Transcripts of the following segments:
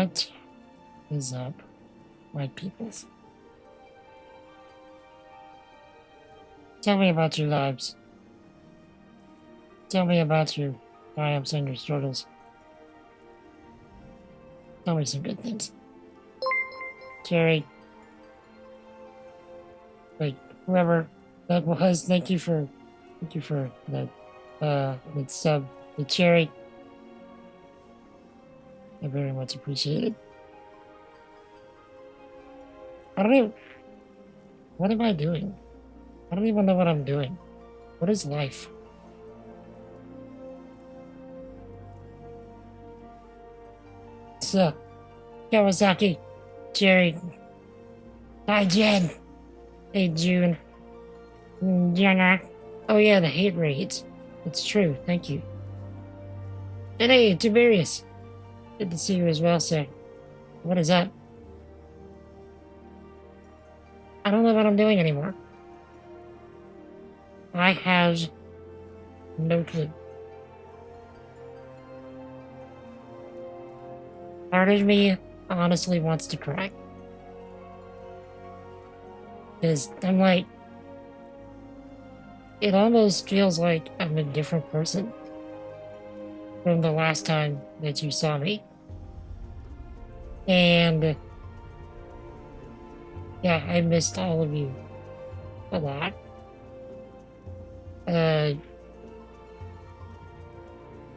What is up, my peoples? Tell me about your lives. Tell me about your triumphs and your struggles. Tell me some good things. Jerry, like whoever that was, thank you for that sub, the Cherry. I very much appreciate it. I don't even. What am I doing? I don't even know what I'm doing. What is life? So, Kawasaki, Jerry, hi Jen, hey June, Jenna. Oh yeah, the hate rate. It's true, thank you. And hey, Tiberius. Good to see you as well, sir. What is up? I don't know what I'm doing anymore. I have no clue. Part of me honestly wants to cry. Because I'm like, it almost feels like I'm a different person from the last time that you saw me. And yeah, I missed all of you a lot.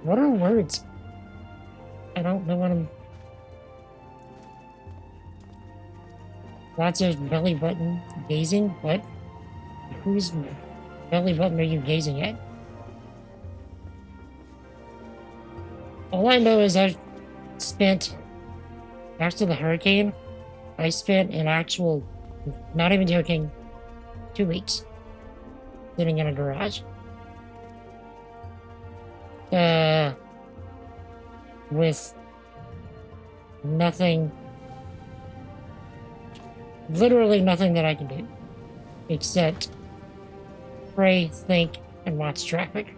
What are words? I don't know what I'm... Lots of belly button gazing? What? Whose belly button are you gazing at? All I know is I've spent, after the hurricane, I spent an actual, not even joking, 2 weeks sitting in a garage. With nothing, literally nothing that I can do except pray, think, and watch traffic.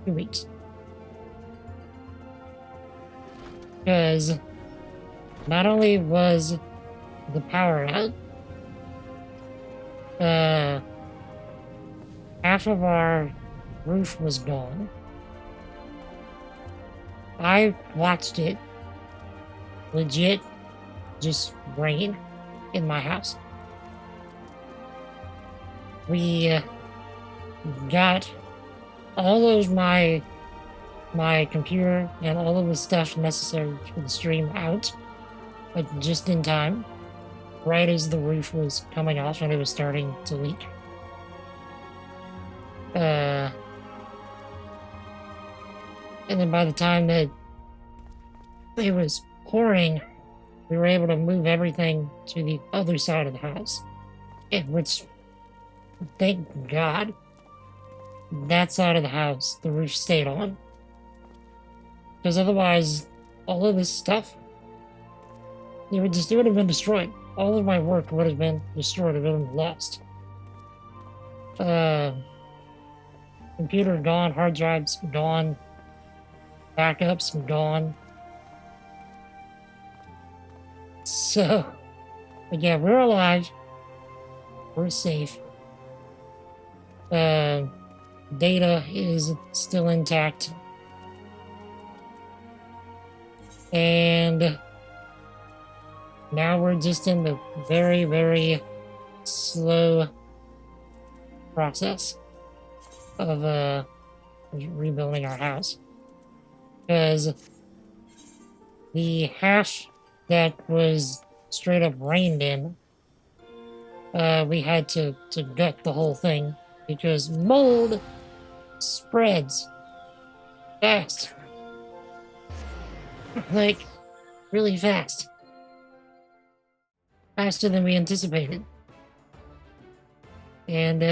2 weeks. Because not only was the power out, half of our roof was gone. I watched it legit just rain in my house. We got all of my computer and all of the stuff necessary for the stream out, like just in time, right as the roof was coming off and it was starting to leak. And then by the time that it was pouring, we were able to move everything to the other side of the house. Which, thank God, that side of the house, the roof stayed on. Because otherwise, all of this stuff, it would have been destroyed. All of my work would have been destroyed, it would have been lost. Computer gone, hard drives gone, backups gone. So, but yeah, we're alive. We're safe. Data is still intact. And now we're just in the very, very slow process of rebuilding our house. Because the half that was straight up rained in, we had to gut the whole thing because mold spreads fast. Like, really fast. Faster than we anticipated. And,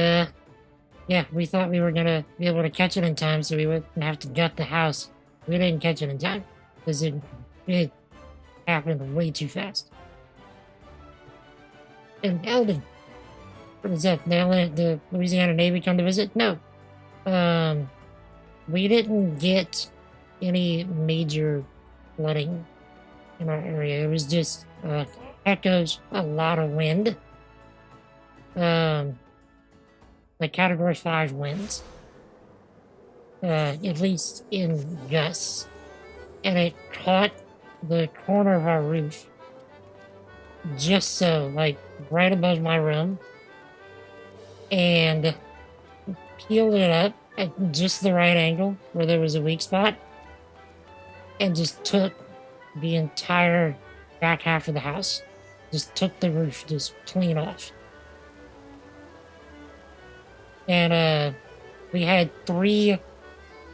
yeah, we thought we were gonna be able to catch it in time so we wouldn't have to gut the house. We didn't catch it in time because it happened way too fast. And Eldon, what is that? The Louisiana Navy come to visit? No. We didn't get any major flooding in our area. It was just heck of a lot of wind. Like Category 5 winds. At least in gusts. And it caught the corner of our roof. Just so, like, right above my room. And peeled it up at just the right angle where there was a weak spot. And just took the entire back half of the house. Just took the roof just clean off. And we had 3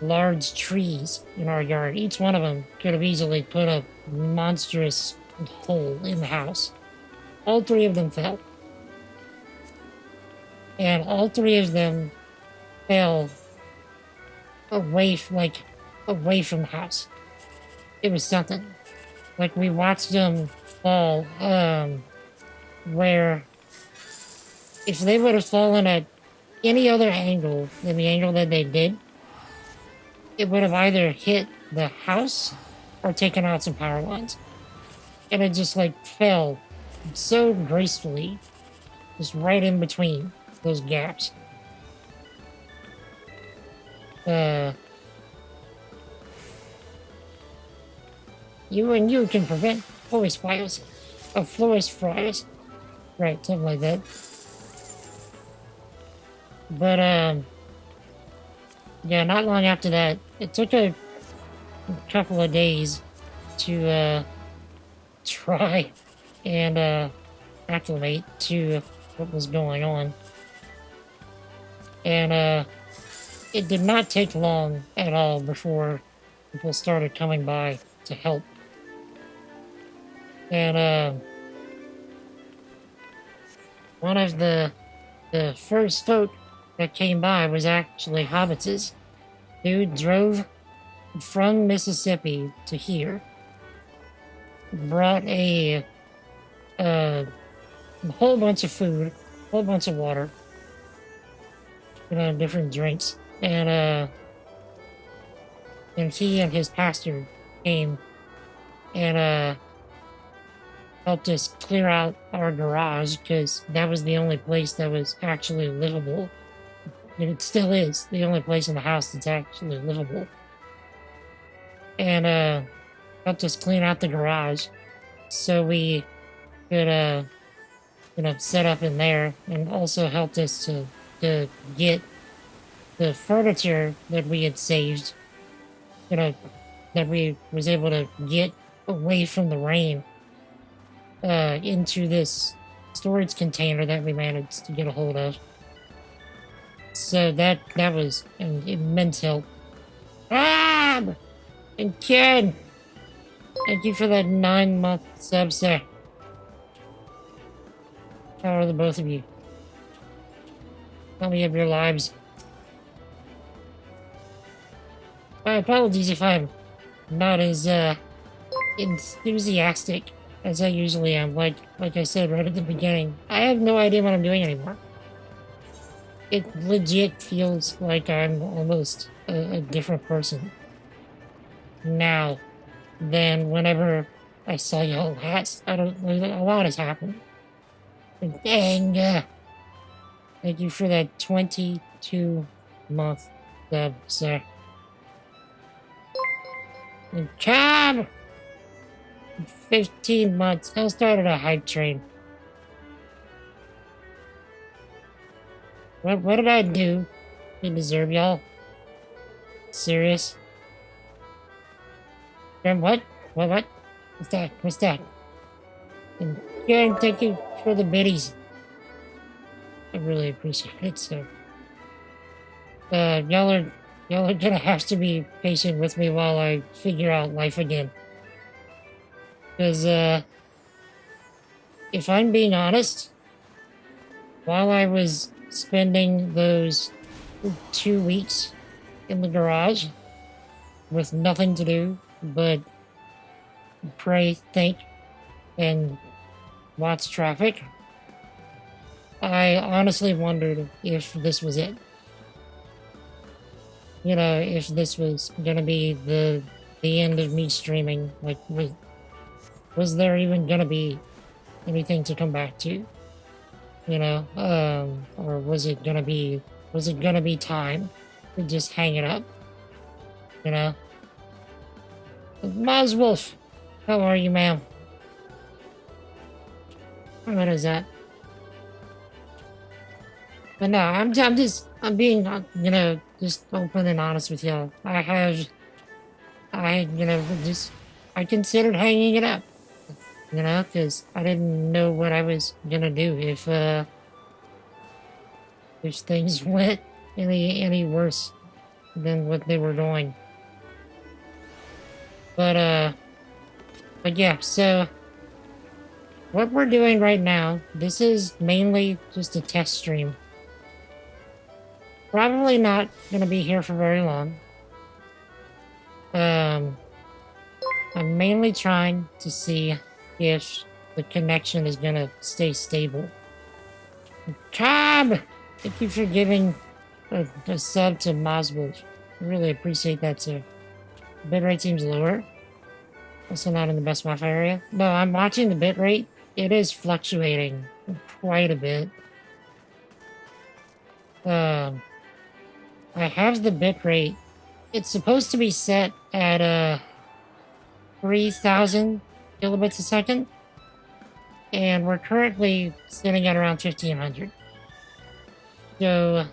large trees in our yard. Each one of them could have easily put a monstrous hole in the house. All 3 of them fell. And all 3 of them fell away from the house. It was something. Like, we watched them fall, where if they would have fallen at any other angle than the angle that they did, it would have either hit the house or taken out some power lines. And it just, like, fell so gracefully, just right in between those gaps. You can prevent forest fires. Forest fires. Right, something like that. But, yeah, not long after that, it took a couple of days to, try and, acclimate to what was going on. And, it did not take long at all before people started coming by to help. And, one of the first folk that came by was actually hobbitses who drove from Mississippi to here, brought a whole bunch of food, a whole bunch of water, different drinks, and he and his pastor came and helped us clear out our garage, because that was the only place that was actually livable. And it still is the only place in the house that's actually livable. And helped us clean out the garage so we could set up in there, and also helped us to get the furniture that we had saved, that we was able to get away from the rain into this storage container that we managed to get a hold of. So that was an immense help. Rob and Ken, thank you for that 9-month sub, sir. How are the both of you? Tell me of your lives. My apologies if I'm not as enthusiastic as I usually am. Like I said right at the beginning, I have no idea what I'm doing anymore. It legit feels like I'm almost a different person now than whenever I saw y'all last. A lot has happened. And dang, thank you for that 22-month sub, sir. And Cobb! 15 months. I started a hype train. What did I do to deserve y'all? Serious? And what? What? What's that? And again, thank you for the biddies. I really appreciate it, so. Y'all are gonna have to be patient with me while I figure out life again. Because, if I'm being honest, while I was spending those 2 weeks in the garage with nothing to do but pray, think, and watch traffic, I honestly wondered if this was it. If this was gonna be the end of me streaming, like, was there even gonna be anything to come back to? You know, or was it gonna be time to just hang it up? You know, Maz Wolf, how are you, ma'am? What is that? But no, I'm being, just open and honest with you. I considered hanging it up, because I didn't know what I was gonna do if things went any worse than what they were going. But yeah, so what we're doing right now, this is mainly just a test stream. Probably not gonna be here for very long. I'm mainly trying to see if the connection is gonna stay stable. Cobb! Thank you for giving a sub to Moswell. I really appreciate that, sir. Bitrate seems lower. Also not in the best Wi-Fi area. No, I'm watching the bitrate. It is fluctuating quite a bit. I have the bitrate. It's supposed to be set at 3,000 kilobits a second, and we're currently sitting at around 1,500. So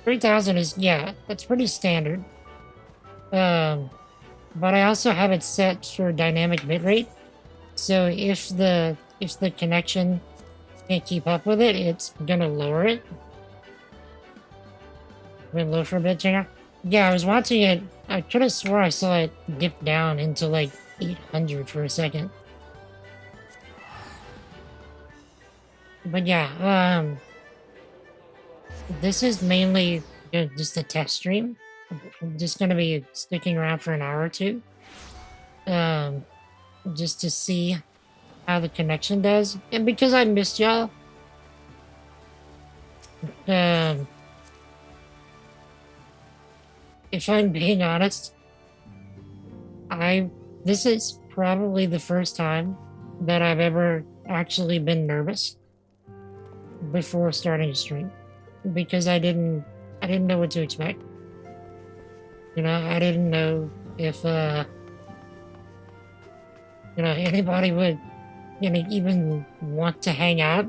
3,000 is, yeah, that's pretty standard. But I also have it set for dynamic bitrate, so if the connection can't keep up with it, it's gonna lower it. Went low for a bit, Junior. Yeah, I was watching it. I could have swore I saw it dip down into like 800 for a second. But yeah, this is mainly just a test stream. I'm just gonna be sticking around for an hour or two, just to see how the connection does, and because I missed y'all, if I'm being honest, this is probably the first time that I've ever actually been nervous before starting a stream, because I didn't know what to expect. I didn't know if anybody would even want to hang out.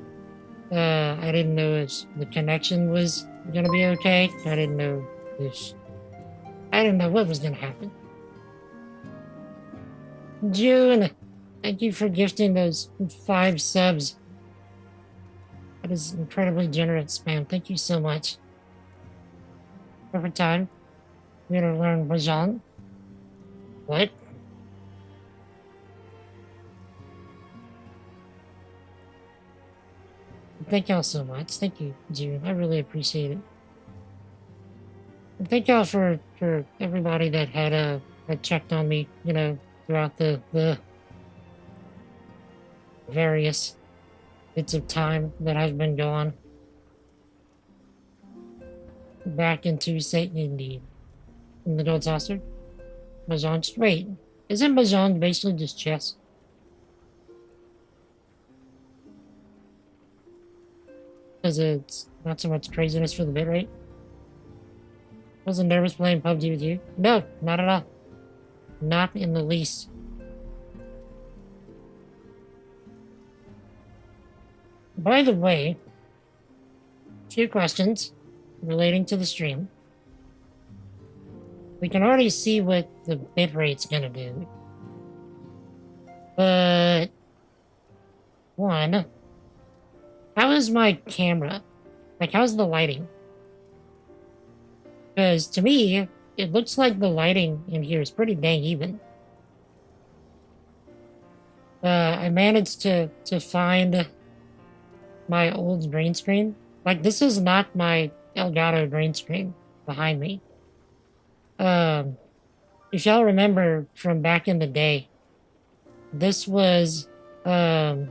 I didn't know if the connection was gonna be okay. I didn't know what was gonna happen. June, thank you for gifting those 5 subs. That is incredibly generous, ma'am. Thank you so much. Perfect time. We're gonna learn Mahjong. What? Thank y'all so much. Thank you, June. I really appreciate it. And thank y'all for everybody that had checked on me, throughout the various bits of time that I've been gone. Back into Satan, indeed. In the gold saucer. Mahjong. Wait, isn't Mahjong basically just chess? Because it's not so much craziness for the bitrate. Wasn't nervous playing PUBG with you? No, not at all. Not in the least. By the way, a few questions relating to the stream. We can already see what the bitrate's gonna do. But one, how is my camera? Like, how's the lighting? Because to me, it looks like the lighting in here is pretty dang even. I managed to find my old green screen. Like, this is not my Elgato green screen behind me. If y'all remember from back in the day, this was that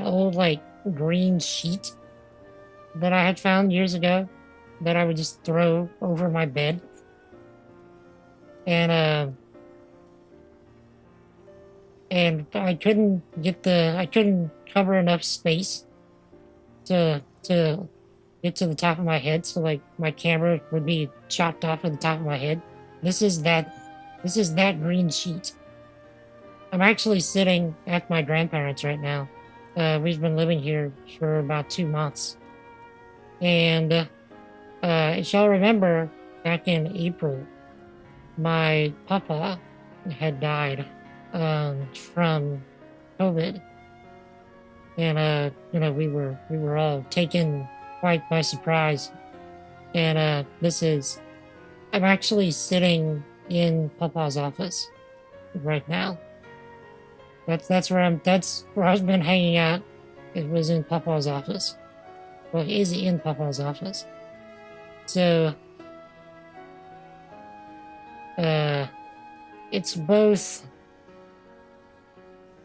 old, like, green sheet that I had found years ago that I would just throw over my bed. and I couldn't cover enough space to get to the top of my head, so like my camera would be chopped off at the top of my head. This is that green sheet. I'm actually sitting at my grandparents right now. We've been living here for about 2 months. And as y'all remember, back in April, my papa had died from COVID. And we were all taken quite by surprise. And I'm actually sitting in Papa's office right now. That's where I've been hanging out. It was in Papa's office. Well, he is in Papa's office. So it's both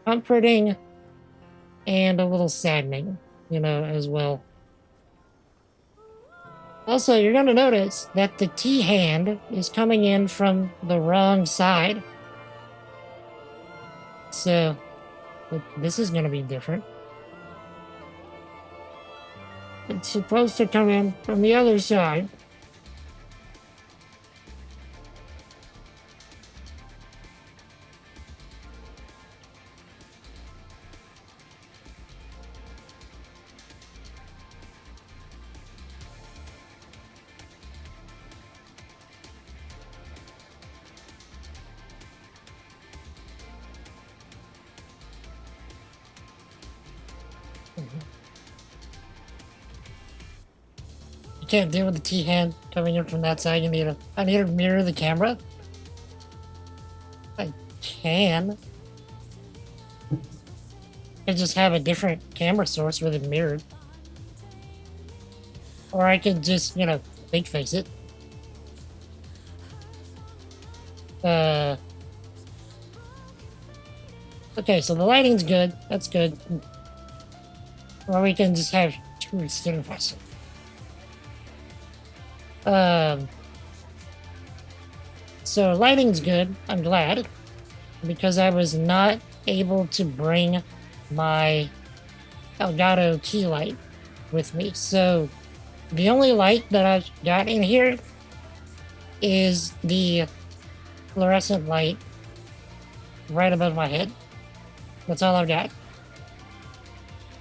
comforting and a little saddening, as well. Also, you're going to notice that the T hand is coming in from the wrong side. So, this is going to be different. It's supposed to come in from the other side. You can't deal with the T hand coming in from that side. I need to mirror the camera. I can. I just have a different camera source with it mirrored. Or I could just, fake face it. Okay, so the lighting's good. That's good. Or we can just have two cinemas. So lighting's good. I'm glad, because I was not able to bring my Elgato key light with me. So the only light that I've got in here is the fluorescent light right above my head. That's all I've got.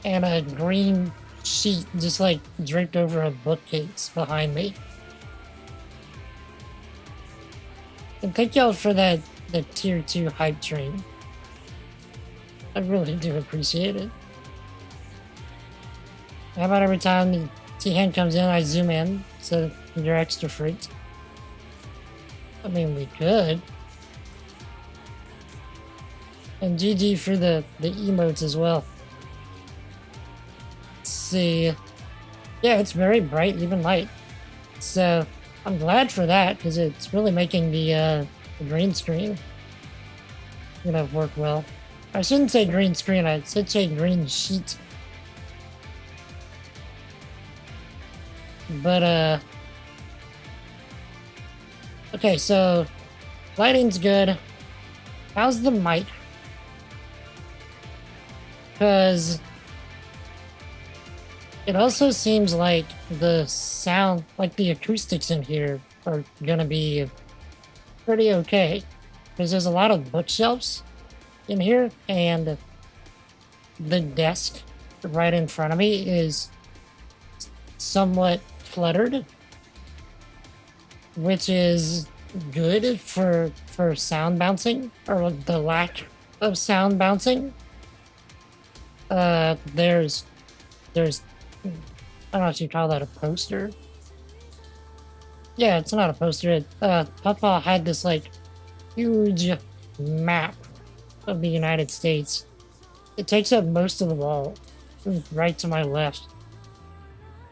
And a green sheet just like draped over a bookcase behind me. And thank y'all for the tier 2 hype train. I really do appreciate it. How about every time the T-hand comes in, I zoom in so you're extra freaked? I mean, we could. And GG for the emotes as well. Let's see. Yeah, it's very bright, even light. So I'm glad for that, because it's really making the green screen, work well. I shouldn't say green screen, I should say green sheet. But, okay, so lighting's good. How's the mic? Because it also seems like the sound, like the acoustics in here are gonna be pretty okay. Because there's a lot of bookshelves in here, and the desk right in front of me is somewhat cluttered, which is good for sound bouncing, or the lack of sound bouncing. There's I don't know if you call that a poster. Yeah, it's not a poster. Papa had this like huge map of the United States. It takes up most of the wall, right to my left.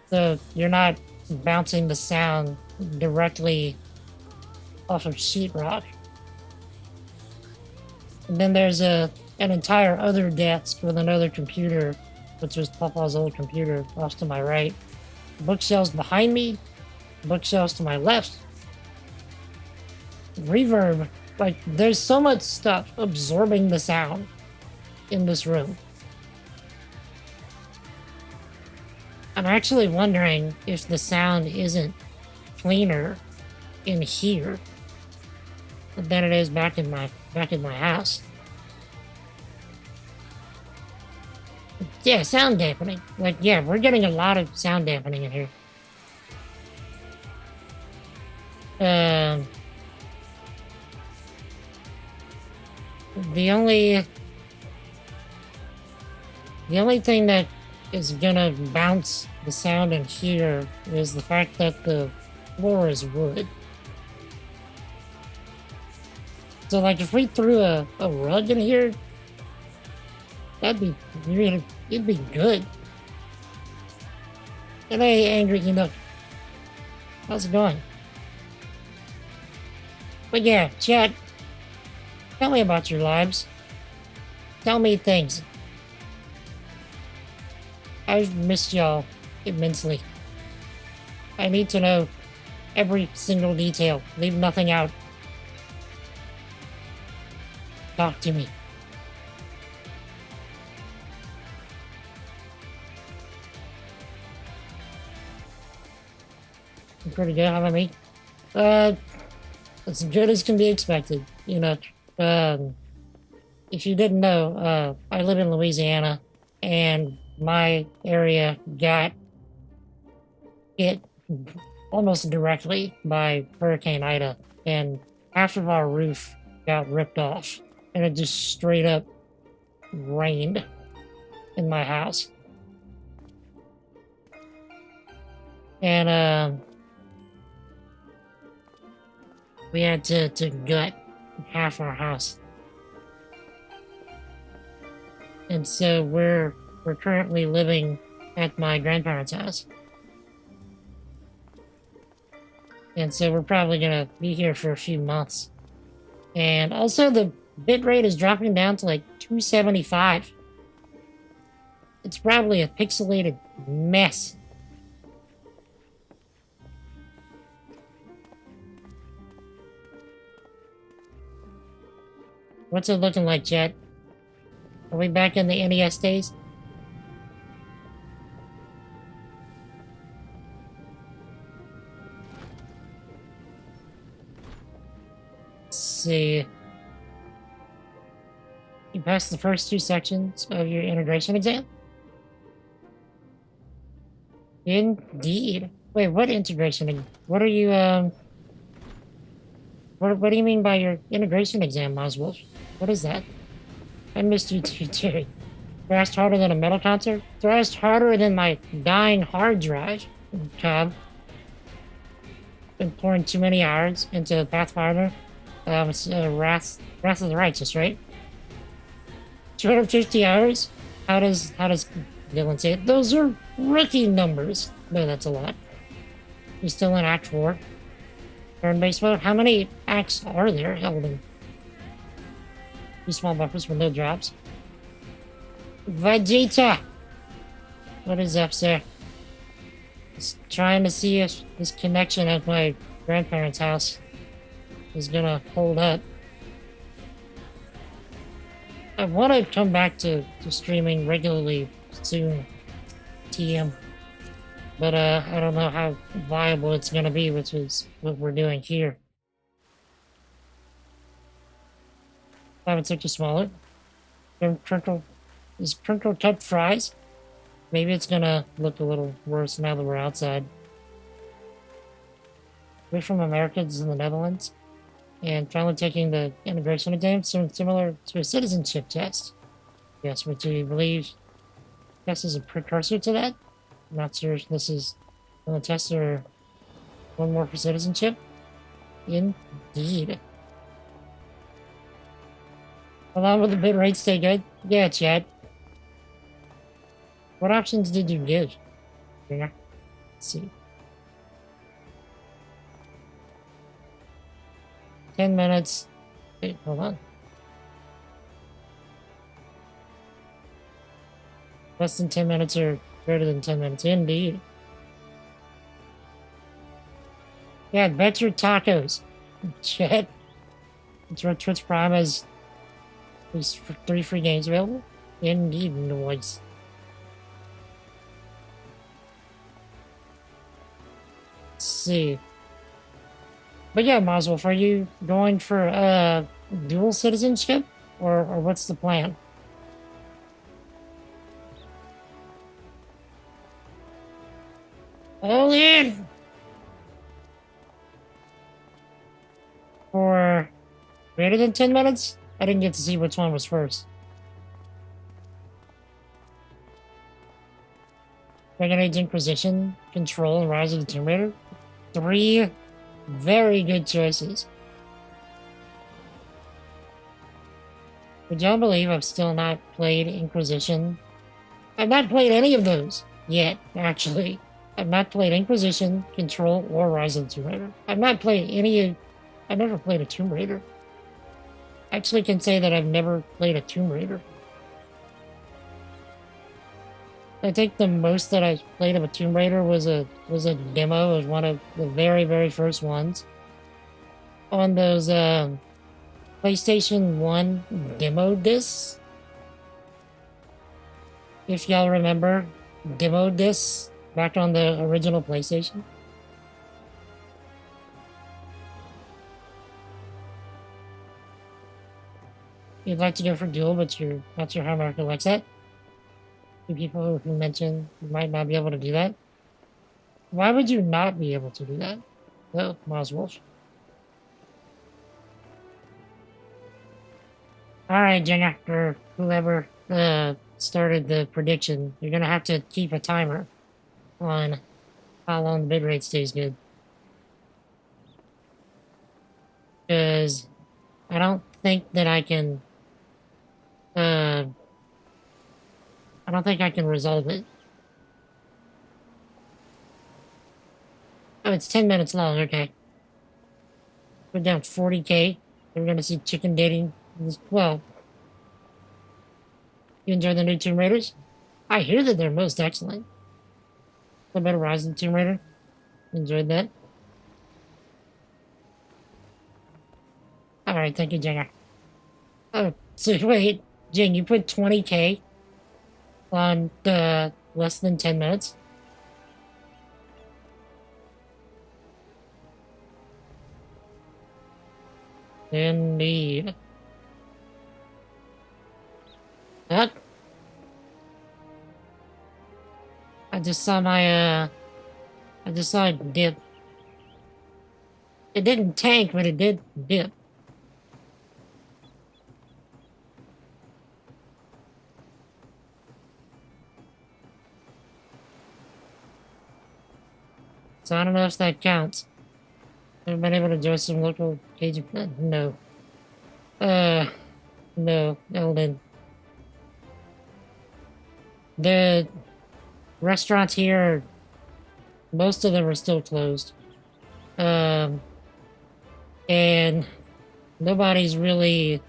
So you're not bouncing the sound directly off of sheetrock. And then there's an entire other desk with another computer, which was Papa's old computer, off to my right. Bookshelves behind me, bookshelves to my left. reverb. Like, there's so much stuff absorbing the sound in this room. I'm actually wondering if the sound isn't cleaner in here than it is back in my house. Yeah, sound dampening. Like, yeah, we're getting a lot of sound dampening in here. The only thing that is gonna bounce the sound in here is the fact that the floor is wood. So, like, if we threw a rug in here, that'd be really, it'd be good. And hey, Angry Enoch, how's it going? But yeah, chat, tell me about your lives. Tell me things. I've missed y'all immensely. I need to know every single detail. Leave nothing out. Talk to me. Pretty good. How about me? As good as can be expected. You know, if you didn't know, I live in Louisiana, and my area got hit almost directly by Hurricane Ida, and half of our roof got ripped off, and it just straight up rained in my house. And we had to gut half our house. And so we're currently living at my grandparents' house. And so we're probably gonna be here for a few months. And also the bitrate is dropping down to like 275. It's probably a pixelated mess. What's it looking like, chat? Are we back in the NES days? Let's see. You passed the first 2 sections of your integration exam? Indeed. Wait, what integration? What are you, What do you mean by your integration exam, Oswald? What is that? I missed you too. Thrashed harder than a metal concert? Thrashed harder than my dying hard drive, Cobb. Been pouring too many hours into Pathfinder. It's Wrath of the Righteous, right? 250 hours? How does Dylan say it? Those are rookie numbers. No, that's a lot. You're still in Act 4. Turn-based mode? How many acts are there, Eldon? 2 small buffers with no drops. Vegeta! What is up, sir? Just trying to see if this connection at my grandparents' house is gonna hold up. I want to come back to streaming regularly soon, TM. But I don't know how viable it's gonna be, which is what we're doing here. I haven't took you smaller. Is Crinkle cut fries? Maybe it's gonna look a little worse now that we're outside. We're from Americans in the Netherlands, and finally taking the integration exam, similar to a citizenship test. Yes, but do you believe this is a precursor to that? I'm not sure if this is a test or one more for citizenship. Indeed. Along with the bit rate, stay good. Yeah, Chad. What options did you give? Yeah. Let's see. 10 minutes. Wait, hold on. Less than 10 minutes or greater than 10 minutes. Indeed. Yeah, bet your tacos. Chat. Twitch Prime has at least 3 free games available. Indeed, noise. Let's see. But yeah, Moswolf, are you going for dual citizenship, or what's the plan? All in for greater than 10 minutes? I didn't get to see which one was first. Dragon Age Inquisition, Control, and Rise of the Tomb Raider. 3 very good choices. Would y'all believe I've still not played Inquisition? I've not played any of those yet, actually. I've not played Inquisition, Control, or Rise of the Tomb Raider. I've not played any. I've never played a Tomb Raider. I actually can say that I've never played a Tomb Raider. I think the most that I played of a Tomb Raider was a demo. It was one of the very, very first ones on those PlayStation 1 demo discs. If y'all remember demo discs back on the original PlayStation. You'd like to go for dual, but you're not sure how America likes that. Two people who mentioned you might not be able to do that. Why would you not be able to do that? Oh, Moswolf. Alright, Jenna, or whoever started the prediction, you're gonna have to keep a timer on how long the bitrate stays good. Because I don't think that I can I don't think I can resolve it. Oh, it's 10 minutes long, okay. Put down 40k. We're gonna see chicken dating. Well, you enjoy the new Tomb Raiders? I hear that they're most excellent. What about Rise of the Tomb Raider? Enjoyed that? Alright, thank you, Jenga. Oh, so wait, Jing, you put 20k on the less than 10 minutes? Indeed. What? I just saw my, I just saw it dip. It didn't tank, but it did dip. So I don't know if that counts. I've been able to join some local cage. No. No, Eldon. The restaurants here, most of them are still closed. And nobody's really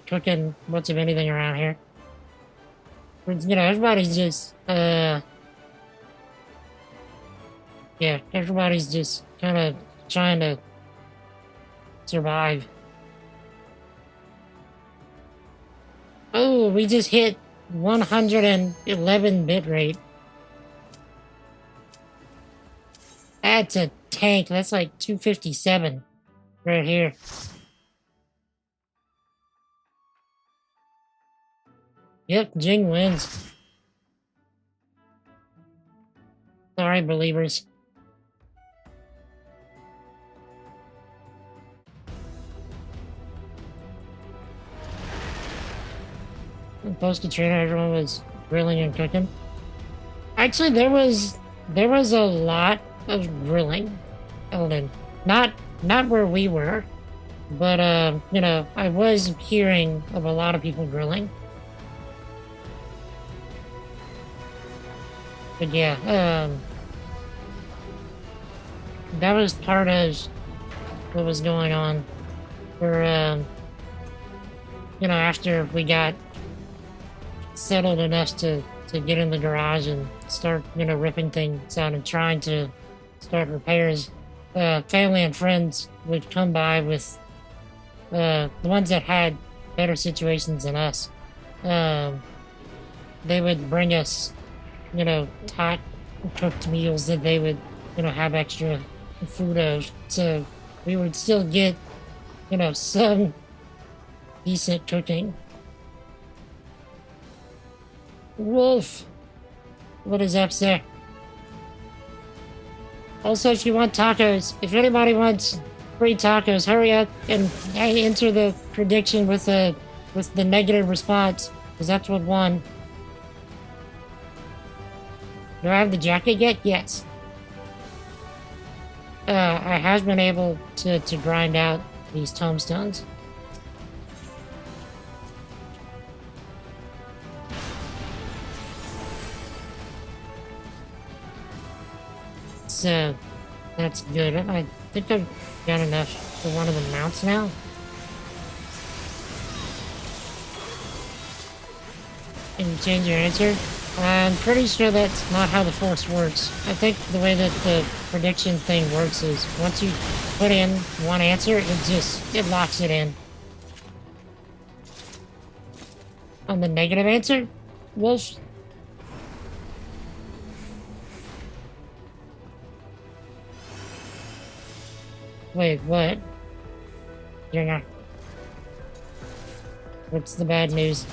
cooking much of anything around here. You know, everybody's just, yeah, everybody's just kind of trying to survive. Oh, we just hit 111 bitrate. That's a tank. That's like 257 right here. Yep, Jing wins. Sorry, believers. Post Katrina, everyone was grilling and cooking. Actually, there was a lot of grilling, Eldon. Not where we were, but you know, I was hearing of a lot of people grilling. But yeah, that was part of what was going on. For you know, after we got settled enough to get in the garage and start, you know, ripping things out and trying to start repairs. family and friends would come by with the ones that had better situations than us. Um, they would bring us, hot cooked meals that they would, have extra food of. So we would still get, some decent cooking. Wolf, what is up, sir? Also, if you want tacos, if anybody wants free tacos, hurry up and enter the prediction with the negative response, because that's what won. Do I have the jacket yet? Yes. I have been able to grind out these tombstones. So, that's good. I think I've got enough for one of the mounts now. Can you change your answer? I'm pretty sure that's not how the force works. I think the way that the prediction thing works is once you put in one answer, it locks it in. On the negative answer, Wolf. Wait, what? You're not. What's the bad news?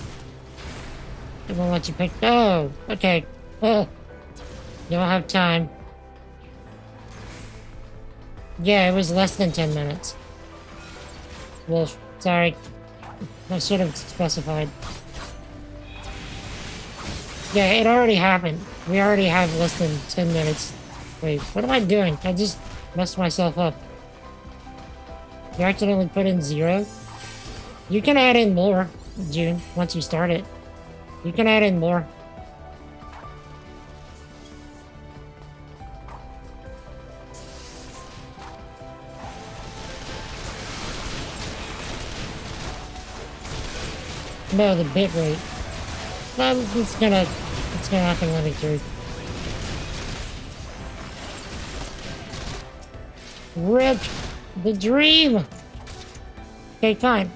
It won't let you pick. Oh, okay. Oh, you don't have time. Yeah, it was less than 10 minutes. Wolf, sorry. I should have specified. Yeah, it already happened. We already have less than 10 minutes. Wait, what am I doing? I just messed myself up. You accidentally put in 0? You can add in more, June, once you start it. You can add in more. No, the bit rate. No, it's not gonna let me through. RIP the dream! Okay, fine.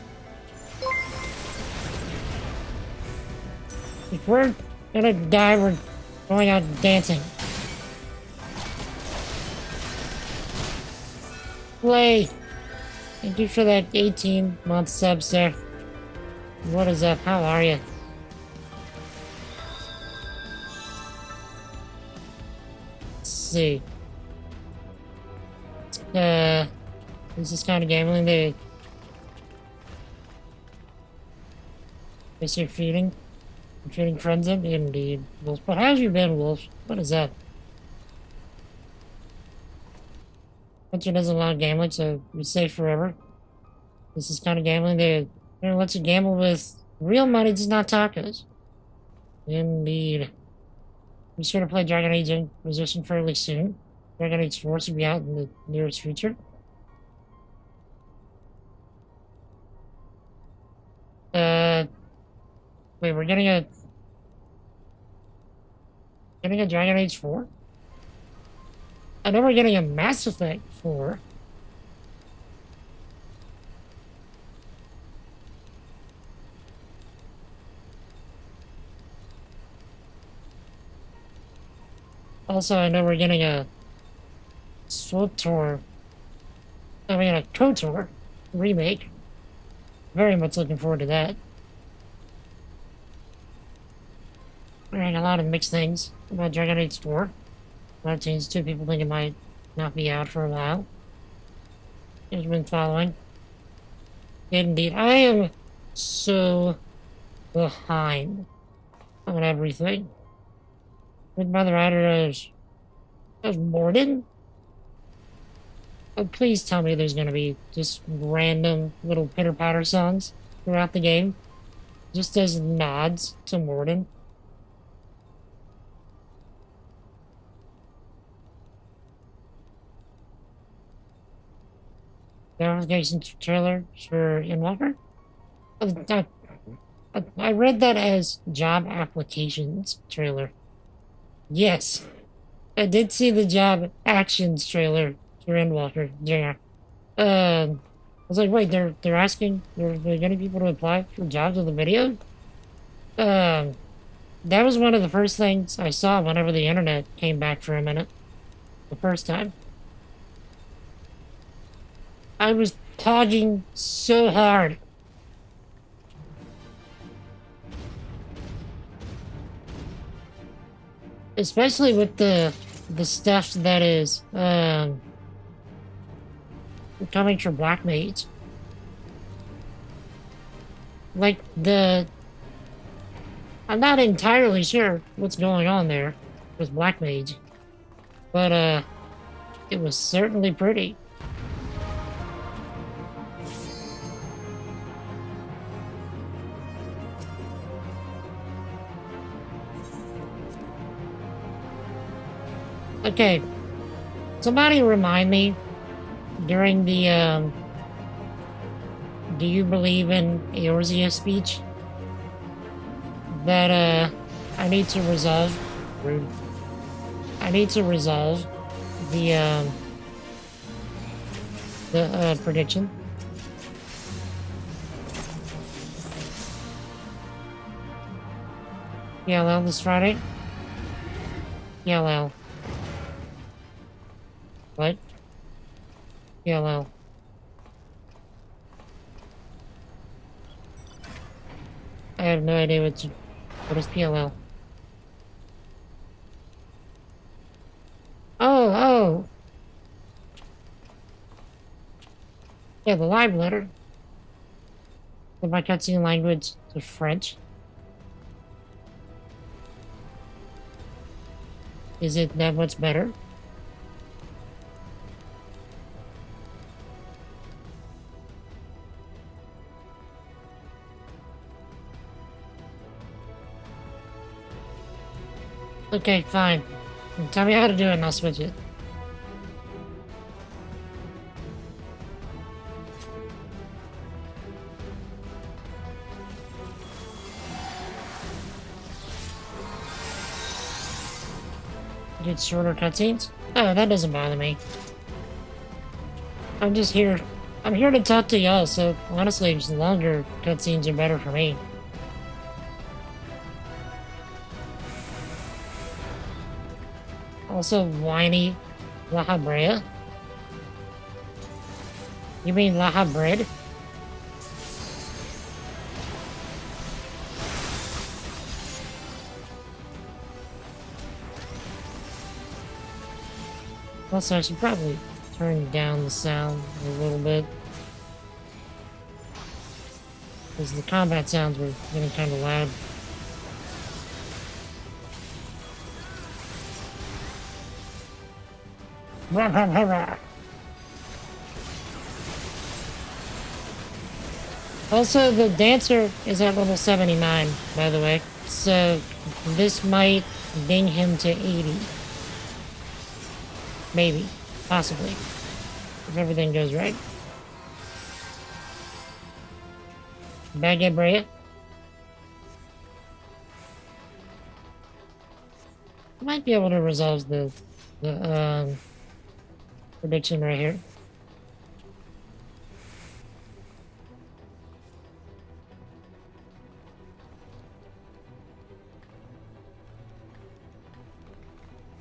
If we're gonna die, we're going out dancing. Play! Thank you for that 18-month sub, sir. What is up? How are you? Let's see. This is kind of gambling. Guess you're feeding? You're feeding friends in? Indeed. Wolf. But how have you been, Wolf? What is that? Country doesn't allow gambling, so you're safe forever. This is kind of gambling. They let you gamble with real money, just not tacos. Indeed. Be sure to play Dragon Age Inquisition fairly soon. Dragon Age 4 should be out in the nearest future. Wait, we're getting a Dragon Age 4? I know we're getting a Mass Effect 4. Also, I know we're getting a KOTOR remake. Very much looking forward to that. We're hearing a lot of mixed things about Dragon Age 4. A lot of changes too. People think it might not be out for a while. I've been following. Indeed, I am so behind on everything. With Mother Rider as Morden? Oh, please tell me there's gonna be just random little pitter-patter songs throughout the game. Just as nods to Morden. Verification trailer for Endwalker? I read that as job applications trailer. Yes, I did see the job actions trailer Endwalker. Yeah. I was like, wait, they're asking, they're getting people to apply for jobs with the video. Um, that was one of the first things I saw whenever the internet came back for a minute. The first time. I was togging so hard. Especially with the stuff that is coming from Black Mage. Like I'm not entirely sure what's going on there with Black Mage. But it was certainly pretty. Okay, somebody remind me during the do you believe in Eorzea speech that I need to resolve rude. I need to resolve the prediction. PLL this Friday? PLL. What? PLL. I have no idea what is PLL. Oh! Yeah, the live letter. But my cutscene language to French. Is it that much better? Okay, fine. Tell me how to do it and I'll switch it. Get shorter cutscenes? Oh, that doesn't bother me. I'm just here. I'm here to talk to y'all, so honestly, just longer cutscenes are better for me. Also, whiny La Habrea? You mean La Bread? Also, I should probably turn down the sound a little bit. Because the combat sounds were getting kind of loud. Also, the dancer is at level 79, by the way. So, this might ding him to 80. Maybe. Possibly. If everything goes right. Baguette Brea. Might be able to resolve the prediction right here.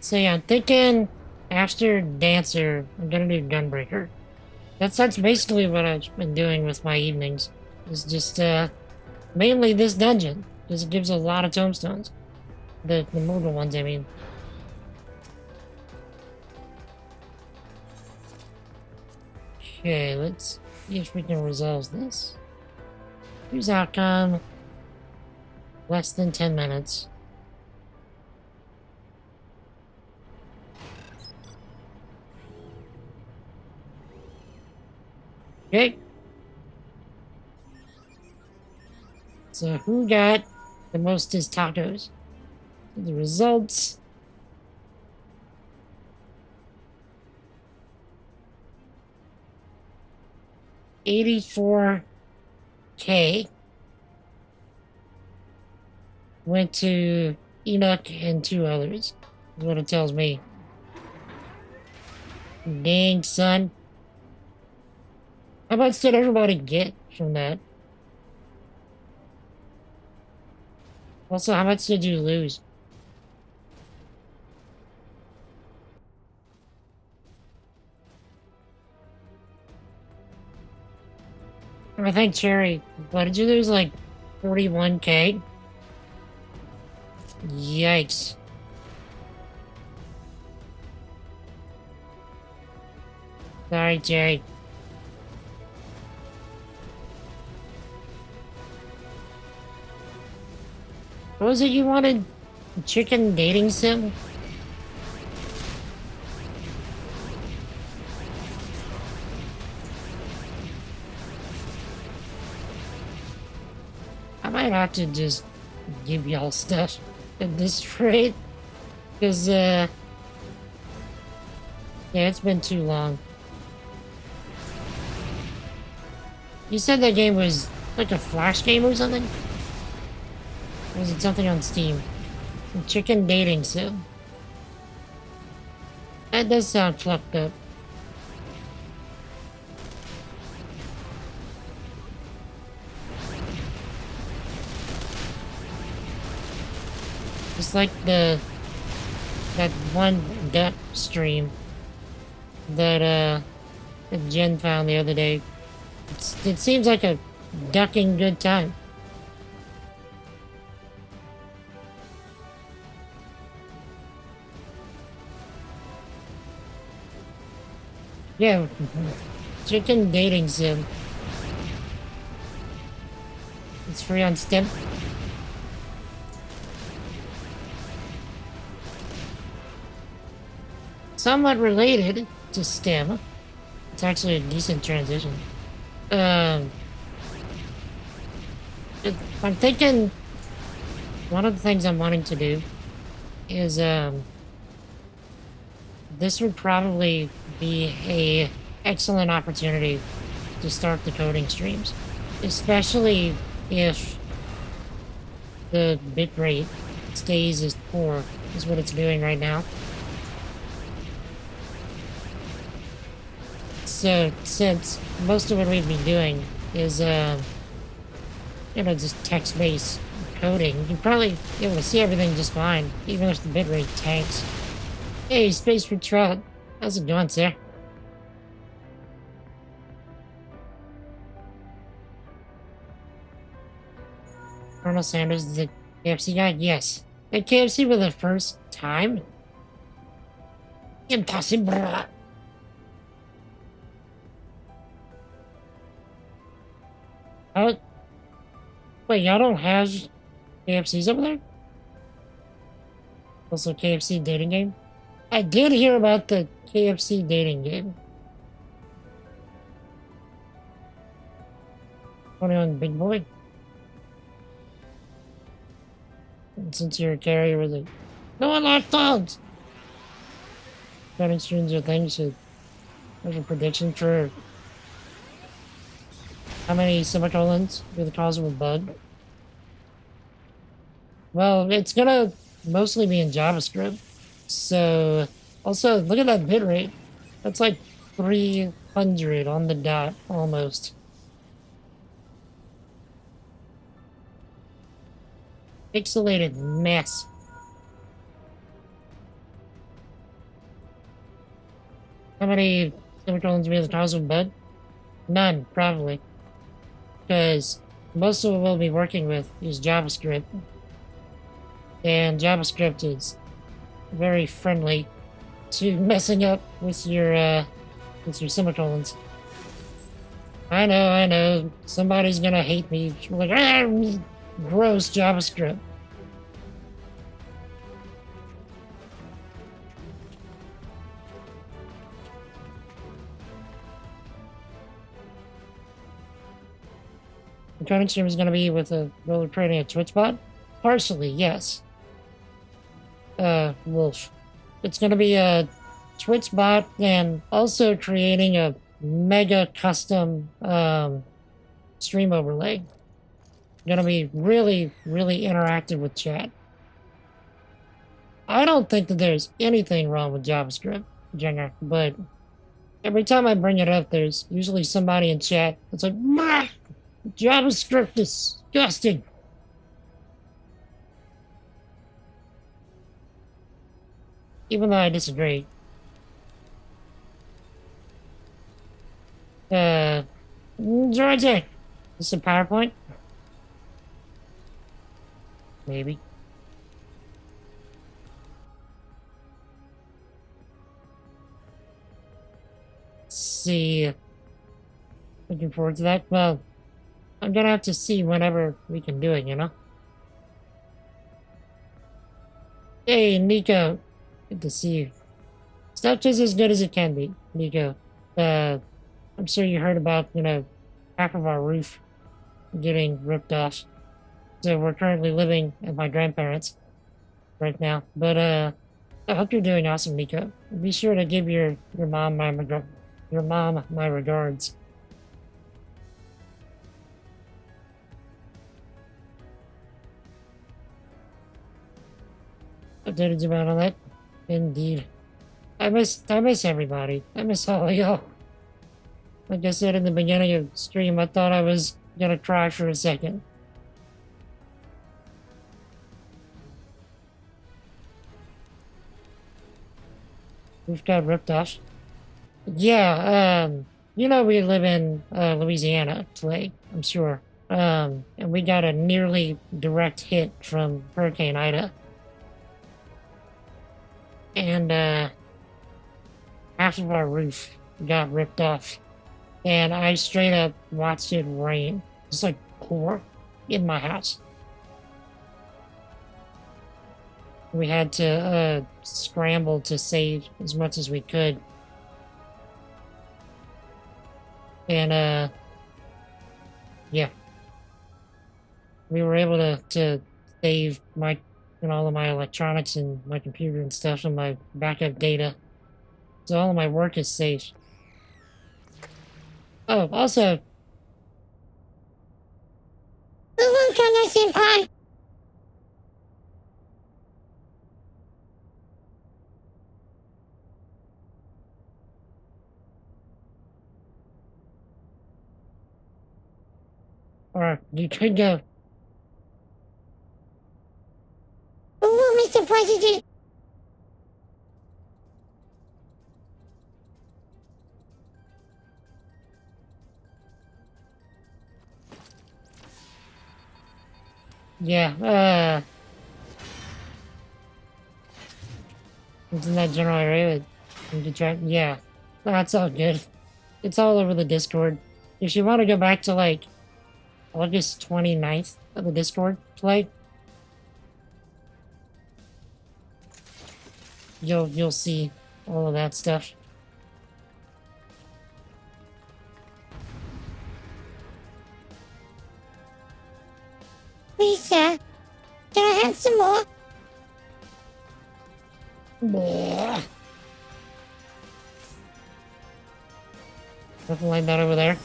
So yeah, I'm thinking after Dancer, I'm gonna do Gunbreaker. That's basically what I've been doing with my evenings. It's just mainly this dungeon, because it gives a lot of tombstones. The mortal ones, I mean. Okay, let's see if we can resolve this. Use outcome. Less than 10 minutes. Okay. So who got the mostest tacos? The results. $84K went to Enoch and 2 others, is what it tells me. Dang, son. How much did everybody get from that? Also, how much did you lose? I think Cherry, what did you lose? Like 41K? Yikes. Sorry, Cherry. What was it you wanted? Chicken dating sim? I might have to just give y'all stuff at this rate. Because, yeah, it's been too long. You said that game was like a Flash game or something? Or was it something on Steam? Chicken dating sim. That does sound fucked up. Just like that one duck stream that Jen found the other day. It seems like a ducking good time. Yeah, chicken dating sim. It's free on Steam. Somewhat related to STEM. It's actually a decent transition. Um, I'm thinking one of the things I'm wanting to do is this would probably be a excellent opportunity to start the coding streams, especially if the bitrate stays as poor as what it's doing right now. So since most of what we'd be doing is just text-based coding, you'd probably be able to see everything just fine, even if the bitrate tanks. Hey, Space Patrol, how's it going, sir? Colonel Sanders is a KFC guy? Yes. At KFC for the first time? Impossible. Oh, wait, y'all don't have KFCs over there? Also, KFC dating game? I did hear about the KFC dating game. 21 Big Boy? And since you're a carrier with it, no unlocked dogs! Coding streams or things, so there's a prediction for how many semicolons be the cause of a bug. Well, it's gonna mostly be in JavaScript. So, also, look at that bitrate. That's like 300 on the dot, almost. Pixelated mess. How many semicolons be the cause of a bug? None, probably. Because most of what we'll be working with is JavaScript. And JavaScript is very friendly to messing up with your semicolons. I know. Somebody's gonna hate me. Like, gross JavaScript. The coding stream is gonna be with a roller creating a Twitch bot? Partially, yes. Wolf. It's gonna be a Twitch bot and also creating a mega custom stream overlay. Gonna be really, really interactive with chat. I don't think that there's anything wrong with JavaScript, Jenner, but Every time I bring it up, there's usually somebody in chat that's like, "Mah, JavaScript is disgusting." Even though I disagree. Uh, Georgia, this a PowerPoint? Maybe. Let's see. Looking forward to that. Well, I'm gonna have to see whenever we can do it, you know? Hey, Nico. Good to see you. Stuff is as good as it can be, Nico. I'm sure you heard about, half of our roof getting ripped off. So we're currently living at my grandparents right now. But I hope you're doing awesome, Nico. Be sure to give your mom my regards. Updated about all that? Indeed. I miss everybody. I miss all of y'all. Like I said in the beginning of the stream, I thought I was gonna cry for a second. Roof got ripped off. Yeah, we live in Louisiana, Clay, I'm sure. And we got a nearly direct hit from Hurricane Ida. And half of our roof got ripped off. And I straight up watched it rain. Just like pour in my house. We had to scramble to save as much as we could. And yeah. We were able to save all of my electronics and my computer and stuff and my backup data. So all of my work is safe. Oh, also. Hello, Senpai. Or you could go. Hello, Mr. President. Yeah, it's in that general area with Detroit. Yeah, that's all good. It's all over the Discord. If you want to go back to like August 29th of the Discord play, you'll see all of that stuff. Lisa, can I have some more? Blah. Nothing like that over there.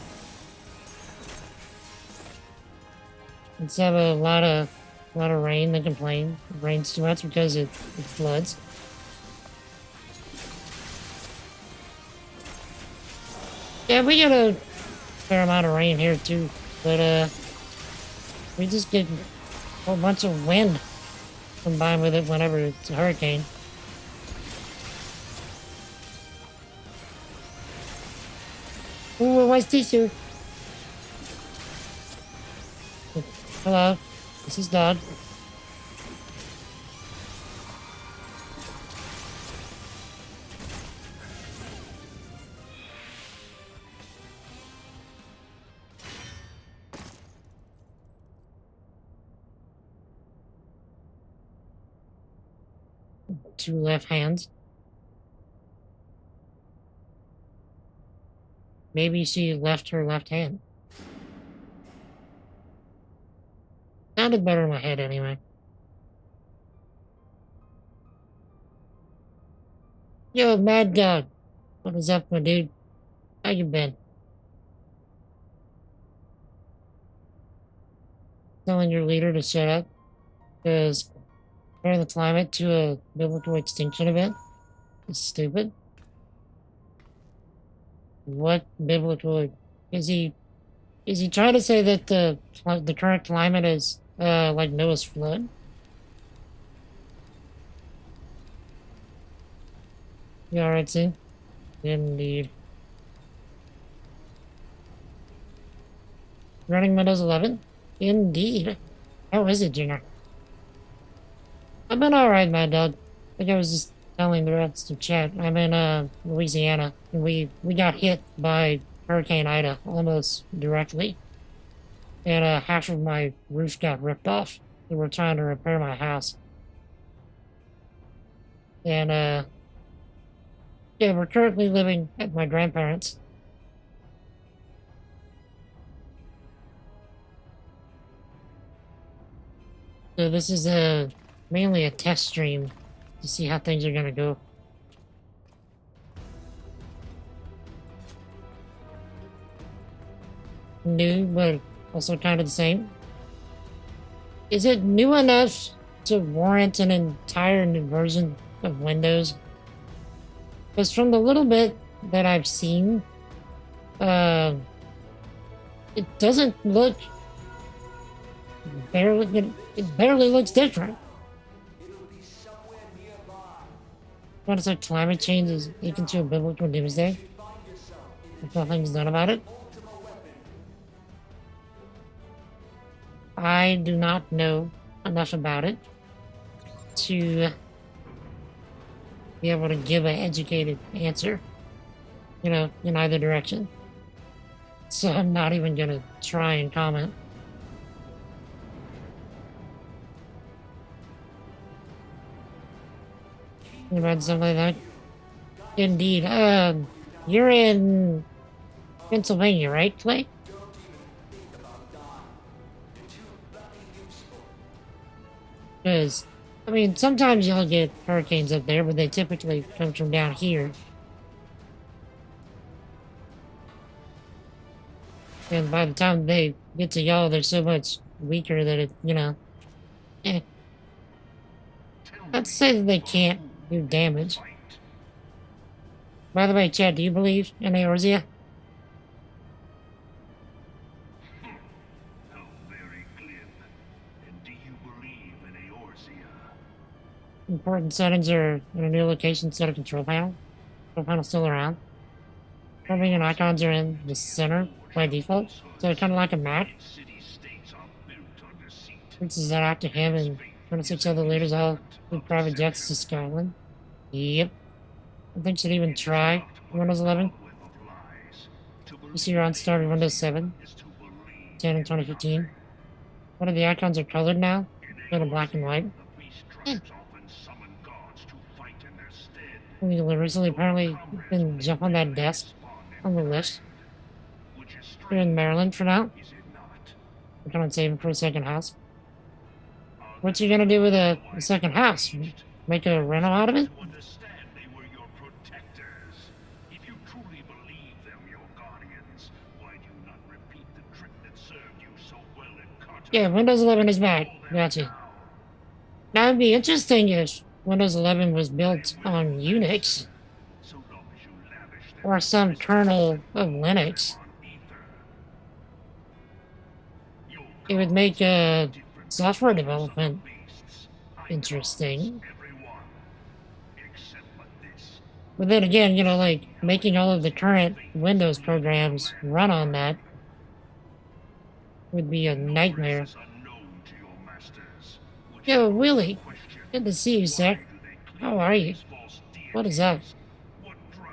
Let's have a lot of rain. They complain. It rains too much because it floods. Yeah, we get a fair amount of rain here too, but we just get a whole bunch of wind combined with it whenever it's a hurricane. Ooh, what's this here? Hello, this is Dog. Two left hands. Maybe she left her left hand. Sounded better in my head anyway. Yo, Mad Dog. What is up, my dude? How you been? Telling your leader to shut up? Because comparing the climate to a biblical extinction event is stupid. What biblical is he? Is he trying to say that the current climate is like Noah's flood? You alright, see? Indeed. Running Windows 11? Indeed. How is it, Junior? I've been alright, my dog. I think I was just telling the rest of chat. I'm in Louisiana, and we got hit by Hurricane Ida almost directly. And half of my roof got ripped off. They were trying to repair my house. And yeah, we're currently living at my grandparents'. So this is mainly a test stream to see how things are gonna go. New, but also kind of the same. Is it new enough to warrant an entire new version of Windows? Because from the little bit that I've seen, it doesn't look it barely looks different. What is like climate change is equal to a biblical doomsday? If nothing's done about it. I do not know enough about it to be able to give an educated answer, you know, in either direction. So I'm not even gonna try and comment. About something like that. Indeed. You're in Pennsylvania, right, Clay? Because, I mean, sometimes you'll get hurricanes up there, but they typically come from down here. And by the time they get to y'all, they're so much weaker that it, you know, Not to say that they can't do damage. By the way, Chad, do you believe in Eorzea? How very glib. And do you believe in Eorzea? Important settings are in a new location set of control panel. Control panel still around. Derping and icons are in the center by default, so kind of like a map. This is that active him and 26 other leaders all with private jets to Scotland. Yep. I think should even try Windows 11. You see you're on start of Windows 7. 10 in 2015. One of the icons are colored now. Instead of black and white. We recently apparently didn't jump on that desk on the list. We're in Maryland for now. We're coming saving for a second house. What's you gonna do with a second house? Make a rental out of it? Yeah, Windows 11 is back. Gotcha. Now it'd be interesting if Windows 11 was built on Unix or some kernel of Linux. It would make software development interesting. But then again, you know, like making all of the current Windows programs run on that would be a nightmare. Yo, Willie, good to see you, sir. How are you? What is up?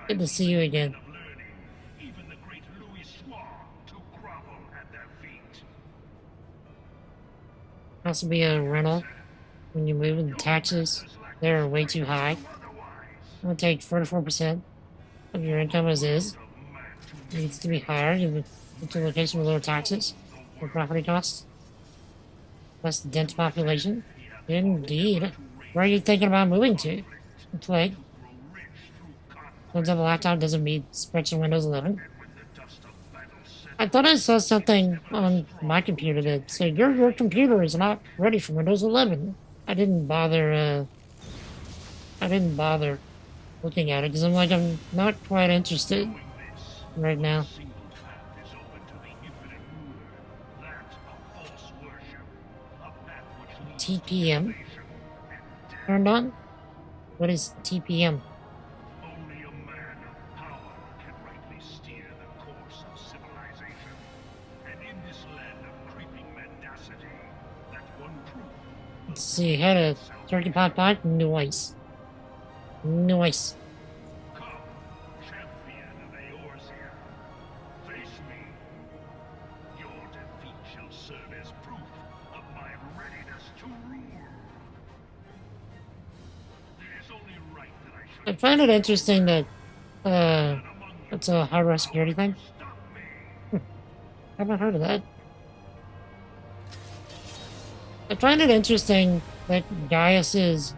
Good to see you again. Has to be a rental when you move in. The taxes, they're way too high. I'm gonna take 44% of your income as is. It needs to be higher. You move to a location with lower taxes or property costs. Less dense population. Indeed. Where are you thinking about moving to? Play. Turns out the laptop doesn't meet specs in Windows 11. I thought I saw something on my computer that said your computer is not ready for Windows 11. I didn't bother looking at it because I'm not quite interested. right now. A single path is open to the infinite ruler. That's a false worship. A path which leads to TPM mutilation and death. turned on? What is TPM? Only a man of power can rightly steer the course of civilization. And in this land of creeping mendacity, that one truth. Let's see, had a turkey pot pot? Nice. Nice. Come, champion of Eorzea. Face me. Your defeat shall serve as proof of my readiness to rule. It is only right that I should I find it interesting that, it's a hardware security thing. stop me. Haven't heard of that. I find it interesting that Gaius's,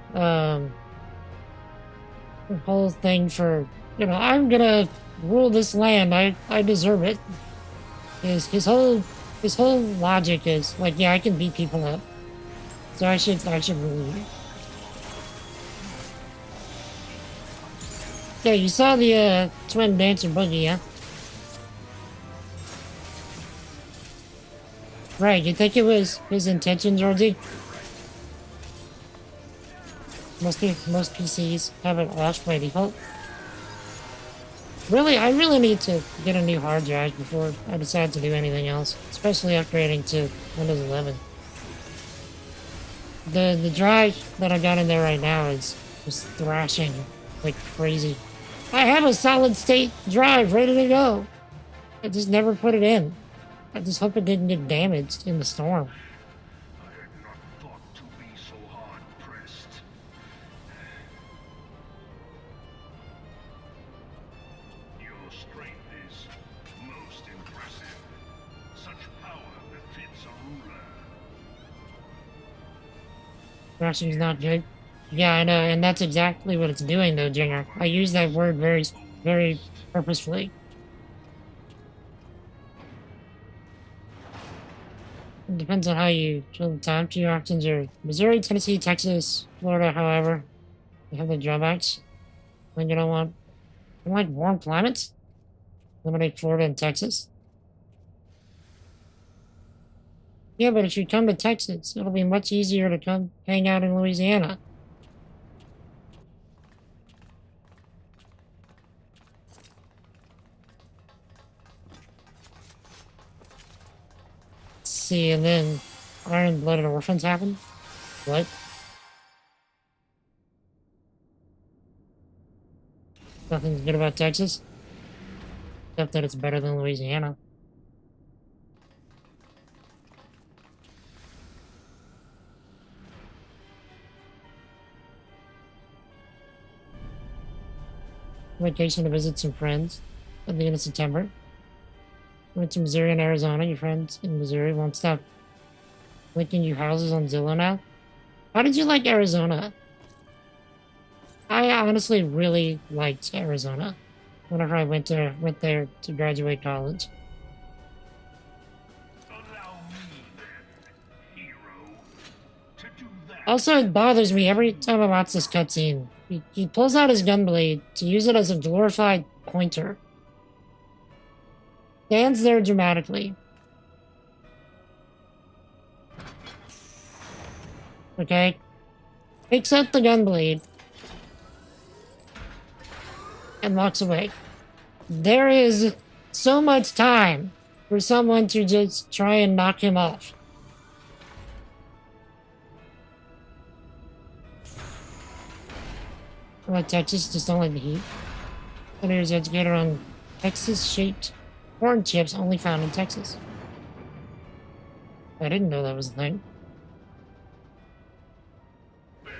whole thing for, I'm gonna rule this land, I deserve it. His whole logic is like, yeah, I can beat people up. So I should rule you. Yeah, you saw the, twin dancer boogie, yeah? Right, you think it was his intentions, Rosie? Most PCs have it off by default. Really, I really need to get a new hard drive before I decide to do anything else, especially upgrading to Windows 11. The drive that I got in there right now is just thrashing like crazy. I have a solid state drive ready to go. I just never put it in. I just hope it didn't get damaged in the storm. I had not thought to be so hard pressed. Your strength is most impressive. Such power befits a ruler. Thrashing's not good. Yeah, I know, and that's exactly what it's doing, though, Jinger. I use that word very, very purposefully. It depends on how you fill the time. Two options are Missouri, Tennessee, Texas, Florida, however. They have the drawbacks. When you don't want like warm climates? Eliminate Florida and Texas. Yeah, but if you come to Texas, it'll be much easier to come hang out in Louisiana. Let's see, and then Iron-Blooded Orphans happen? What? Nothing's good about Texas? Except that it's better than Louisiana. Vacation to visit some friends at the end of September. Went to Missouri and Arizona. Your friends in Missouri won't stop linking you houses on Zillow now. How did you like Arizona? I honestly really liked Arizona whenever I went there to graduate college. Allow me then, hero, to do that. Also, it bothers me every time I watch this cutscene. He pulls out his gunblade to use it as a glorified pointer. Stands there dramatically. Okay? Picks up the gunblade and walks away. There is so much time for someone to just try and knock him off. Like Texas, just don't like the heat. Senators educated on Texas-shaped corn chips only found in Texas. I didn't know that was a thing. Bear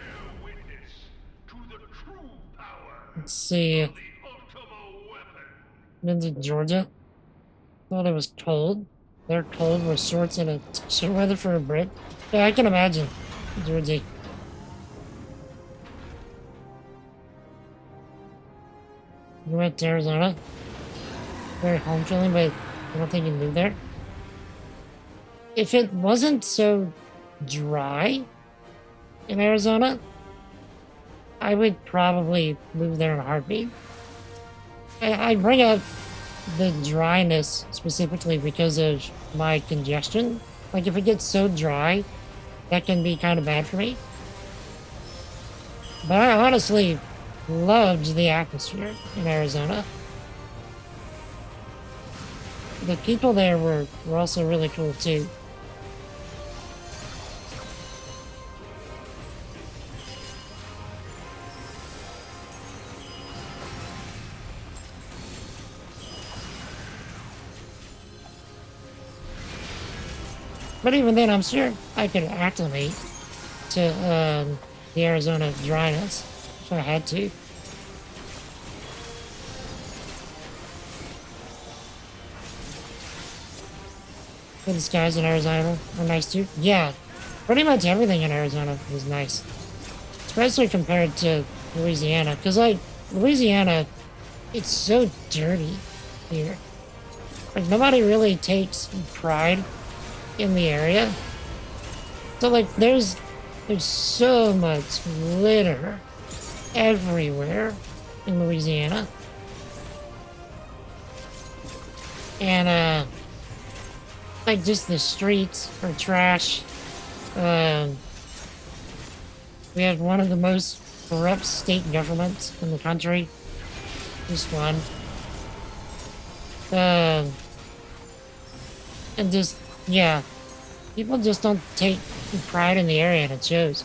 witness to the true power Let's see. of the Ultimo weapon. Been to Georgia. Thought it was cold. They're cold with shorts and a t-shirt weather for a Brit. Yeah, I can imagine. Georgia. You went to Arizona. Very home feeling, but I don't think you live there. If it wasn't so dry in Arizona, I would probably move there in a heartbeat. I bring up the dryness specifically because of my congestion. Like if it gets so dry, that can be kind of bad for me. But I honestly loved the atmosphere in Arizona. The people there were also really cool too. But even then, I'm sure I could acclimate to the Arizona dryness if I had to. But the skies in Arizona are nice too. Yeah, pretty much everything in Arizona is nice, especially compared to Louisiana. Because like Louisiana, it's so dirty here. Like nobody really takes pride in the area. So like there's so much litter everywhere in Louisiana. And like just the streets are trash. We have one of the most corrupt state governments in the country. Just one. And just yeah. People just don't take pride in the area, and it shows.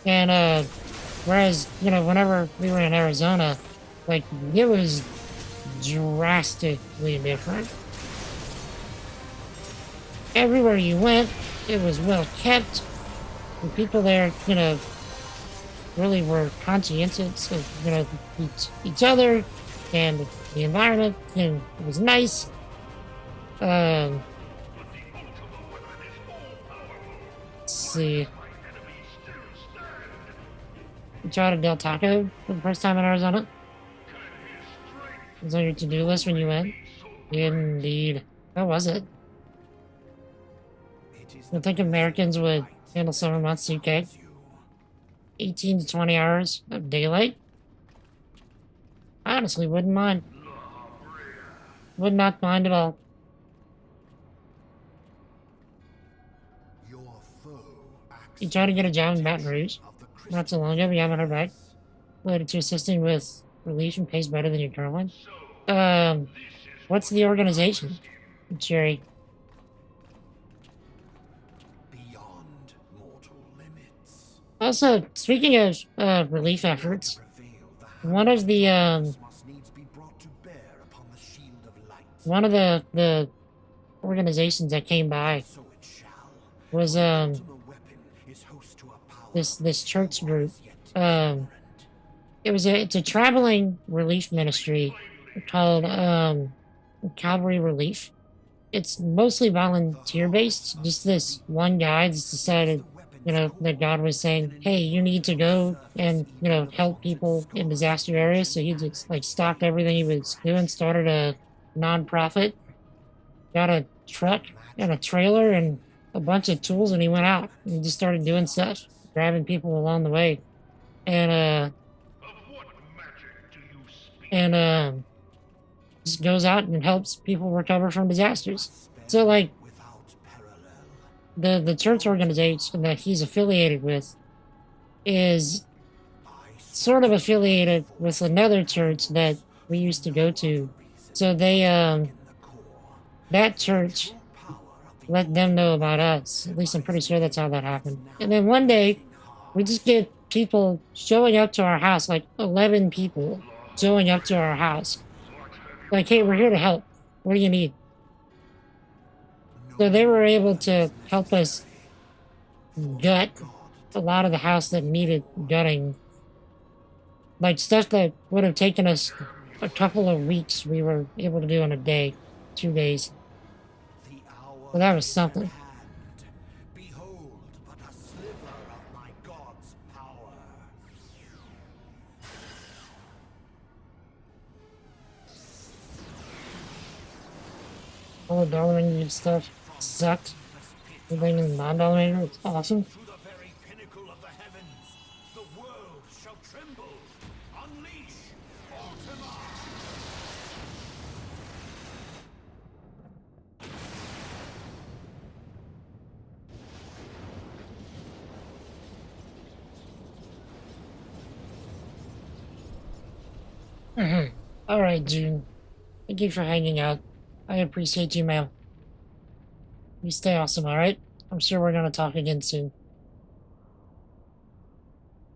And whereas, you know, whenever we were in Arizona, like it was drastically different. Everywhere you went, it was well kept. The people there, you know, really were conscientious of, you know, each other and the environment, and it was nice. Let's see. You tried a Del Taco for the first time in Arizona? Was on your to-do list when you went? Indeed. How was it? I think Americans would handle summer months UK. 18 to 20 hours of daylight? I honestly wouldn't mind. Would not mind at all. You tried to get a job in Baton Rouge not so long ago, but you haven't heard back. Related to assisting with relief and pays better than your current one. What's the organization? Jerry. Beyond mortal limits. Also, speaking of relief efforts, one of the organizations that came by was this church group. It's a traveling relief ministry called Calvary Relief. It's mostly volunteer based. Just this one guy just decided, you know, that God was saying, hey, you need to go and, you know, help people in disaster areas. So he just like stopped everything he was doing, started a nonprofit, got a truck and a trailer and a bunch of tools, and he went out and just started doing stuff, grabbing people along the way. And just goes out and helps people recover from disasters. So like the church organization that he's affiliated with is sort of affiliated with another church that we used to go to. So they that church let them know about us. At least I'm pretty sure that's how that happened. And then one day we just get people showing up to our house, like 11 people showing up to our house. Like, hey, we're here to help. What do you need? So they were able to help us gut a lot of the house that needed gutting. Like stuff that would have taken us a couple of weeks, we were able to do in a day, 2 days. Well, that was something. Behold, but a sliver of my God's power. All the Dollar stuff sucked. Everything in the non-Dollar was awesome. To the very pinnacle of the heavens, the world shall tremble. Unleash Ultima. Alright, June. Thank you for hanging out. I appreciate you, man. You stay awesome, alright? I'm sure we're gonna talk again soon.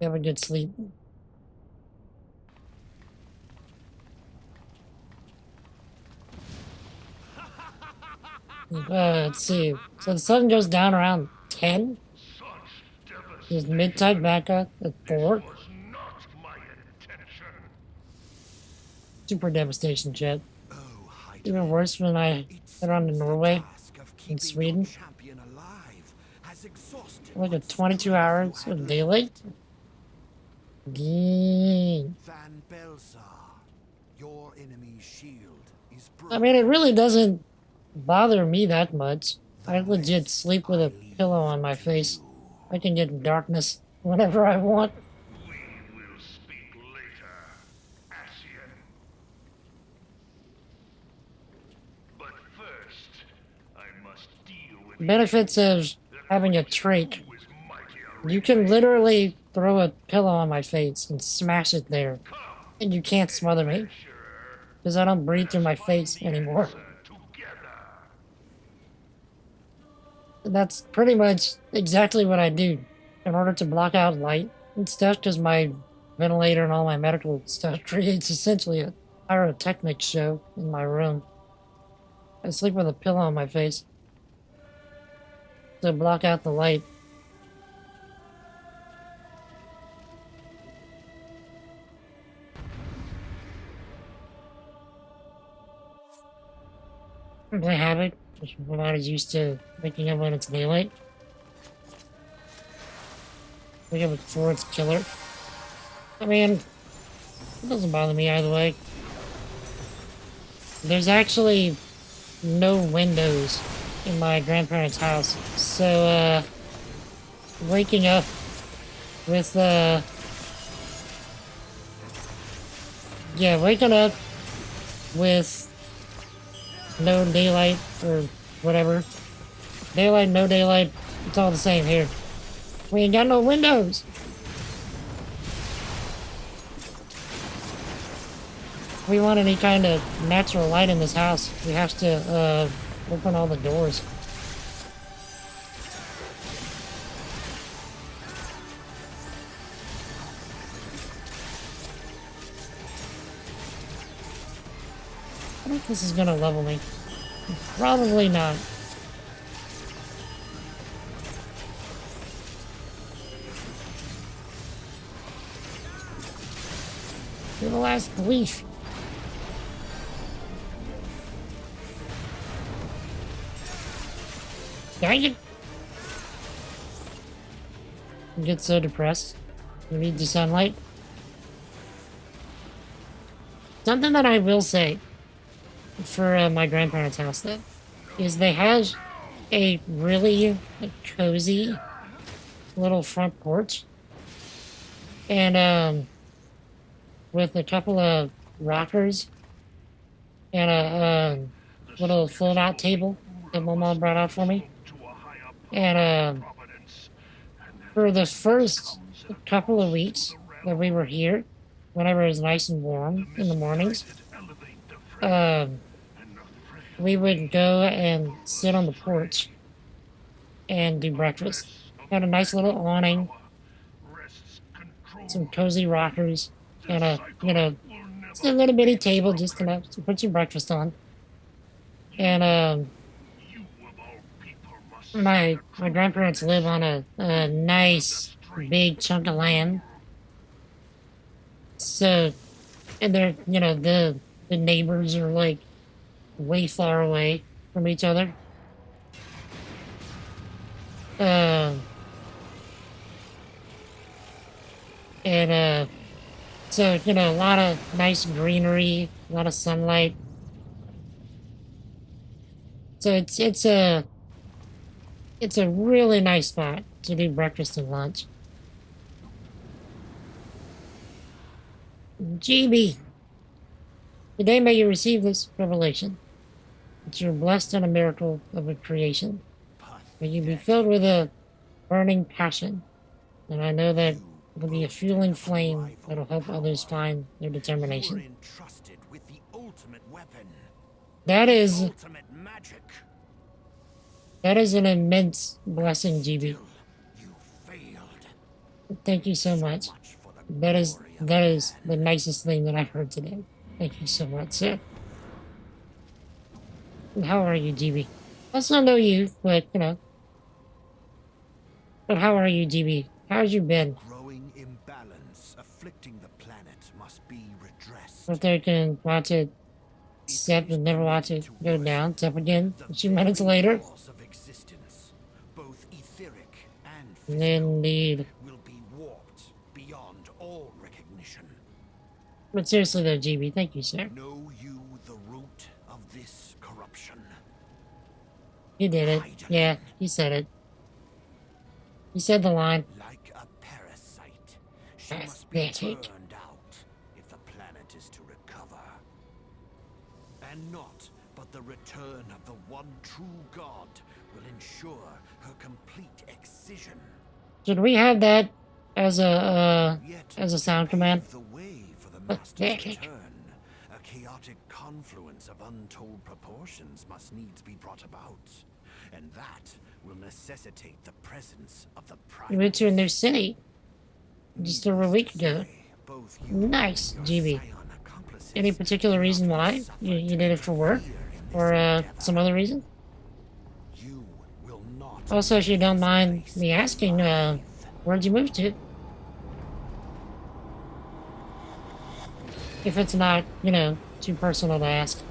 Have a good sleep. Let's see. So the sun goes down around 10? Is mid-tide back up at 4? Was not my intention. Super devastation, Jet. Oh, Heidrun, Even worse when I it head on to seems the Norway task of and keeping Sweden. your champion alive has exhausted Like a what 22 strength hours you had of daylight. left. Dang. Van Belsar, your enemy's shield is I broken. mean, it really doesn't bother me that much. The I legit rest sleep with I a leave pillow on my to face. you. I can get darkness whenever I want. We will speak later, Ascian. But first, I must deal with Benefits of having a trait. who is mightier. You can literally throw a pillow on my face and smash it there, and you can't smother me, because I don't breathe through my face anymore. Together. That's pretty much exactly what I do in order to block out light and stuff, because my ventilator and all my medical stuff creates essentially a pyrotechnic show in my room. I sleep with a pillow on my face to block out the light. Play Havoc, which I'm not as used to waking up when it's daylight. Wake up before it's killer. I mean, it doesn't bother me either way. There's actually no windows in my grandparents' house, so waking up with waking up with no daylight or whatever. Daylight, no daylight, it's all the same here. We ain't got no windows. If we want any kind of natural light in this house, we have to open all the doors. I think this is gonna level me. Probably not. You're the last leaf. Dang it! I get so depressed. I need the sunlight. Something that I will say for my grandparents' house, though, is they have a really cozy little front porch, and with a couple of rockers and a little fold-out table that my mom brought out for me. And for the first couple of weeks that we were here, whenever it was nice and warm in the mornings, we would go and sit on the porch and do breakfast. Had a nice little awning, some cozy rockers, and just a little bitty table just enough to put your breakfast on. And my grandparents live on a nice big chunk of land. So, and they're, the neighbors are like way far away from each other. So, a lot of nice greenery, a lot of sunlight. So it's a really nice spot to do breakfast and lunch. GB, today may you receive this revelation. That you're blessed in a miracle of a creation. May you be filled with a burning passion. And I know that It'll be a fueling flame that'll help others find their You were determination. entrusted with the ultimate weapon. That is Ultimate magic. an immense blessing, GB. Still, you failed. Thank you so much. For the That is glory of the man. nicest thing that I've heard today. Thank you so much, sir. And how are you, GB? Let's not know you, but you know. But how are you, GB? How's you been? Growing imbalance afflicting the planet must be redressed. If they can watch it step and never watch it go down, step again a few minutes later. Laws of existence, both etheric and physical, Indeed. will be warped beyond all recognition. But seriously though, GB, thank you, sir. Know you the root of this corruption? You did it. Yeah, he said it. He said the line. Like a parasite, she Yes, must be that's it. burned out if the planet is to recover. And not but the return of the one true God will ensure her complete excision. Should we have that as a Yet, sound to command? pave the way for the But Master's there- return, a chaotic confluence of untold proportions must needs be brought about. And that will necessitate the presence of the You Primal. went to a new city just over a Needless week to ago. say, both you Nice, and GB. your scion accomplices Any particular do reason not why? suffer You to did it for work? interfere in this Or endeavor. some other reason? You will not Also, if you leave don't this mind place me asking, alive. where'd you move to? If it's not, you know, too personal to ask.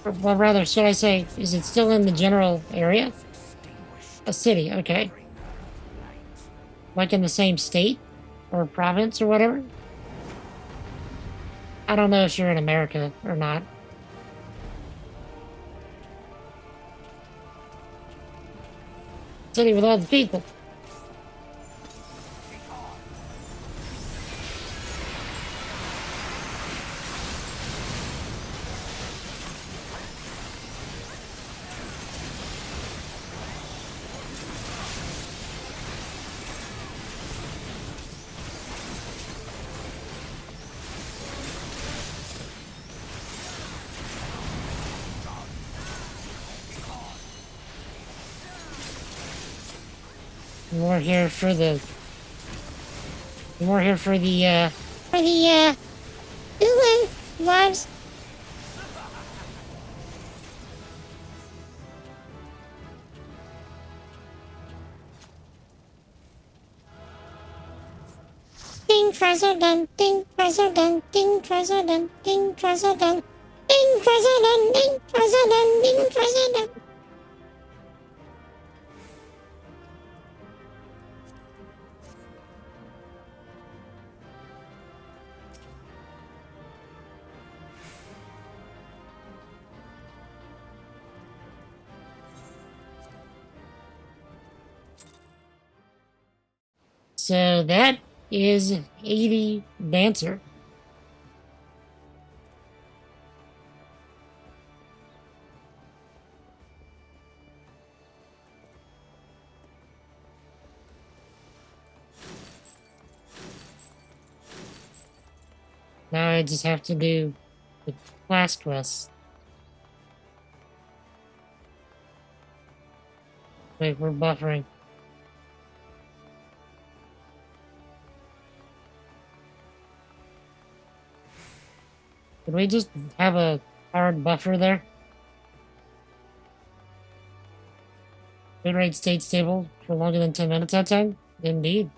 Or, well, rather, should I say, is it still in the general area? Extinguished A city, okay. bringer of light. Like in the same state? Or province or whatever? I don't know if you're in America or not. City with all the people. We're here for the. We're here for the. Lives. Ding president, ding president, ding president, ding president, ding president, ding president, ding president. So that is 80 Dancer. Now I just have to do the class quests. Wait, we're buffering. Could we just have a hard buffer there? Bit rate stayed stable for longer than 10 minutes that time? Indeed.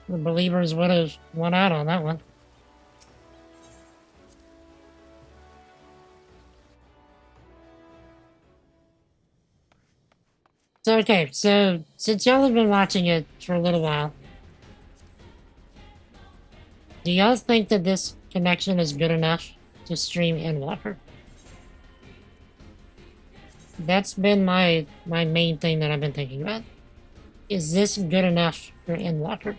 The believers would have won out on that one. So, okay, so since y'all have been watching it for a little while, do y'all think that this connection is good enough to stream Endwalker? That's been my main thing that I've been thinking about. Is this good enough for Endwalker?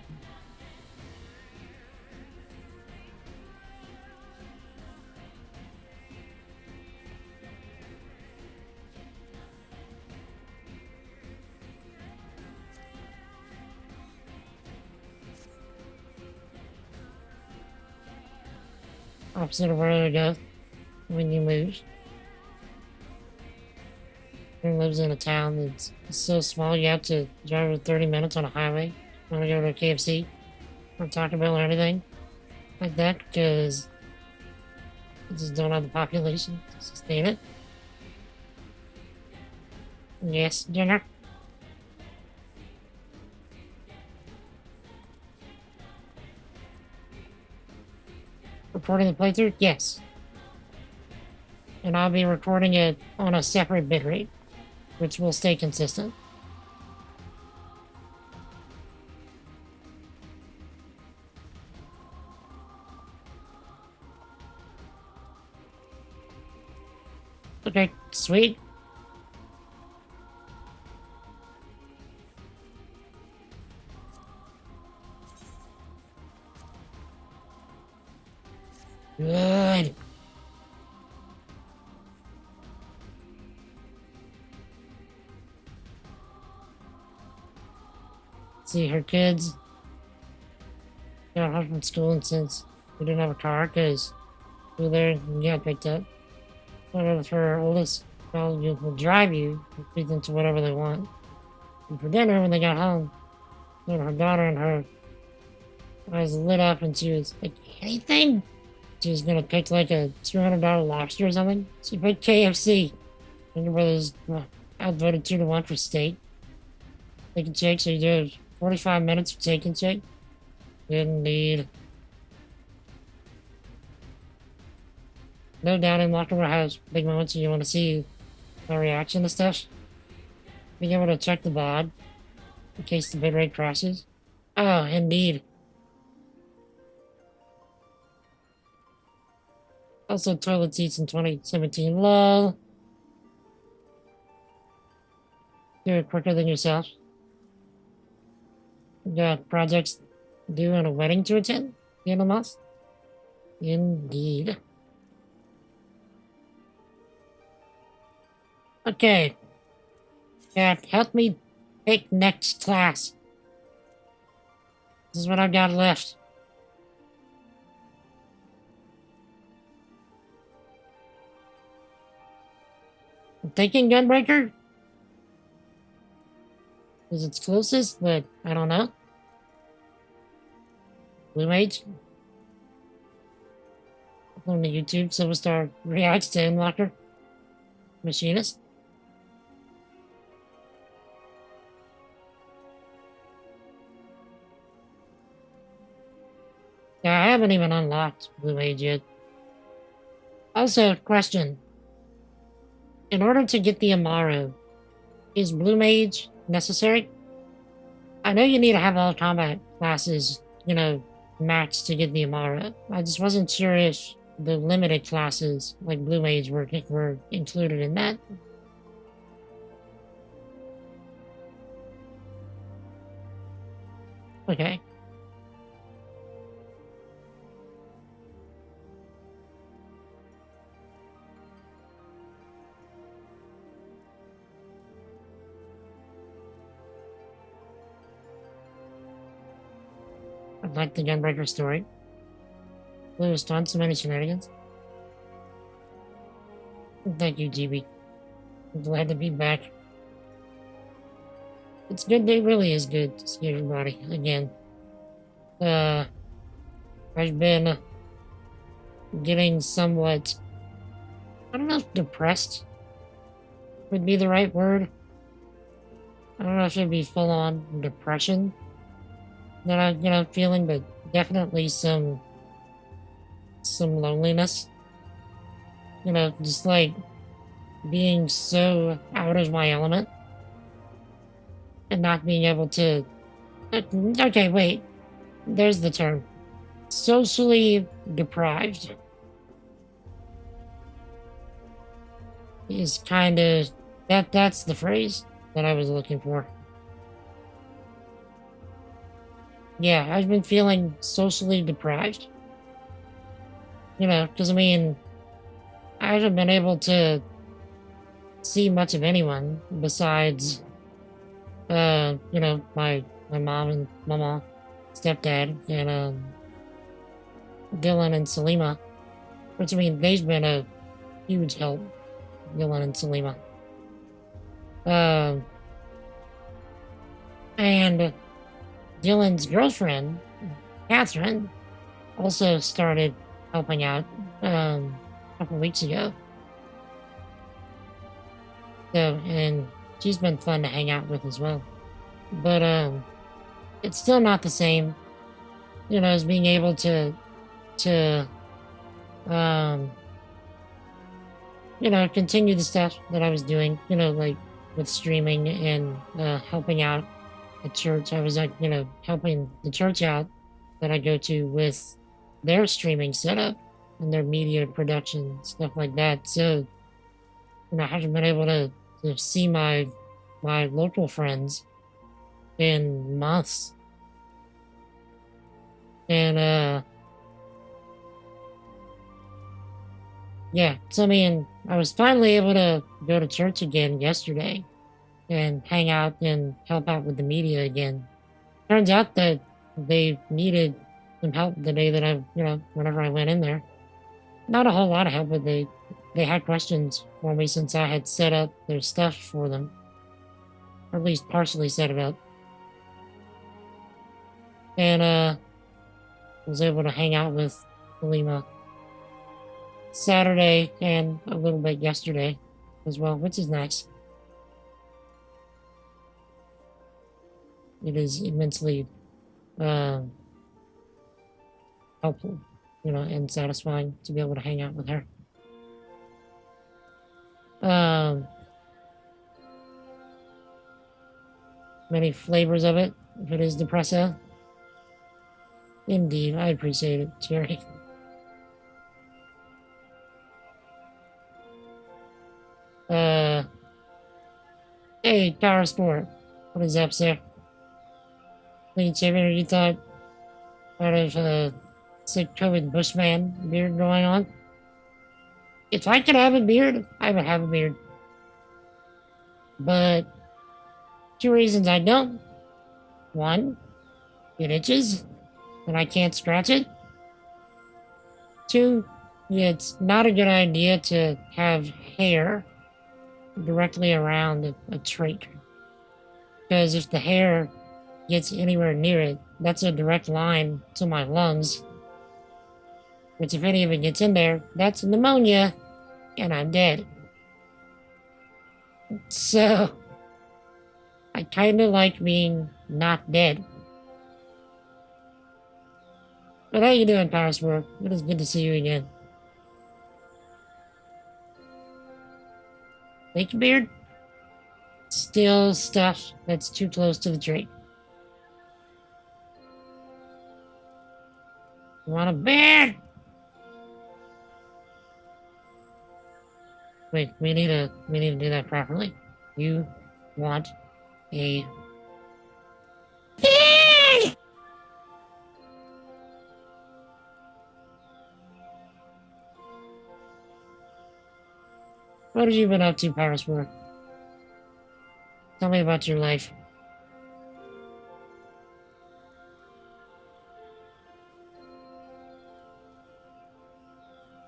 opposite of where to go when you move. He lives in a town that's so small you have to drive 30 minutes on a highway when we go to a KFC or Taco Bell or anything like that because we just don't have the population to sustain it. Yes, Jenner. Recording the playthrough? Yes. And I'll be recording it on a separate bitrate, which will stay consistent. Okay, sweet. Good. See, her kids got home from school, and since we didn't have a car because we were there and got picked up, one of her oldest child will drive you into whatever they want. And for dinner, when they got home, her daughter and her eyes lit up, and she was like, anything? She was gonna pick like a $200 lobster or something. She picked KFC. And your brother's outvoted 2-1 for steak. Take and shake, so you do 45 minutes for take and shake. Indeed. No doubt in Locker Room has big moments and you want to see my reaction to stuff. Being able to check the VOD in case the bitrate crashes. Oh, indeed. Also, toilet seats in 2017. Lol. Do it quicker than yourself. You got projects due and a wedding to attend? The end of the month? Indeed. Okay. Cat, help me pick next class. This is what I've got left. I'm thinking Gunbreaker. Is its closest, but I don't know. Blue Mage. On the YouTube, Silverstar reacts to Endlocker. Machinist. Yeah, I haven't even unlocked Blue Mage yet. Also, question. In order to get the Amaro, is Blue Mage necessary? I know you need to have all combat classes, matched to get the Amaro. I just wasn't sure if the limited classes, like Blue Mage, were included in that. Okay. I'd like the Gunbreaker story. Blue has done so many shenanigans. Thank you, GB. I'm glad to be back. It's good, it really is good to see everybody again. I've been getting somewhat, I don't know if depressed would be the right word. I don't know if it'd be full-on depression that I'm, feeling, but definitely some loneliness. Just like being so out of my element and not being able to. Okay, wait. There's the term. Socially deprived is kind of that's the phrase that I was looking for. Yeah, I've been feeling socially deprived. Because I haven't been able to see much of anyone besides, my mom and mama, stepdad, and Dylan and Salima. Which, I mean, they've been a huge help, Dylan and Selima. Um, and Dylan's girlfriend, Catherine, also started helping out a couple weeks ago. So, and she's been fun to hang out with as well. But it's still not the same, you know, as being able to um, you know, continue the stuff that I was doing, you know, like with streaming and helping out at church. I was like, you know, helping the church out that I go to with their streaming setup and their media production, stuff like that. So, you know, I haven't been able to see my local friends in months. And yeah, so I mean, I was finally able to go to church again yesterday and hang out and help out with the media again. Turns out that they needed some help the day that I, you know, whenever I went in there. Not a whole lot of help, but they had questions for me since I had set up their stuff for them, or at least partially set it up, and was able to hang out with Halima Saturday and a little bit yesterday as well, which is nice. It is immensely helpful, you know, and satisfying to be able to hang out with her. Many flavors of it, if it is depresso. Indeed, I appreciate it, Jerry. Hey, Power Sport. What is up, sir? Clean shaven, or you thought out of sick COVID Bushman beard going on? If I could have a beard, I would have a beard. But two reasons I don't. One, it itches, and I can't scratch it. Two, it's not a good idea to have hair directly around a trach. Because if the hair gets anywhere near it, that's a direct line to my lungs. Which, if any of it gets in there, that's pneumonia, and I'm dead. So, I kinda like being not dead. But how you doing, Power Sport? It is good to see you again. Fake beard? Still stuff that's too close to the tree. You want a beard? Wait, we need to do that properly. You want a beard? What have you been up to, Power Sport? Tell me about your life.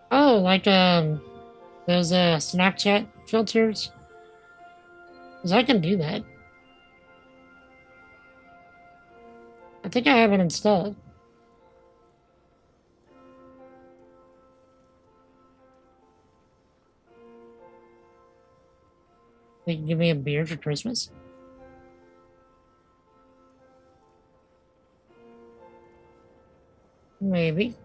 Oh, like those Snapchat filters? 'Cause I can do that. I think I have it installed. They can give me a beard for Christmas? Maybe.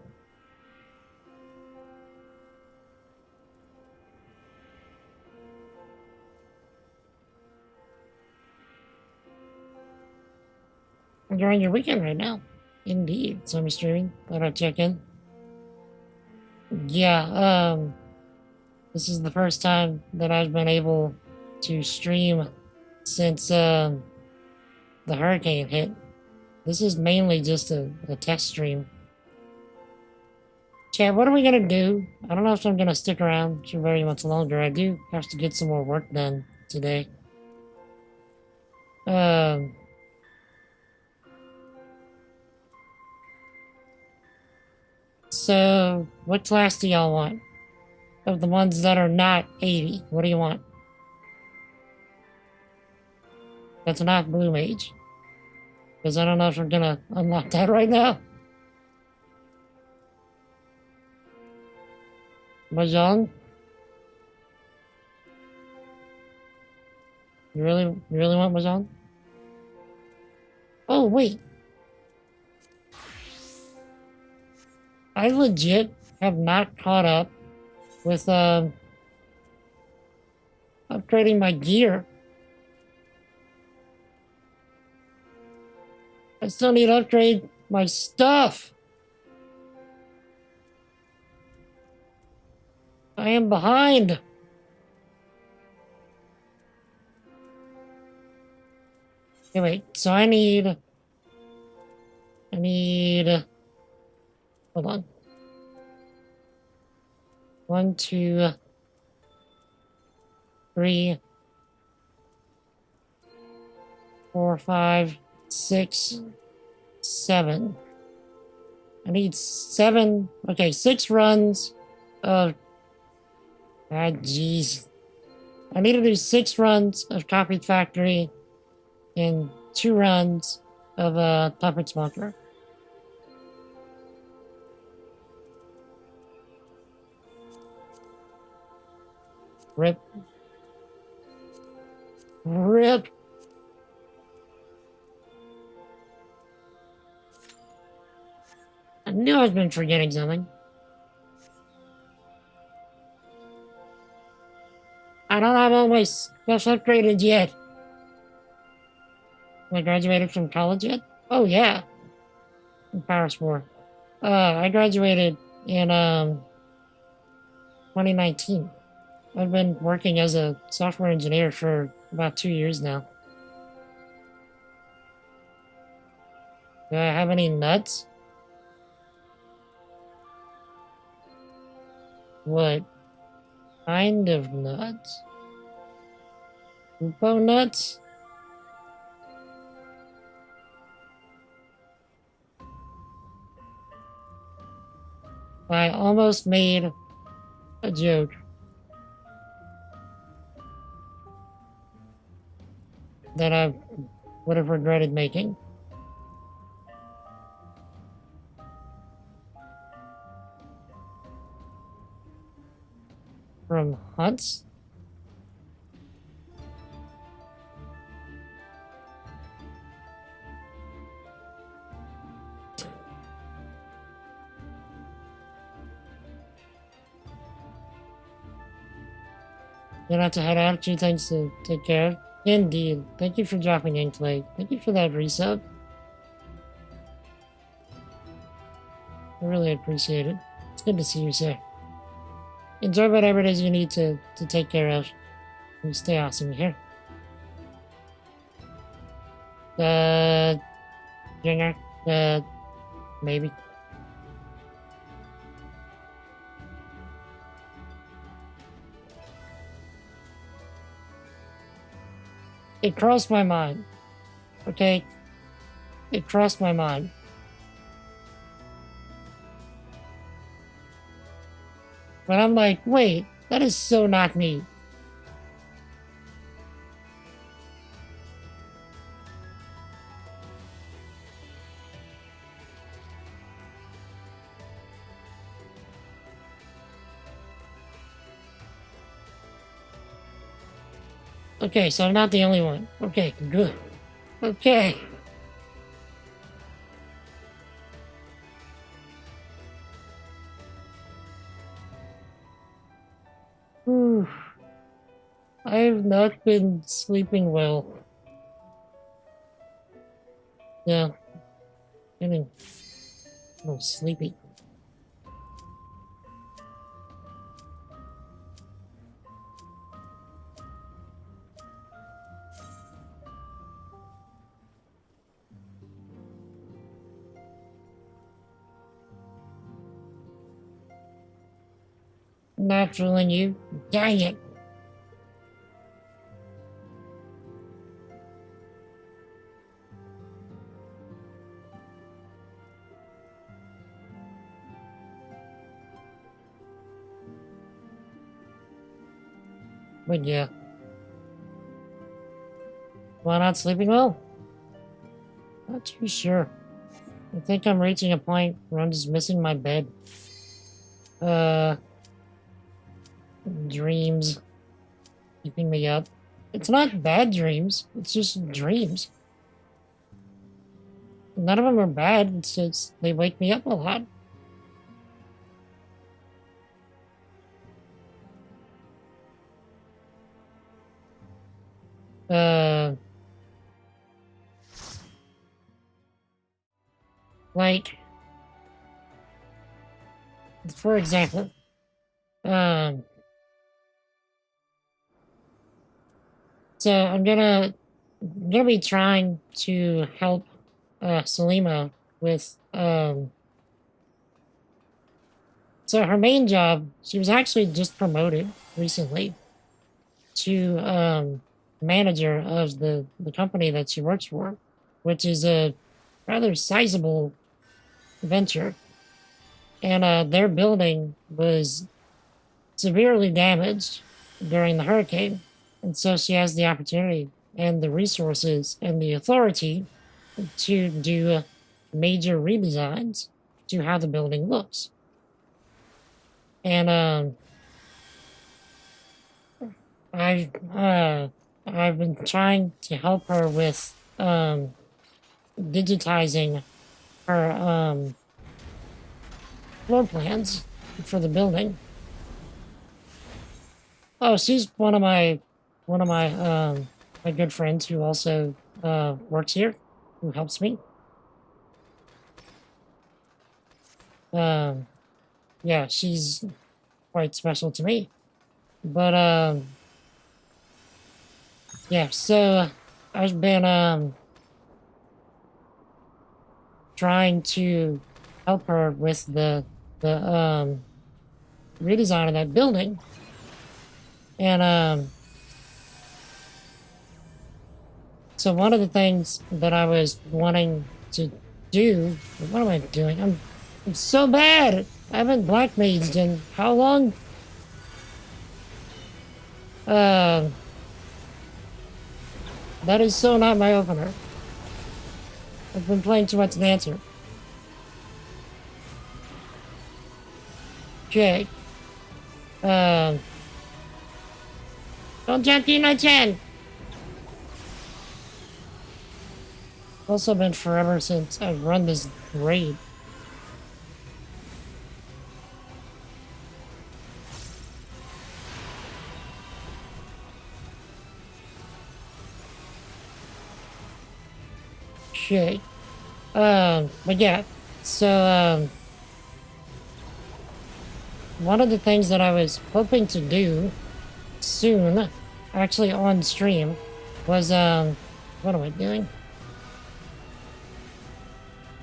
You're on your weekend right now. Indeed. So I'm streaming. Thought I'd check in. Yeah, this is the first time that I've been able to stream since the hurricane hit. This is mainly just a test stream. Chad, what are we gonna do? I don't know if I'm gonna stick around for very much longer. I do have to get some more work done today. Um, So, what class do y'all want? Of the ones that are not 80, what do you want? That's not Blue Mage. Because I don't know if we're gonna unlock that right now. Mahjong? You really want Mahjong? Oh, wait. I legit have not caught up with, upgrading my gear. I still need to upgrade my stuff. I am behind. Okay, wait. So I need, hold on. 1, 2, 3, 4, 5, 6, 7. I need 7. Okay, 6 runs of. Ah, jeez. I need to do 6 runs of Copied Factory and 2 runs of Puppet Smoker. Rip. Rip. I knew I've been forgetting something. I don't have all my stuff upgraded yet. I graduated from college yet? Oh, yeah. In Power Sport. I graduated in 2019. I've been working as a software engineer for about 2 years now. Do I have any nuts? What kind of nuts? Hoopo nuts? I almost made a joke. That I would have regretted making. From hunts? Gonna have to head out. 2 things to take care of. Indeed. Thank you for dropping in, Clay. Thank you for that resub. I really appreciate it. It's good to see you, sir. Enjoy whatever it is you need to take care of. And stay awesome here. Junior, maybe. It crossed my mind. Okay? It crossed my mind. But I'm like, wait, that is so not me. Okay, so I'm not the only one. Okay, good. Okay. Whew. I have not been sleeping well. Yeah. Getting a little sleepy. Not fooling you. Dang it. But yeah. Why not sleeping well? Not too sure. I think I'm reaching a point where I'm just missing my bed. Dreams keeping me up. It's not bad dreams, it's just dreams. None of them are bad, it's just they wake me up a lot. Like, for example, so I'm gonna be trying to help Salima with so her main job, she was actually just promoted recently to manager of the company that she works for, which is a rather sizable venture. And their building was severely damaged during the hurricane. And so she has the opportunity and the resources and the authority to do major redesigns to how the building looks. And I've been trying to help her with digitizing her floor plans for the building. Oh, she's one of my my good friends who also works here, who helps me. Yeah, she's quite special to me. But yeah, so I've been trying to help her with the redesign of that building. And so one of the things that I was wanting to do, what am I doing? I'm so bad. I haven't black maged in how long? That is so not my opener. I've been playing too much Dancer. Okay. Don't jump in my chin. Also been forever since I've run this raid. Okay. But yeah, so one of the things that I was hoping to do soon, actually on stream, was what am I doing?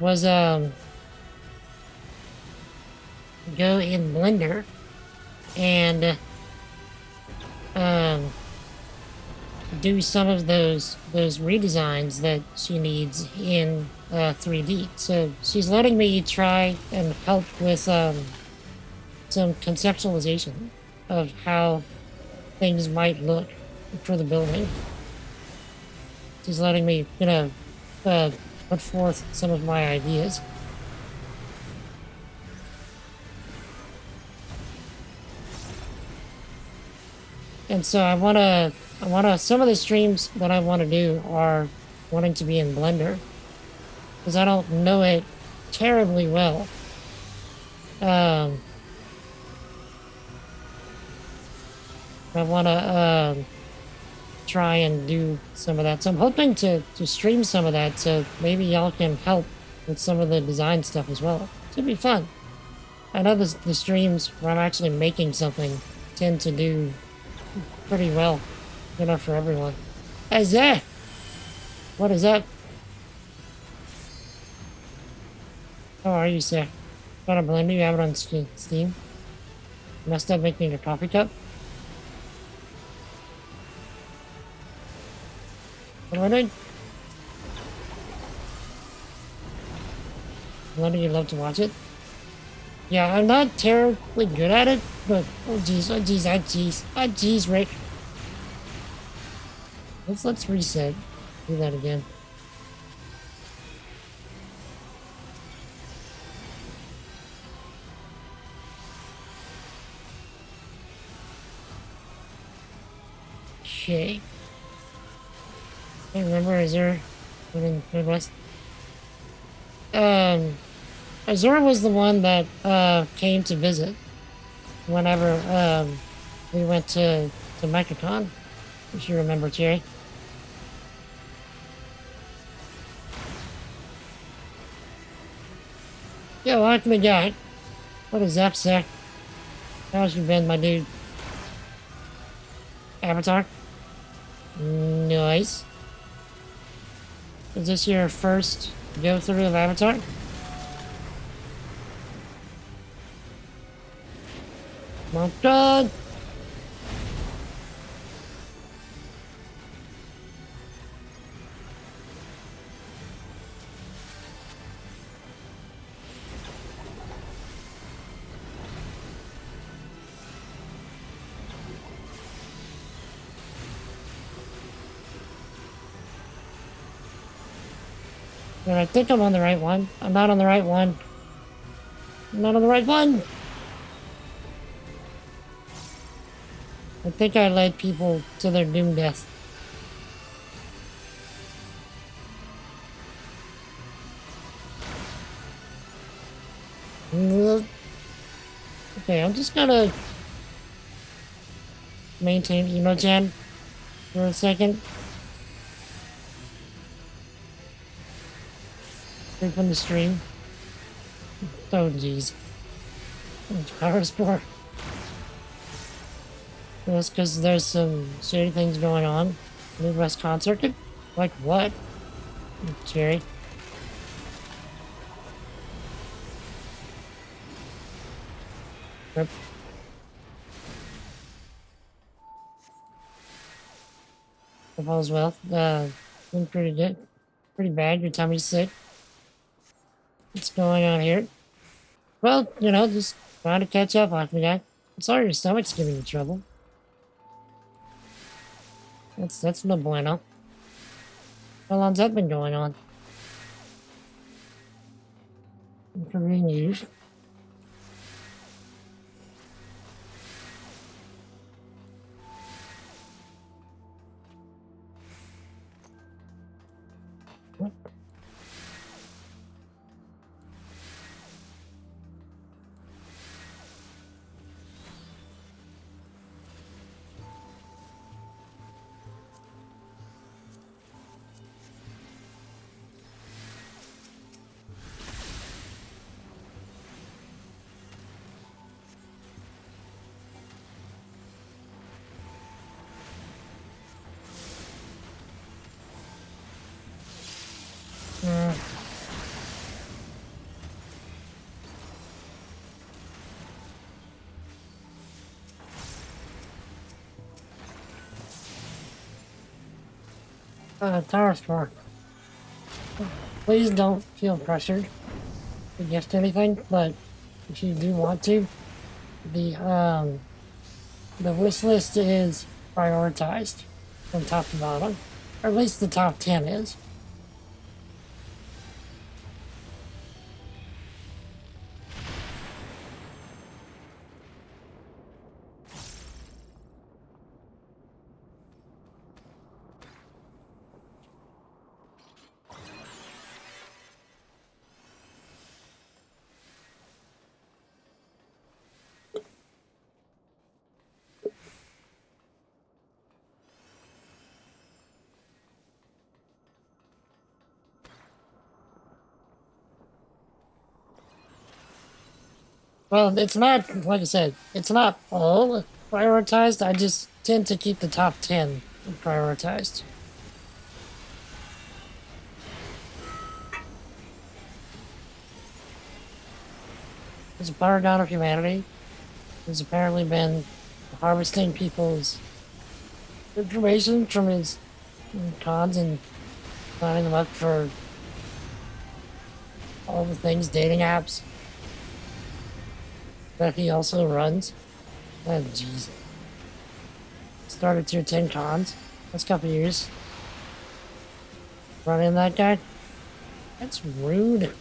Was go in Blender and do some of those redesigns that she needs in 3D. So she's letting me try and help with some conceptualization of how things might look for the building. She's letting me, put forth some of my ideas. And so I wanna, some of the streams that I want to do are wanting to be in Blender, because I don't know it terribly well. I want to try and do some of that. So I'm hoping to stream some of that, so maybe y'all can help with some of the design stuff as well. Should be fun. I know the streams where I'm actually making something tend to do pretty well, for everyone. Hey, Zach! What is up? How are you, sir? Got a blender? You have it on Steam? Messed up making your coffee cup? What am I doing? Blender, you love to watch it? Yeah, I'm not terribly good at it, but oh jeez, Rick. Let's reset. Do that again. Okay. I remember Azure in Midwest. Azure was the one that came to visit whenever we went to MechaCon. If you remember, Jerry. Yo, like me guy. What is up, sir? How's you been, my dude? Avatar? Nice. Is this your first go through of Avatar? My God! And I think I'm on the right one. I'm not on the right one. I'm not on the right one! I think I led people to their doom death. Okay, I'm just gonna maintain Emogen for a second. From the stream. Oh jeez. Power sport. That's because there's some shady things going on. Midwest concert. Like what? Jerry. Yep. Hope all's well. Been pretty good. Pretty bad. Your tummy's sick. What's going on here? Well, you know, just trying to catch up on me, guy. I'm sorry your stomach's giving you trouble. That's no bueno. How long's that been going on? Inconvenient news. Tower Spark. Please don't feel pressured to gift anything, but if you do want to, the wish list is prioritized from top to bottom, or at least the top 10 is. Well, it's not, like I said, it's not all prioritized. I just tend to keep the top 10 prioritized. There's a paragon of humanity. He's apparently been harvesting people's information from his cons and signing them up for all the things, dating apps that he also runs. Oh, jeez. Started tier 10 cons. Last couple years. Running that guy. That's rude.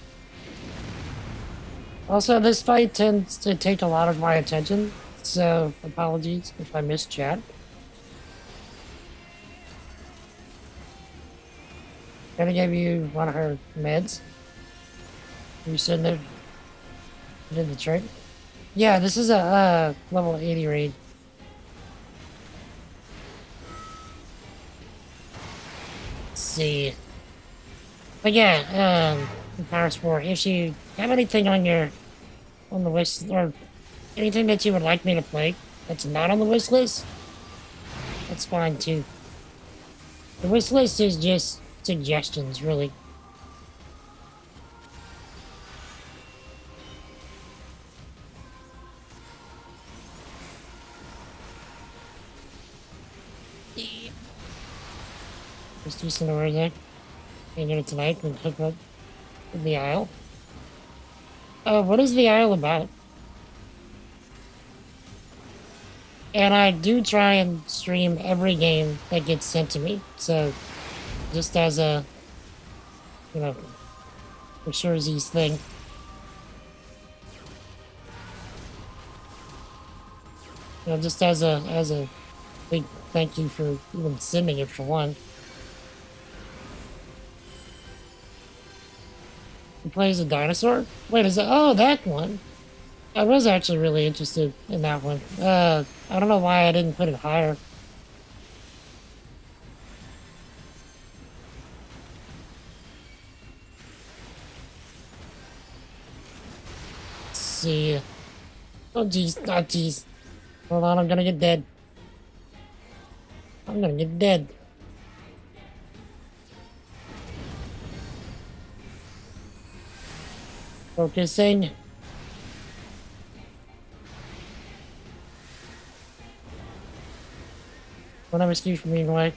Also, this fight tends to take a lot of my attention, so apologies if I missed chat. Gonna give you one of her meds. You sitting there? Did the trick? Yeah, this is a level 80 raid. Let's see. But yeah, Power Sport, if you have anything on the wish, or anything that you would like me to play that's not on the wish list, that's fine too. The wish list is just suggestions, really. Just decent over there. Can't get it tonight. We'll hook up with the Isle. What is the Isle about? And I do try and stream every game that gets sent to me. So, just as a, you know, for surezies thing. You know, just as a big thank you for even sending it for one. He plays a dinosaur? Wait, is it? Oh, that one. I was actually really interested in that one. I don't know why I didn't put it higher. Let's see. Oh, jeez. Oh, jeez. Hold on, I'm gonna get dead. I'm gonna get dead. Focusing. Don't have excuse for being away.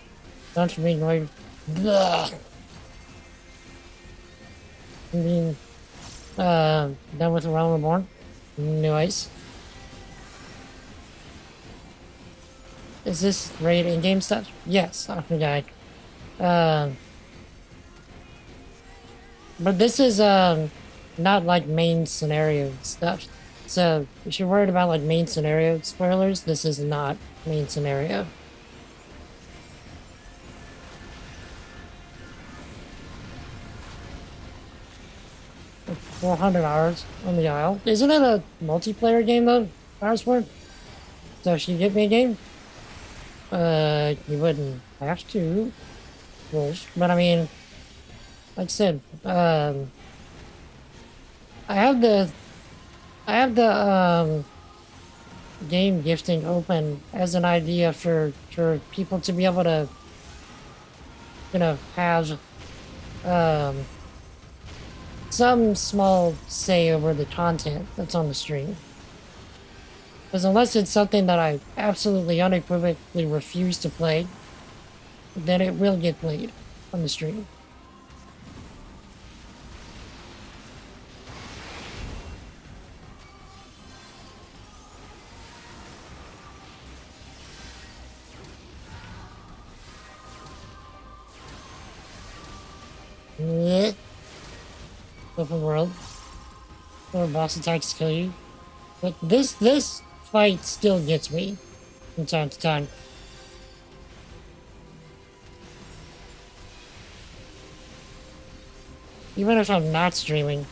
Don't for being away. Ugh. I'm being done with the Realm Reborn. Nice. Is this raid in-game stuff? Yes, I forgot. But this is not like main scenario stuff. So if you're worried about like main scenario spoilers, this is not main scenario. Like 400 hours on the Isle. Isn't it a multiplayer game though? Power Sport? So if you get me a game, you wouldn't have to. But I mean, like I said, I have the game gifting open as an idea for people to be able to, you know, have some small say over the content that's on the stream. Because unless it's something that I absolutely unequivocally refuse to play, then it will get played on the stream. Open world. Or boss attacks kill you. But this fight still gets me from time to time. Even if I'm not streaming.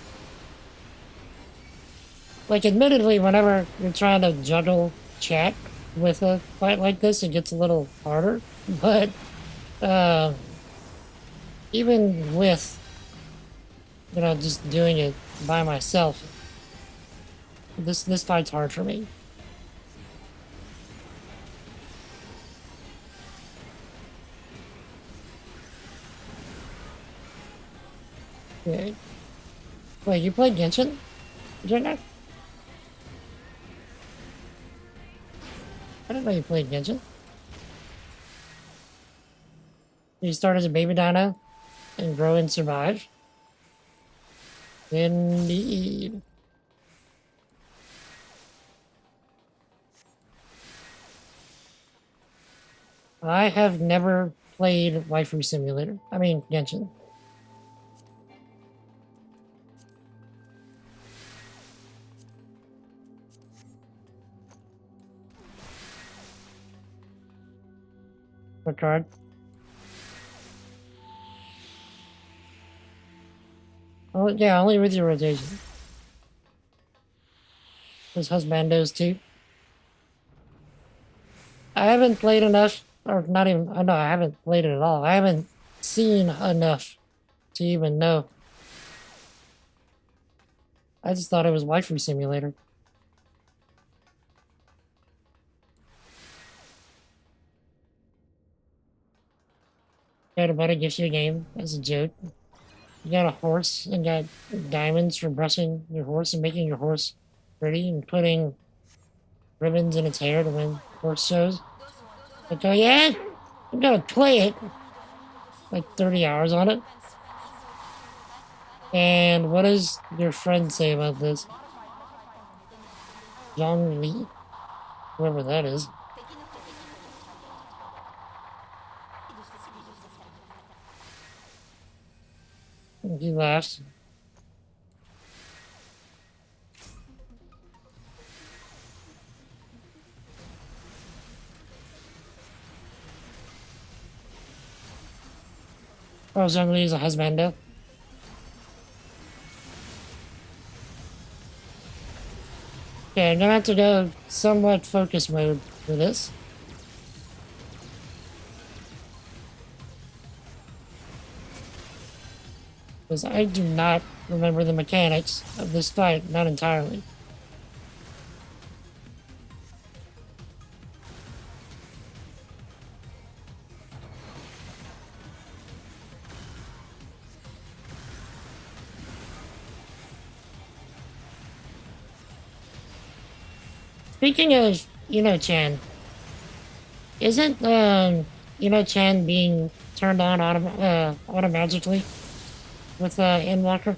Like, admittedly, whenever you're trying to juggle chat with a fight like this, it gets a little harder. But, even with, you know, just doing it by myself, this fight's hard for me. Okay. Wait, you played Genshin? Did you not? I didn't know you played Genshin. You start as a baby dino and grow and survive. Indeed. I have never played Waifu Simulator. I mean, Genshin. What card? Oh, yeah, only with your rotation. There's husbandos too. I haven't played enough, or not even, no, I haven't played it at all. I haven't seen enough to even know. I just thought it was Waifu Simulator. Everybody gives you a game as a joke. You got a horse and got diamonds for brushing your horse and making your horse pretty and putting ribbons in its hair to win horse shows. Like, oh yeah? I'm gonna play it. Like 30 hours on it. And what does your friend say about this? Zhong Li? Whoever that is. He laughs. Oh, Zhong Li is a husbando. Okay, I'm gonna have to go somewhat focus mode for this. Because I do not remember the mechanics of this fight, not entirely. Speaking of Chan, isn't Chan being turned on automatically with Endwalker?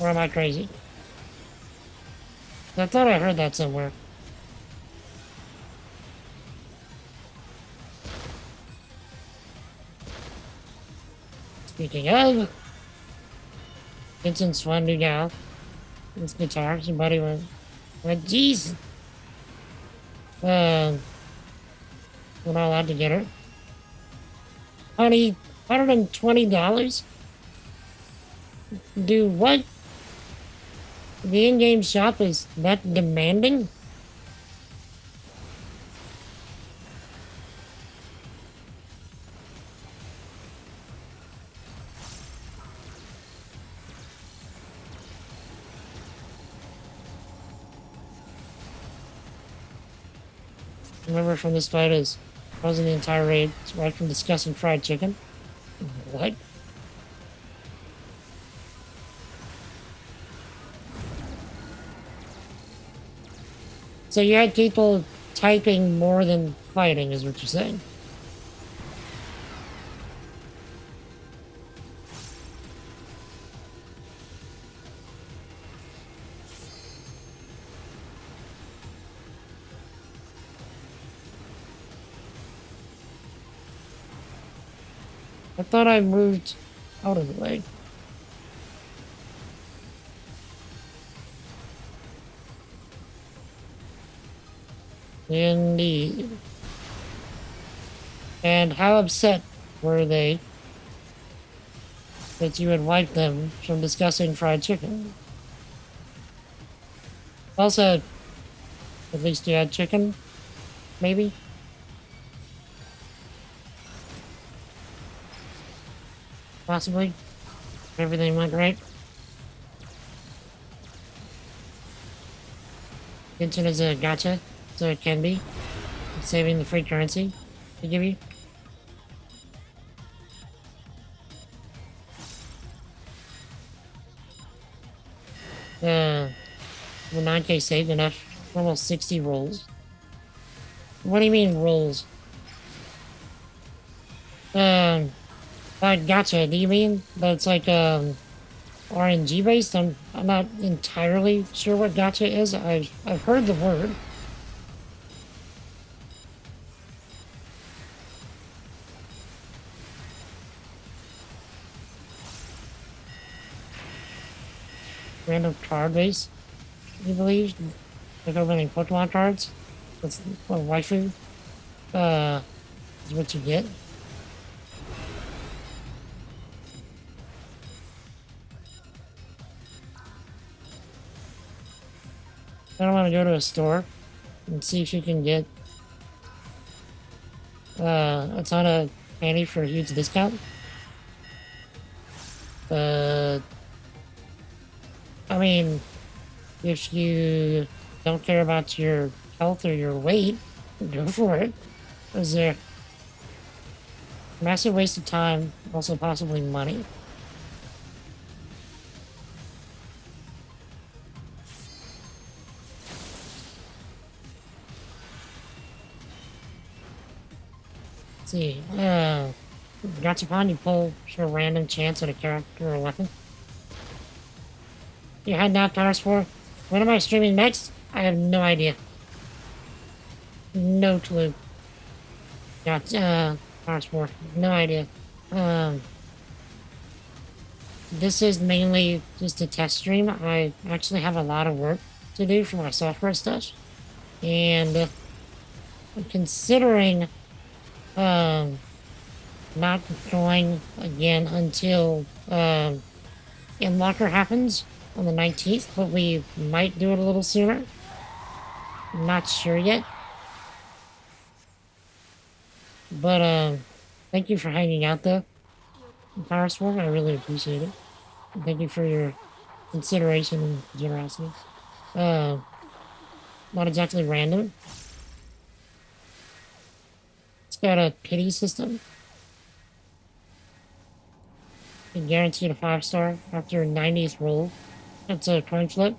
Or am I crazy? I thought I heard that somewhere. Speaking of, Vincent Swan new gal, this guitar, somebody went, jeez. We're not allowed to get her. $120? Do what? The in-game shop is that demanding? Remember from this fight is causing the entire raid right from discussing fried chicken. What? So you had people typing more than fighting, is what you're saying? I thought I moved out of the way. Indeed. And how upset were they that you had wiped them from discussing fried chicken? Also, at least you had chicken, maybe? Possibly. Everything went right. Genshin is a gacha, so it can be. Saving the free currency to give you. The 9K saved enough. Almost 60 rolls. What do you mean rolls? Like gacha, do you mean that's like RNG based? I'm not entirely sure what gacha is. I've heard the word. random card base, you believe, like opening Pokemon cards. That's what waifu is what you get. I don't want to go to a store and see if you can get a ton of candy for a huge discount. I mean, if you don't care about your health or your weight, go for it. Is there massive waste of time, also possibly money? Let's see, Gachapon, you pull for a random chance at a character or weapon. You're heading out Power Sport. When am I streaming next? I have no idea. No clue. Got, Power Sport. No idea. This is mainly just a test stream. I actually have a lot of work to do for my software stuff. And I'm considering not going again until Inlocker happens on the 19th, but we might do it a little sooner. I'm not sure yet. But thank you for hanging out though, Power Sport. I really appreciate it. And thank you for your consideration and generosity. Not exactly random. It's got a pity system. You guaranteed a 5-star after a 90th roll. That's a coin flip.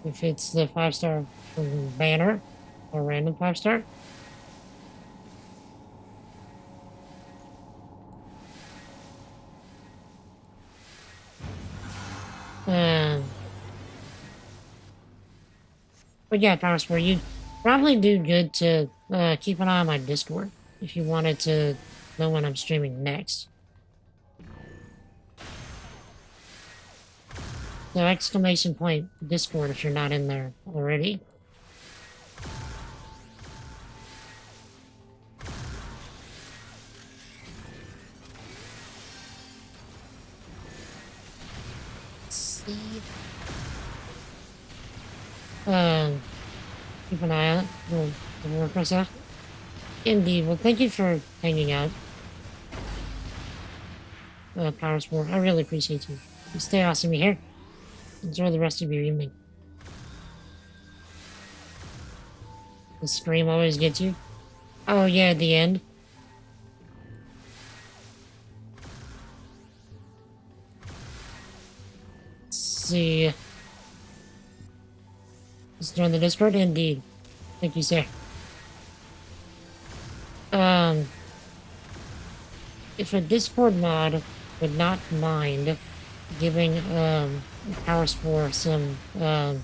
If it's the 5-star from banner or random 5-star. But yeah, Power Sport, you'd probably do good to keep an eye on my Discord if you wanted to know when I'm streaming next. So exclamation point Discord if you're not in there already. Let's see. Keep an eye on it. We'll work myself. Indeed. Well, thank you for hanging out. Power Sport. I really appreciate you. You stay awesome here. Enjoy the rest of your evening. The scream always gets you. Oh yeah, at the end. Let's see. Just join the Discord? Indeed. Thank you, sir. If a Discord mod would not mind giving, Power Sport some,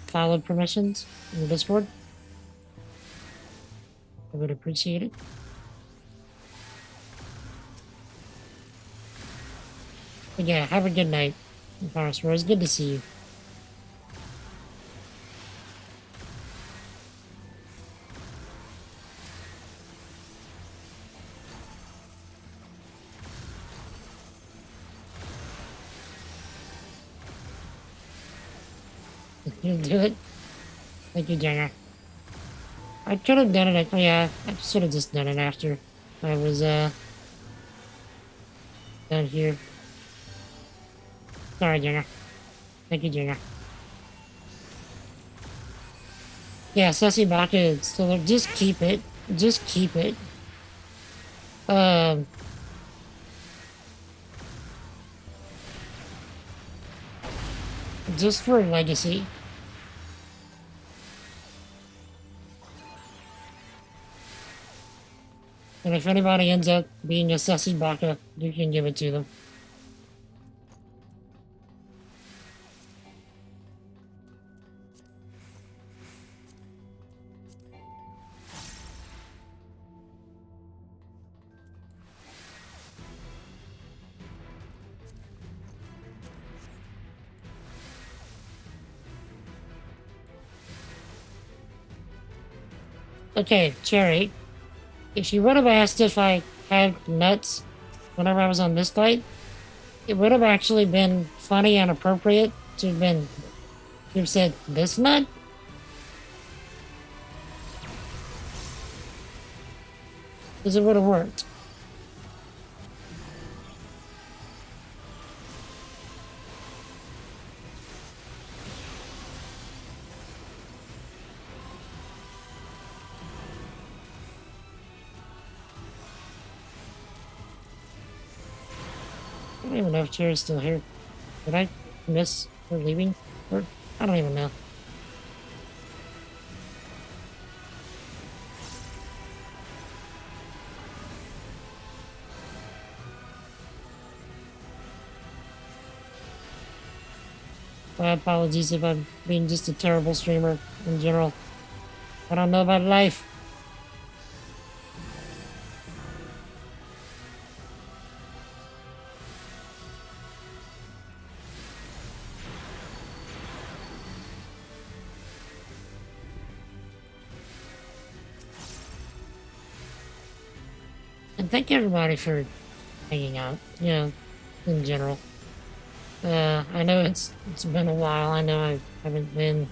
follow permissions in the Discord, I would appreciate it. But yeah, have a good night, Power Sport. It's good to see you. You'll do it. Thank you, Jenner. I could have done it. Yeah, I should have just done it after I was down here. Sorry, Jenner. Thank you, Jenner. Yeah, Sussy Baka is still there. Just keep it. Just keep it. Just for legacy. And if anybody ends up being a Sussy Baka, you can give it to them. Okay, Cherry, if you would have asked if I had nuts whenever I was on this fight, it would have actually been funny and appropriate to have said this nut. Because it would have worked. I don't even know if Cherry's still here. Did I miss her leaving? Or I don't even know. My apologies if I'm being just a terrible streamer in general. I don't know about life. And thank everybody for hanging out, you know, in general. I know it's been a while. I know I haven't been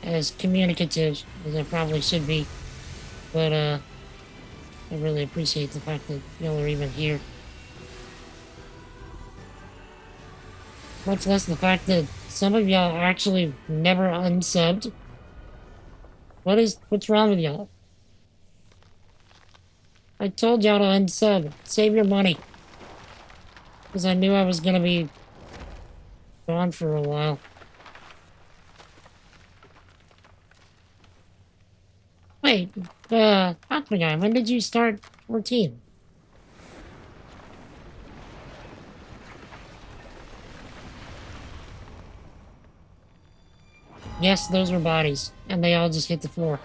as communicative as I probably should be, but I really appreciate the fact that y'all are even here. Much less the fact that some of y'all actually never unsubbed. What's wrong with y'all? I told y'all to unsub. Save your money. Because I knew I was gonna be gone for a while. Wait, Aqua Guy, when did you start 14? Yes, those were bodies, and they all just hit the floor.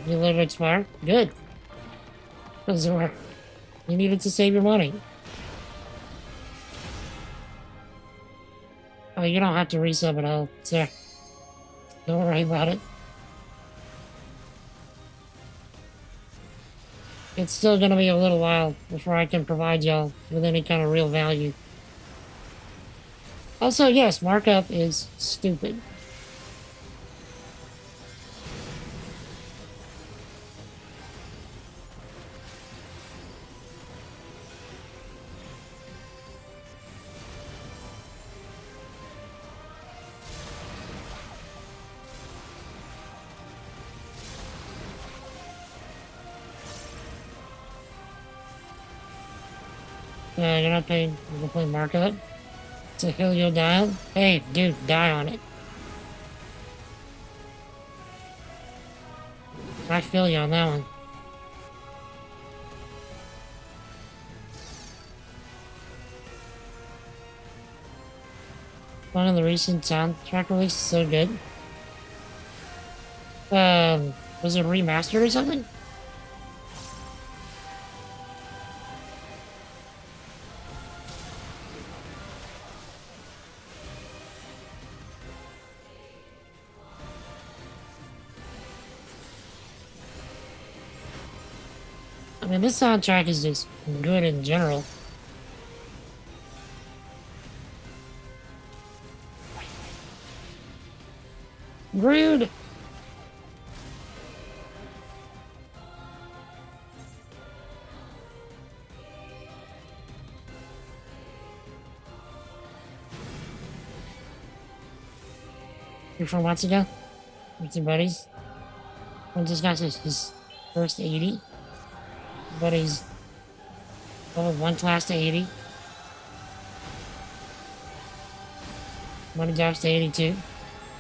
You let it expire? Good. Because you needed to save your money. Oh, you don't have to resub it all, sir. Don't worry about it. It's still gonna be a little while before I can provide y'all with any kind of real value. Also, yes, markup is stupid. You're not paying to play markup? It's a hill you'll die on? Hey, dude, die on it. I feel you on that one. One of the recent soundtrack releases is so good. Was it remastered or something? I mean, this soundtrack is just good in general. Rude! You're from months ago? With your buddies? One just got his first 80. Buddies level 1 class to 80. Money drops to 82.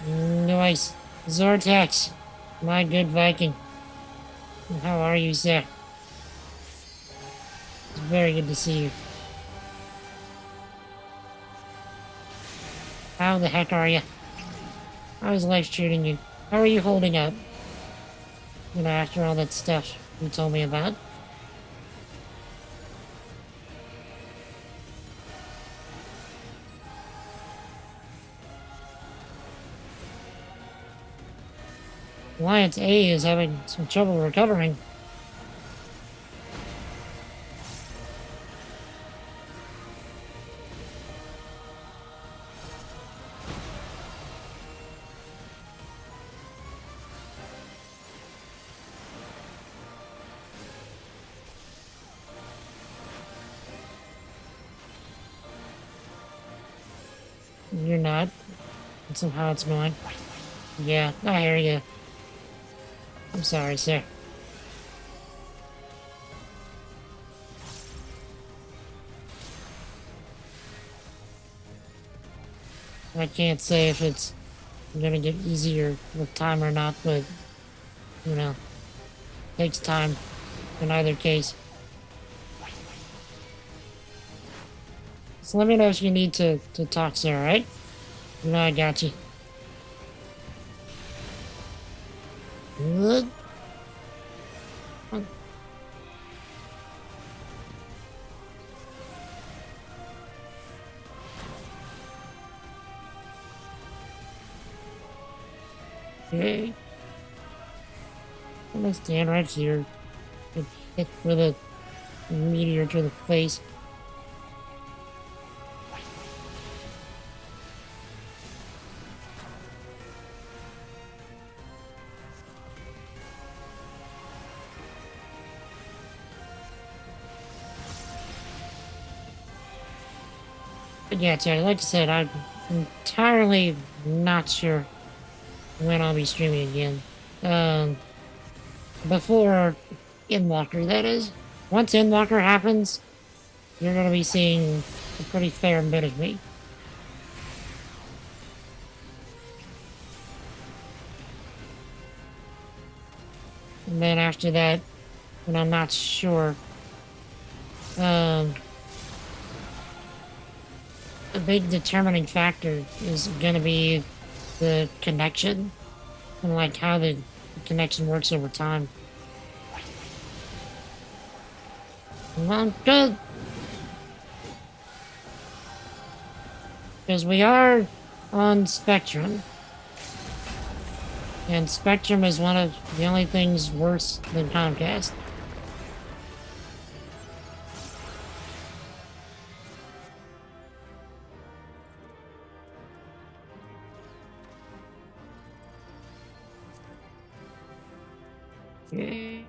Nice. Zortex, my good Viking. How are you, sir? It's very good to see you. How the heck are you? How is life treating you? How are you holding up? You know, after all that stuff you told me about. Alliance A is having some trouble recovering. You're not. That's how it's going. Yeah, I hear you. I'm sorry, sir. I can't say if it's gonna get easier with time or not, but, you know, takes time in either case. So let me know if you need to talk, sir, alright? You know I got you. Good. Okay. I'm gonna stand right here. Get hit with a meteor to the face. But yeah, Terry, like I said, I'm entirely not sure when I'll be streaming again. Before Endwalker, that is. Once Endwalker happens, you're gonna be seeing a pretty fair bit of me. And then after that, when I'm not sure, a big determining factor is gonna be the connection and like how the connection works over time. Well, good. Because we are on Spectrum. And Spectrum is one of the only things worse than Comcast. Okay.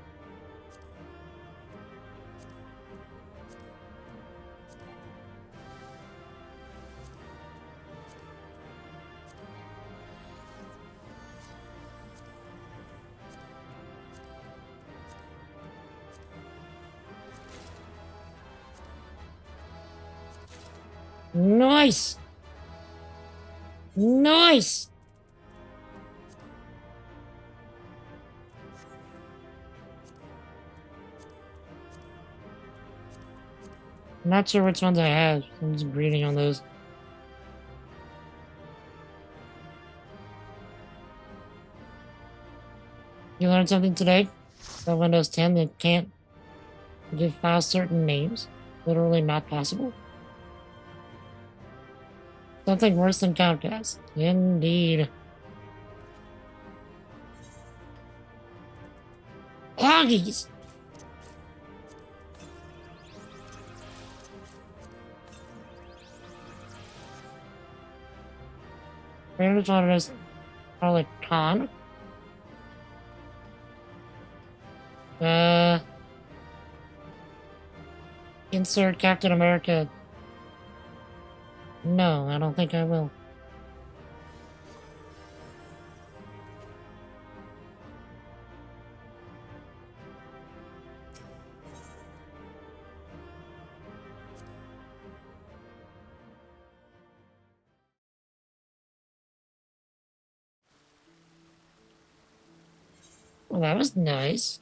Nice! Nice! I'm not sure which ones I have. I'm just reading on those. You learned something today about Windows 10 that can't give files certain names. Literally not possible. Something worse than Comcast. Indeed. Hoggies! Which one is probably Con? Insert Captain America. No, I don't think I will. Well, that was nice.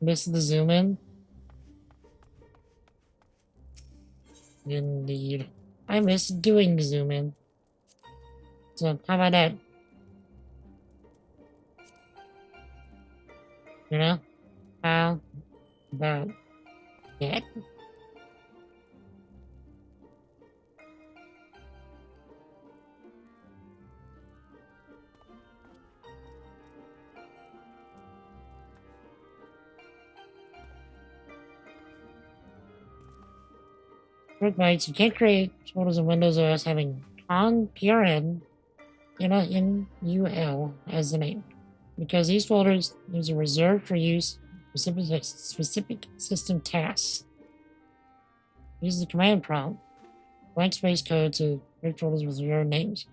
Missed the zoom in. Indeed. I miss doing the zoom in. So, how about that? You know? How about that? quick bites. You can't create photos in Windows OS having PRN NUL as the name, because these folders are reserved for use specific system tasks. Use the command prompt blank space code to create folders with your names.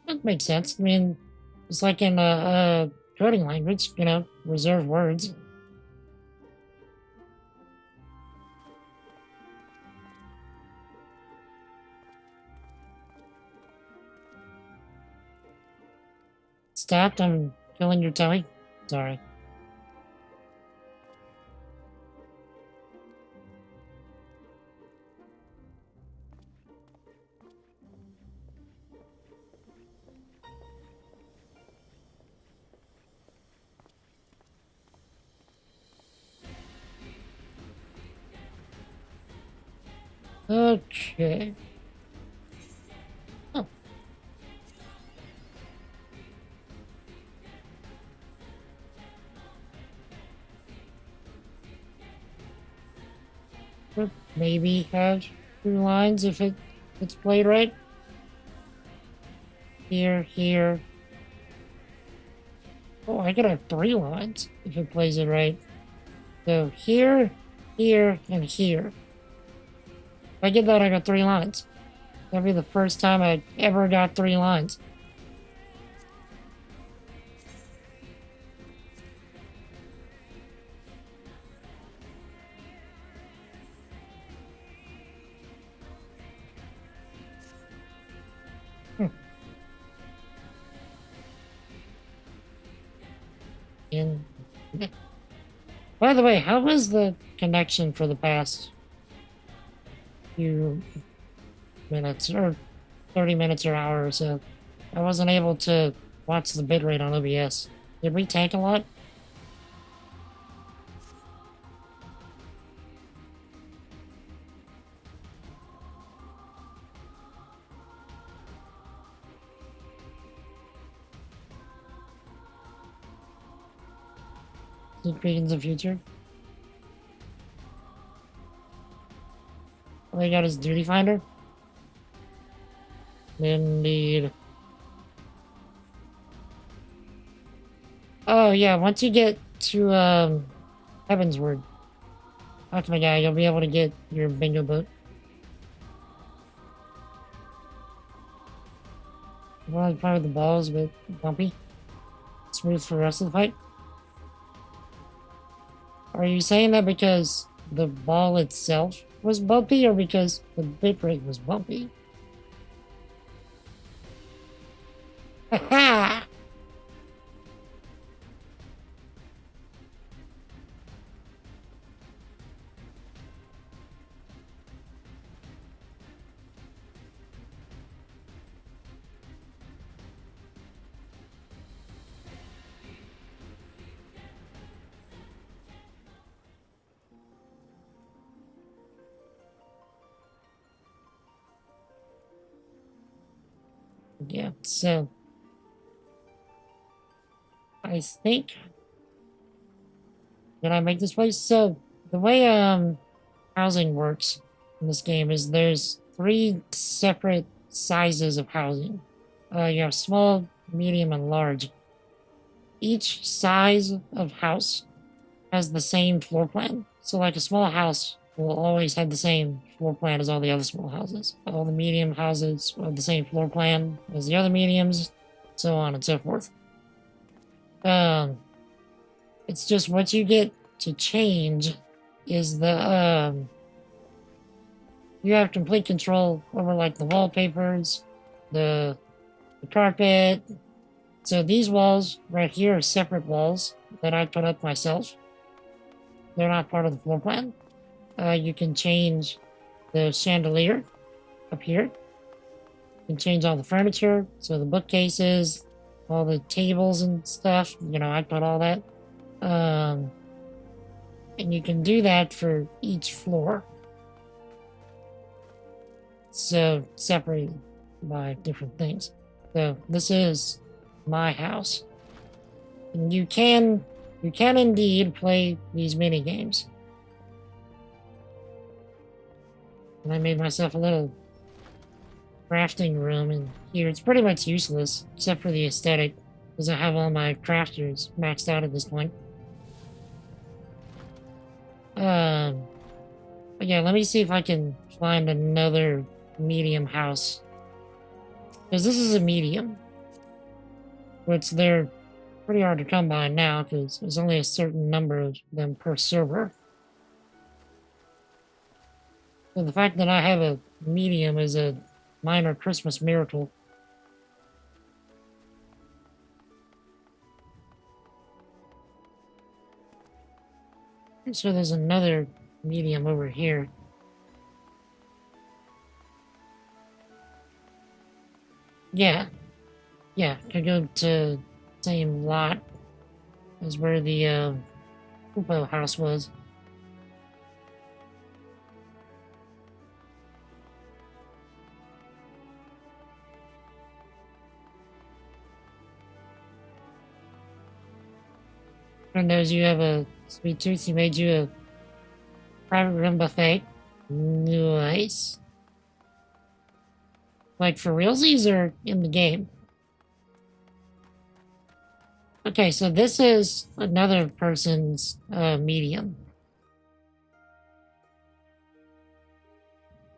That makes sense. I mean, it's like in a coding language, reserve words. Stopped, I'm killing your tummy. Sorry. Okay. Oh. Could maybe have 2 lines if it's played right. Here. Oh, I could have 3 lines if it plays it right. So here, and here. If I get that, I got 3 lines. That'll be the first time I ever got 3 lines. And by the way, how was the connection for the past few minutes, or 30 minutes or hour or so? I wasn't able to watch the bitrate on OBS. Did we tank a lot? Sneak peek in the future? All he got is Duty Finder? Indeed. Oh yeah, once you get to Heavensward, talk to my guy, you'll be able to get your bingo boat. Well, probably the ball is a bit bumpy. Smooth for the rest of the fight. Are you saying that because the ball itself was bumpy, or because the bitrate was bumpy? Ha! Yeah, so I think, did I make this place? So the way housing works in this game is there's 3 separate sizes of housing. You have small, medium, and large. Each size of house has the same floor plan. So like a small house will always have the same floor plan as all the other small houses. All the medium houses have the same floor plan as the other mediums, so on and so forth. It's just what you get to change is the you have complete control over like the wallpapers, the carpet. So these walls right here are separate walls that I put up myself. They're not part of the floor plan. You can change the chandelier up here. You can change all the furniture, so the bookcases, all the tables and stuff. I put all that. And you can do that for each floor. So separated by different things. So this is my house. And you can indeed play these mini games. And I made myself a little crafting room in here. It's pretty much useless, except for the aesthetic, because I have all my crafters maxed out at this point. But yeah, let me see if I can find another medium house. Because this is a medium. Which they're pretty hard to come by now, because there's only a certain number of them per server. So the fact that I have a medium is a minor Christmas miracle. So there's another medium over here. Yeah. Yeah, could go to same lot as where the Pupo house was. And those you have a sweet tooth, he made you a private room buffet. Nice. Like for realsies or in the game? Okay, so this is another person's medium.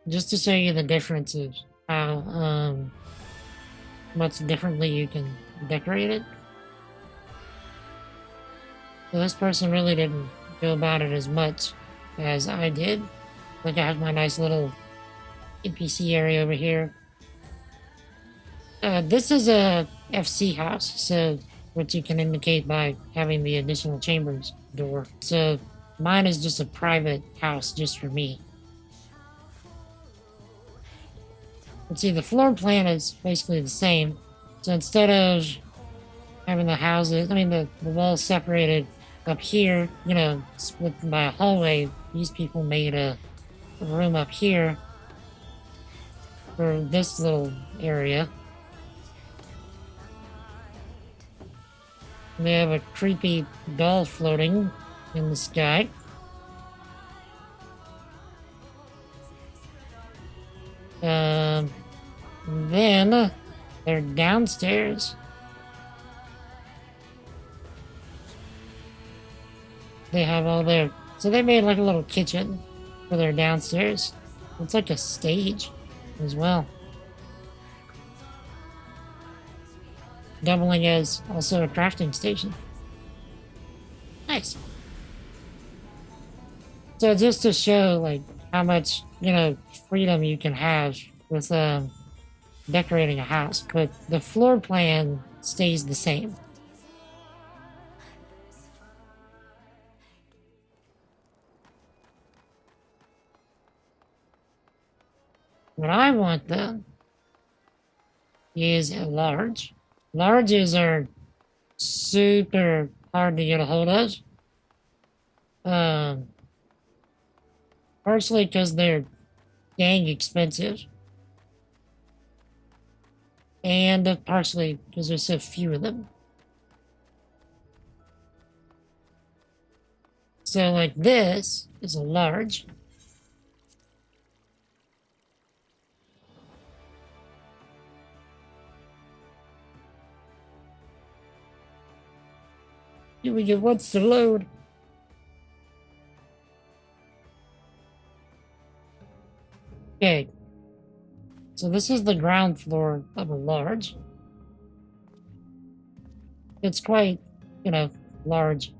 Just to show you the difference of how much differently you can decorate it. So this person really didn't go about it as much as I did. Like I have my nice little NPC area over here. This is a FC house, so which you can indicate by having the additional chambers door. So mine is just a private house just for me. Let's see, the floor plan is basically the same. So instead of having the houses, I mean the walls separated up here, you know, split by a hallway, these people made a room up here for this little area. They have a creepy doll floating in the sky. Then they're downstairs. They have all their... So they made like a little kitchen for their downstairs. It's like a stage as well. Doubling as also a crafting station. Nice. So just to show like how much, you know, freedom you can have with decorating a house, but the floor plan stays the same. What I want though is a large. Larges are super hard to get a hold of. Partially because they're dang expensive. And partially because there's so few of them. So like this is a large. Here we go, what's the load? Okay. So this is the ground floor of a large. It's quite, you know, large.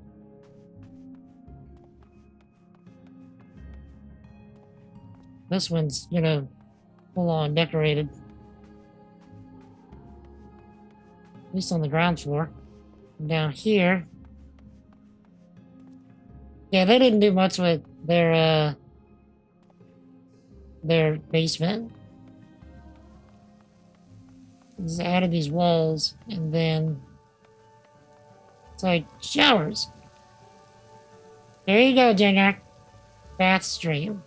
This one's, you know, full on decorated. At least on the ground floor. Down here. Yeah, they didn't do much with their basement. Just added these walls, and then it's like showers. There you go, Jenga. Bath stream.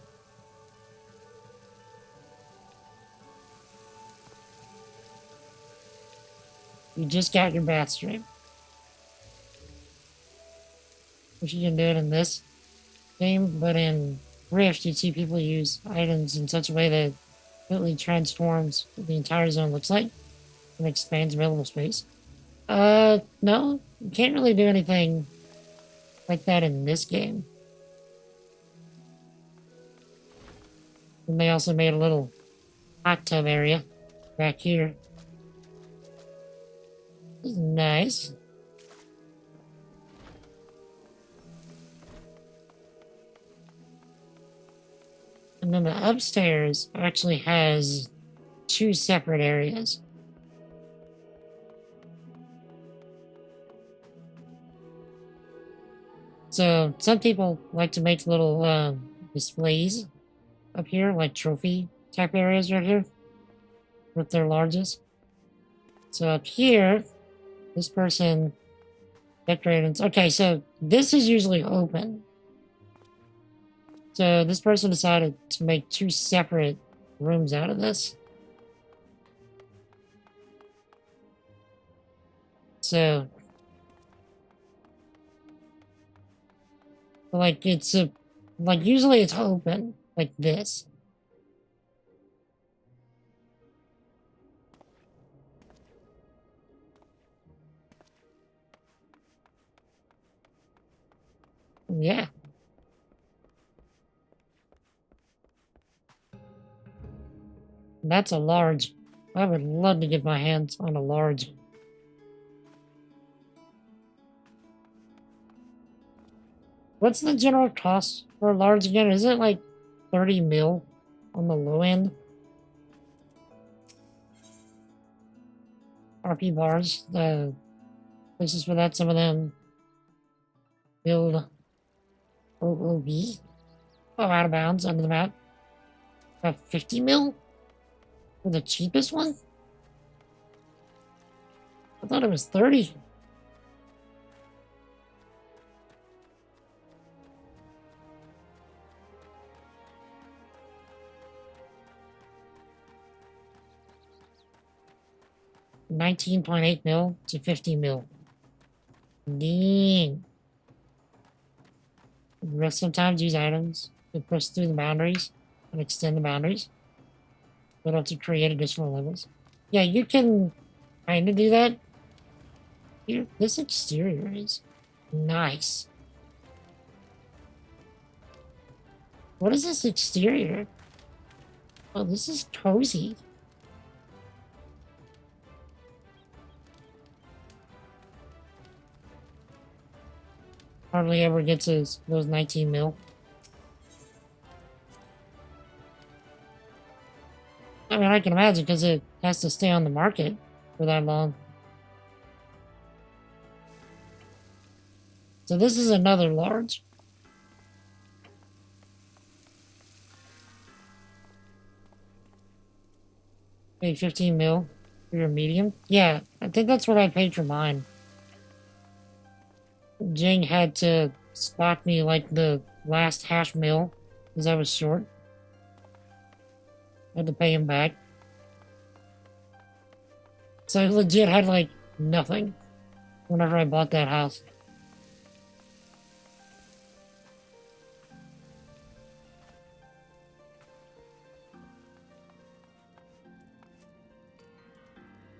You just got your bath stream. Wish you can do it in this game, but in Rift, you'd see people use items in such a way that it completely transforms what the entire zone looks like and expands available space. No, you can't really do anything like that in this game. And they also made a little hot tub area back here. This is nice. And then the upstairs actually has two separate areas. So some people like to make little displays up here, like trophy type areas right here, with their largest. So up here, this person decorated. Okay, so this is usually open. So this person decided to make two separate rooms out of this. So, like, it's a, like, usually it's open, like this. Yeah. That's a large. I would love to get my hands on a large. What's the general cost for a large again? Is it like 30 mil on the low end? RP bars, the places for that, some of them build OOB. Oh, out of bounds, under the map. About 50 mil? For the cheapest one? I thought it was 30. $19.8 mil to 50 mil. Dang. We'll sometimes use items to push through the boundaries and extend the boundaries, but also create additional levels. Yeah, you can kind of do that. Here, this exterior is nice. What is this exterior? Oh, this is cozy. Hardly ever gets those 19 mil. I mean, I can imagine because it has to stay on the market for that long. So this is another large. Pay 15 mil for your medium. Yeah, I think that's what I paid for mine. Jing had to spot me like the last half mil because I was short. I had to pay him back. So I legit had like nothing whenever I bought that house.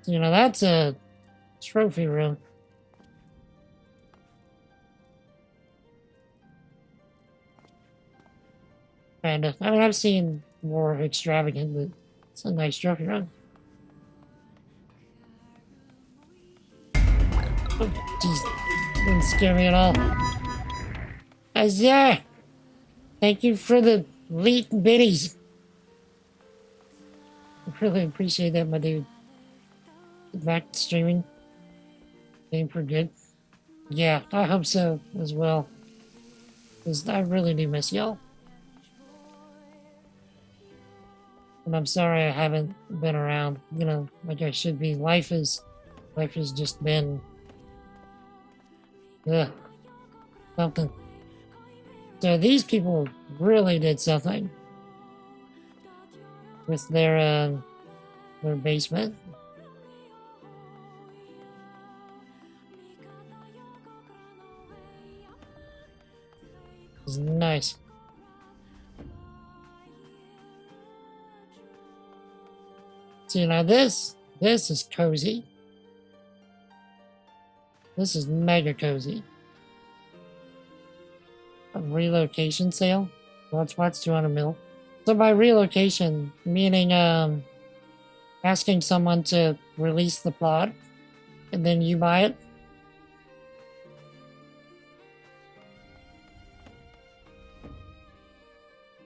So, you know, that's a trophy room. Kind of. I mean, I've seen more extravagant, but it's a nice trophy room. Oh, jeez. Didn't scare me at all. Isaiah! Thank you for the late biddies. I really appreciate that, my dude. Get back to streaming. Game for good. Yeah, I hope so as well. Because I really do miss y'all. And I'm sorry I haven't been around, you know, like I should be. Life has just been, something. So these people really did something with their basement. It's nice. See, now this is cozy. This is mega cozy. A relocation sale? What's 200 mil? So by relocation, meaning asking someone to release the plot, and then you buy it.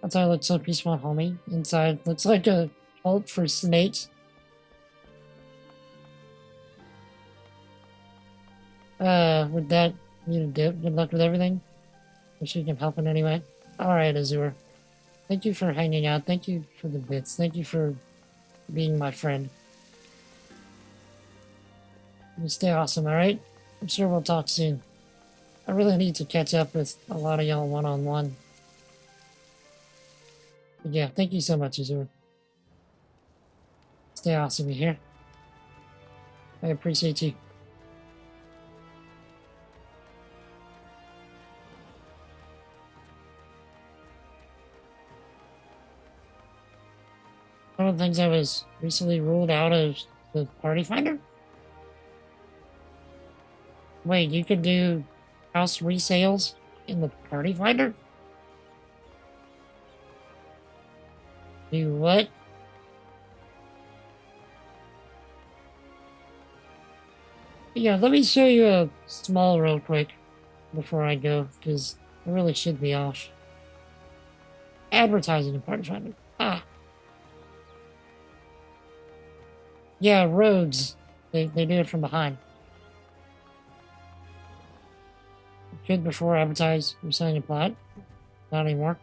That's why it looks so peaceful and homey. Inside looks like a cult for snakes. With that, you need to dip. Good luck with everything. Wish you can help in any way. Alright, Azure. Thank you for hanging out. Thank you for the bits. Thank you for being my friend. You stay awesome, alright? I'm sure we'll talk soon. I really need to catch up with a lot of y'all one-on-one. But yeah, thank you so much, Azure. Stay awesome, you hear? I appreciate you. One of the things I was recently ruled out of the Party Finder. Wait, you could do house resales in the Party Finder? Do what? Yeah, let me show you a small real quick before I go, because I really should be off. Advertising in Party Finder. Ah. Yeah, roads. They do it from behind. Could before advertise you're selling a plot. Not anymore.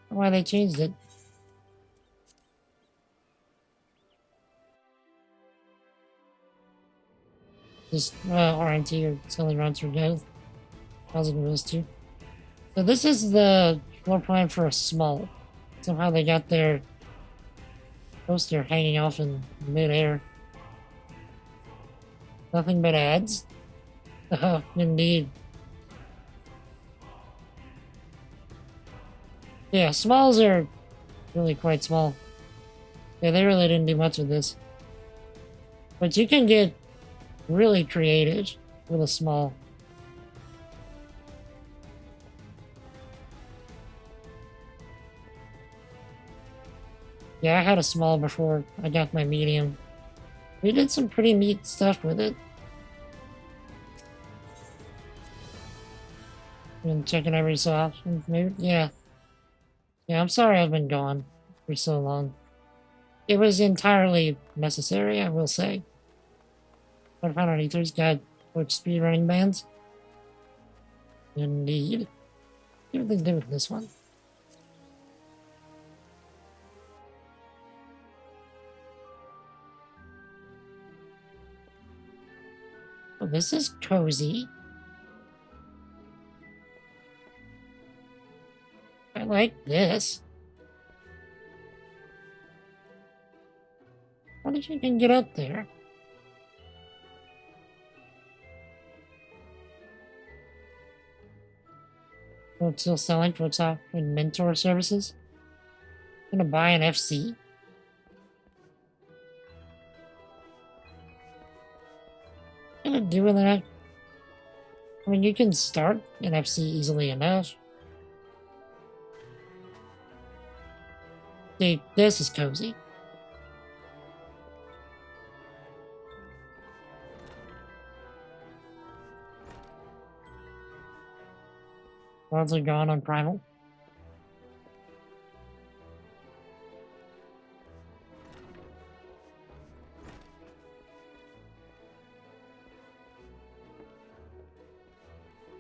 Why they changed it. Just RNT or selling runs for growth. Causing those two. So this is the floor plan for a small. Somehow they got their poster hanging off in mid-air. Nothing but ads. Oh, indeed. Yeah, smalls are really quite small. Yeah, they really didn't do much with this. But you can get really creative with a small. Yeah, I had a small before I got my medium. We did some pretty neat stuff with it. Been checking every so often, maybe? Yeah. Yeah, I'm sorry I've been gone for so long. It was entirely necessary, I will say. But I found out Ether's got which speedrunning bands. Indeed. What do they do with this one? Oh, this is cozy. I like this. How did you even get up there? Oh, it's still selling for its offering mentor services? I'm gonna buy an FC. What am I gonna do with that? I mean, you can start an FC easily enough. See, this is cozy. Worlds are gone on Primal.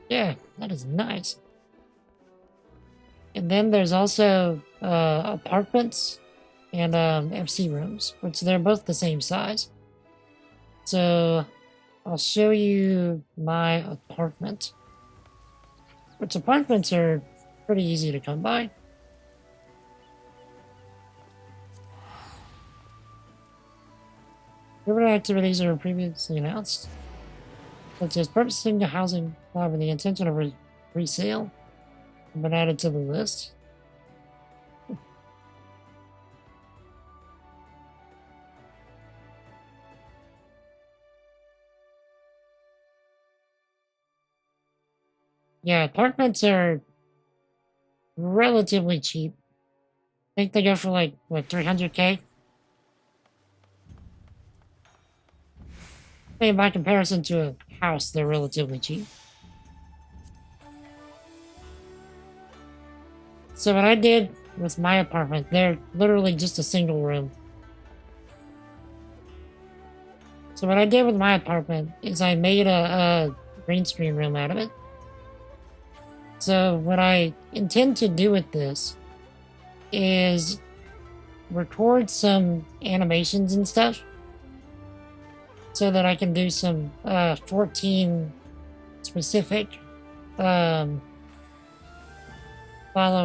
Yeah, that is nice. And then there's also apartments and FC rooms, which they're both the same size. So I'll show you my apartment. Which apartments are pretty easy to come by. River activities are previously announced, such as purchasing a housing plot with the intention of resale, have been added to the list. Yeah, apartments are relatively cheap. I think they go for like, what, 300K? Hey, by comparison to a house, they're relatively cheap. So what I did with my apartment, they're literally just a single room. So what I did with my apartment is I made a green screen room out of it. So what I intend to do with this is record some animations and stuff so that I can do some 14 specific follow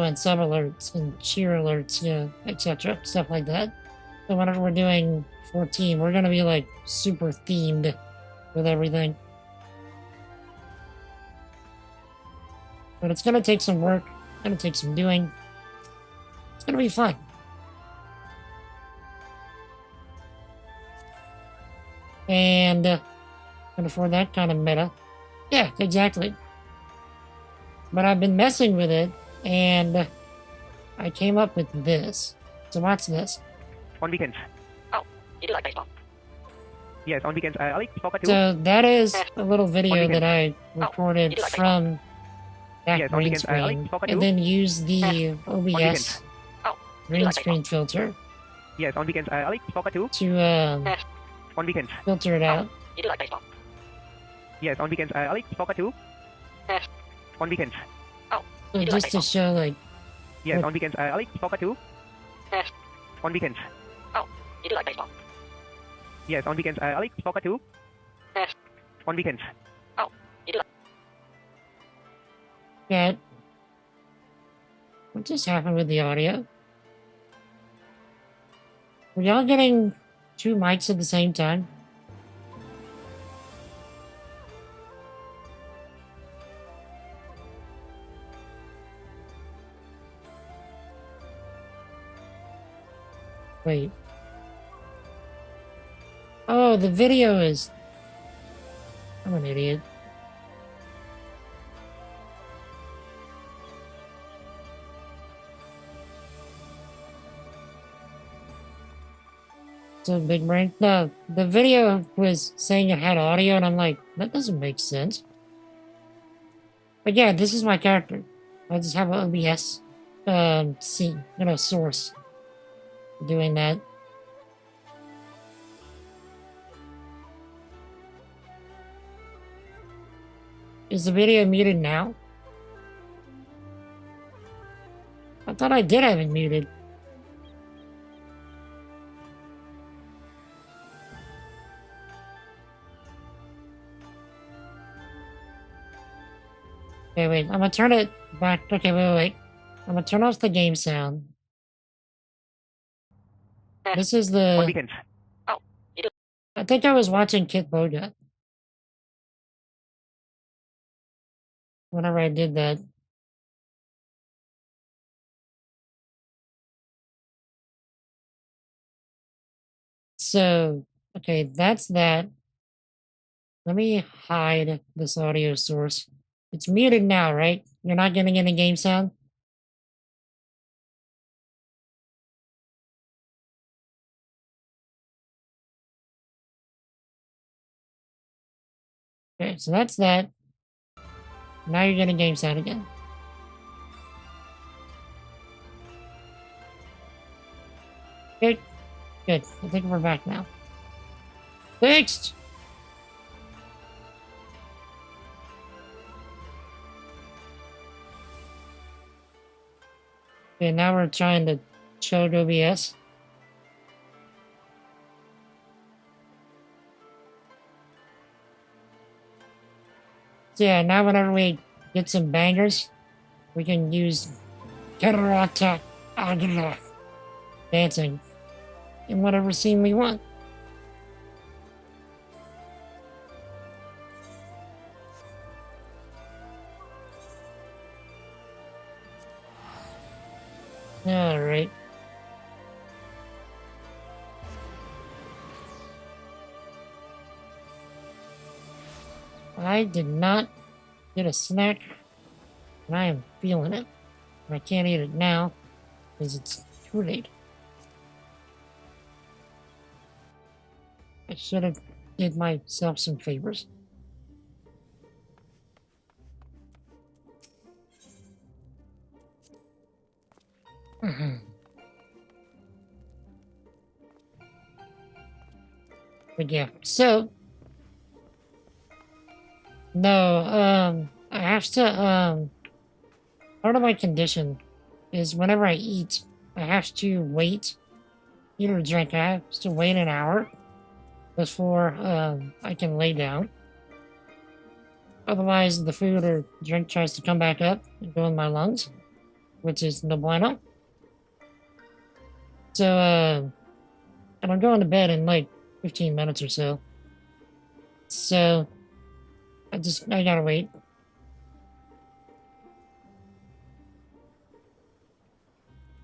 and sub alerts and cheer alerts, etc. Stuff like that. So whenever we're doing 14, we're gonna be like super themed with everything. But it's gonna take some work, gonna take some doing. It's gonna be fun. And for that kind of meta. Yeah, exactly. But I've been messing with it, and I came up with this. So watch this. On weekends. Oh, you do like baseball. Yes, on weekends. I like soccer too. So that is a little video weekends. that I recorded from that Yes, on green weekends, I like screen, soccer and too. then use the OBS weekends. Oh, green like screen filter Yes, on weekends. I like soccer too. to On weekends. filter it out. you do like baseball. Yes, on weekends. I like soccer too. On weekends. So You do like just to show like Yes, What? on weekends. I like soccer too. On weekends. You do like baseball. Yes, on weekends. I like soccer too. On weekends. You do like that. What just happened with the audio? Were y'all getting two mics at the same time? Wait. Oh, the video is... I'm an idiot. So big brain. No, the video was saying it had audio, and I'm like, that doesn't make sense. But yeah, this is my character. I just have an OBS scene, source doing that. Is the video muted now? I thought I did have it muted. Okay, wait. I'm gonna turn it back. Okay, wait. I'm gonna turn off the game sound. This is On the... weekends. I think I was watching Kit Boga whenever I did that. So, okay, that's that. Let me hide this audio source. It's muted now, right? You're not getting any game sound? Okay, so that's that. Now you're getting game sound again. Okay, good. I think we're back now. Fixed! Okay, now we're trying to chode OBS. So yeah, now whenever we get some bangers, we can use Karata Agila dancing in whatever scene we want. Alright. I did not get a snack and I am feeling it. And I can't eat it now because it's too late. I should have did myself some favors. But yeah, so no, I have to part of my condition is whenever I eat, I have to wait, eat or drink, I have to wait an hour before I can lay down. Otherwise, the food or drink tries to come back up and go in my lungs, which is no bueno. So, and I'm going to bed in like 15 minutes or so. So, I gotta wait.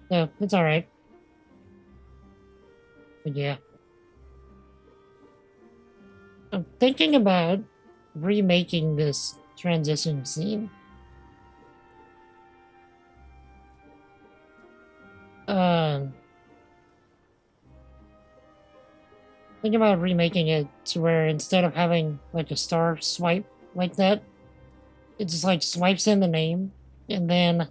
So, it's alright. But yeah. I'm thinking about remaking this transition scene. Think about remaking it to where instead of having like a star swipe like that, it just like swipes in the name and then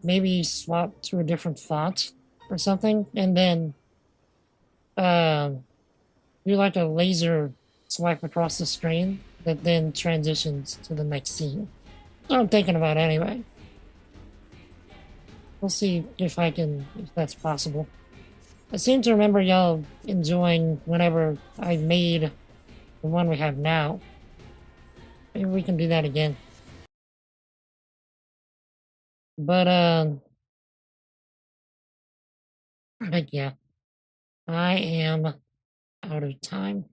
maybe swap to a different font or something, and then do like a laser swipe across the screen that then transitions to the next scene. That's what I'm thinking about anyway. We'll see if that's possible. I seem to remember y'all enjoying whenever I made the one we have now. Maybe we can do that again. But yeah, I am out of time.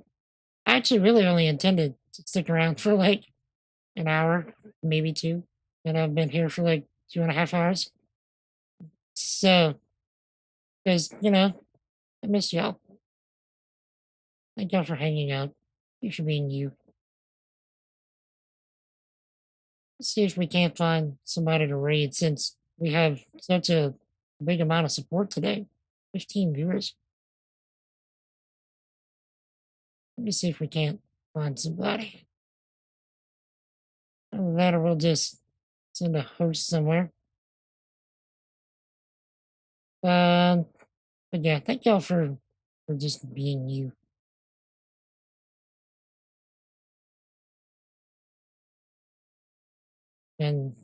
I actually really only intended to stick around for like an hour, maybe two, and I've been here for like 2.5 hours. So, because, I miss y'all. Thank y'all for hanging out. You for being you. Let's see if we can't find somebody to raid since we have such a big amount of support today. 15 viewers. Let me see if we can't find somebody. Either that or we'll just send a host somewhere. But yeah, thank y'all for just being you. And,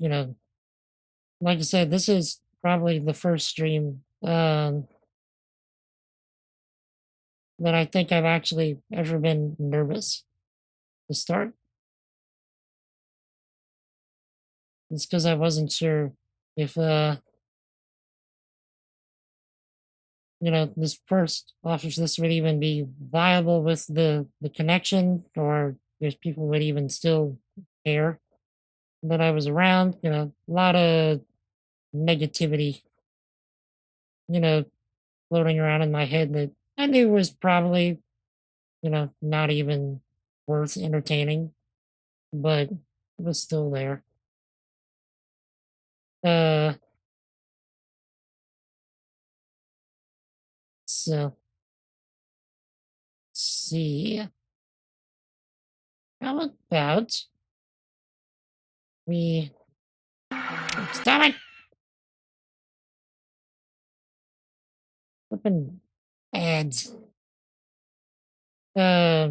like I said, this is probably the first stream that I think I've actually ever been nervous to start. It's because I wasn't sure if this first office this would even be viable with the connection, or if people would even still care that I was around. A lot of negativity, floating around in my head that I knew was probably, not even worth entertaining, but it was still there. Uh, so, let's see. How about we stop it? Flipping ads. Uh,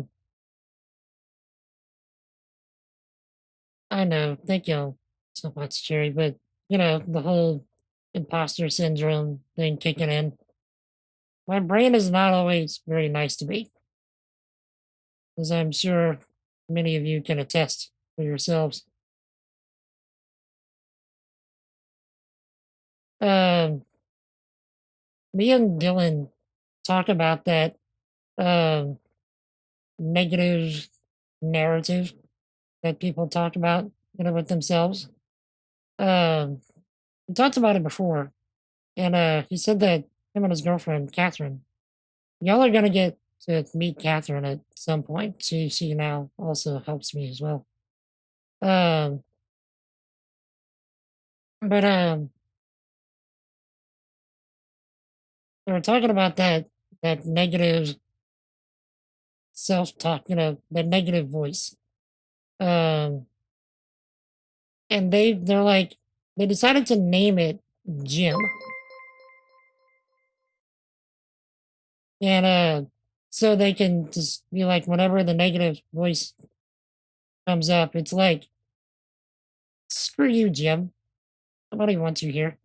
I know. Thank you so much, Jerry. But the whole imposter syndrome thing kicking in. My brain is not always very nice to me, as I'm sure many of you can attest for yourselves. Um, Me and Dylan talk about that um negative narrative that people talk about, with themselves. Um, we talked about it before, and he said that him and his girlfriend Catherine, y'all are gonna get to meet Catherine at some point. She now also helps me as well. Um, But we were talking about that negative self-talk, that negative voice. Um, and they're like they decided to name it Jim, and so they can just be like whenever the negative voice comes up, it's like screw you, Jim. Nobody wants you here.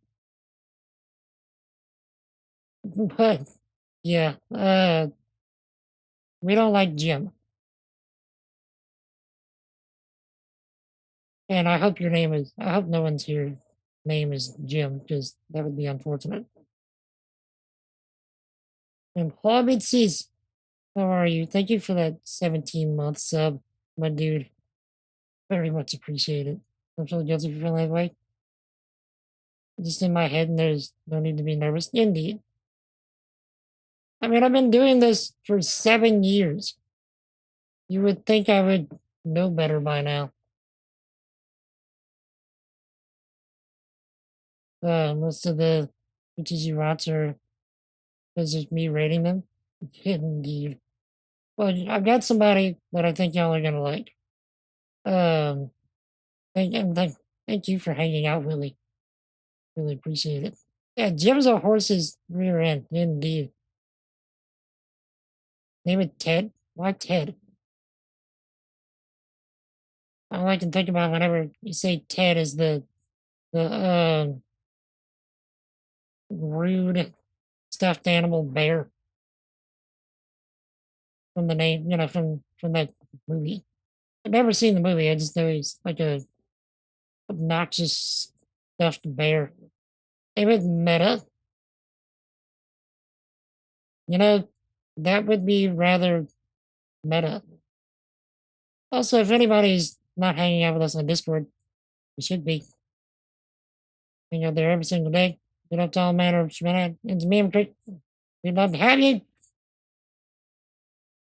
But yeah, we don't like Jim, and I hope your name is. I hope no one's here. Name is Jim, because that would be unfortunate. And Hobbit says, how are you? Thank you for that 17-month sub, my dude. Very much appreciated. I'm so guilty for feeling that way. Just in my head, and there's no need to be nervous. Indeed. I mean, I've been doing this for 7 years. You would think I would know better by now. Most of the bitches you watch are because of me rating them. Indeed. Well, I've got somebody that I think y'all are gonna like. Um, thank you for hanging out, Willie. Really appreciate it. Yeah, Jim's a horse's rear end, indeed. Name it Ted? Why Ted? All I can think about whenever you say Ted is the rude stuffed animal bear from the name, from that movie. I've never seen the movie. I just know he's like a obnoxious stuffed bear. Name it Meta. You know, that would be rather meta. Also, if anybody's not hanging out with us on Discord, you should be. Hang out there every single day. Get up to all manner of shenanigans. Me and Crick, we'd love to have you.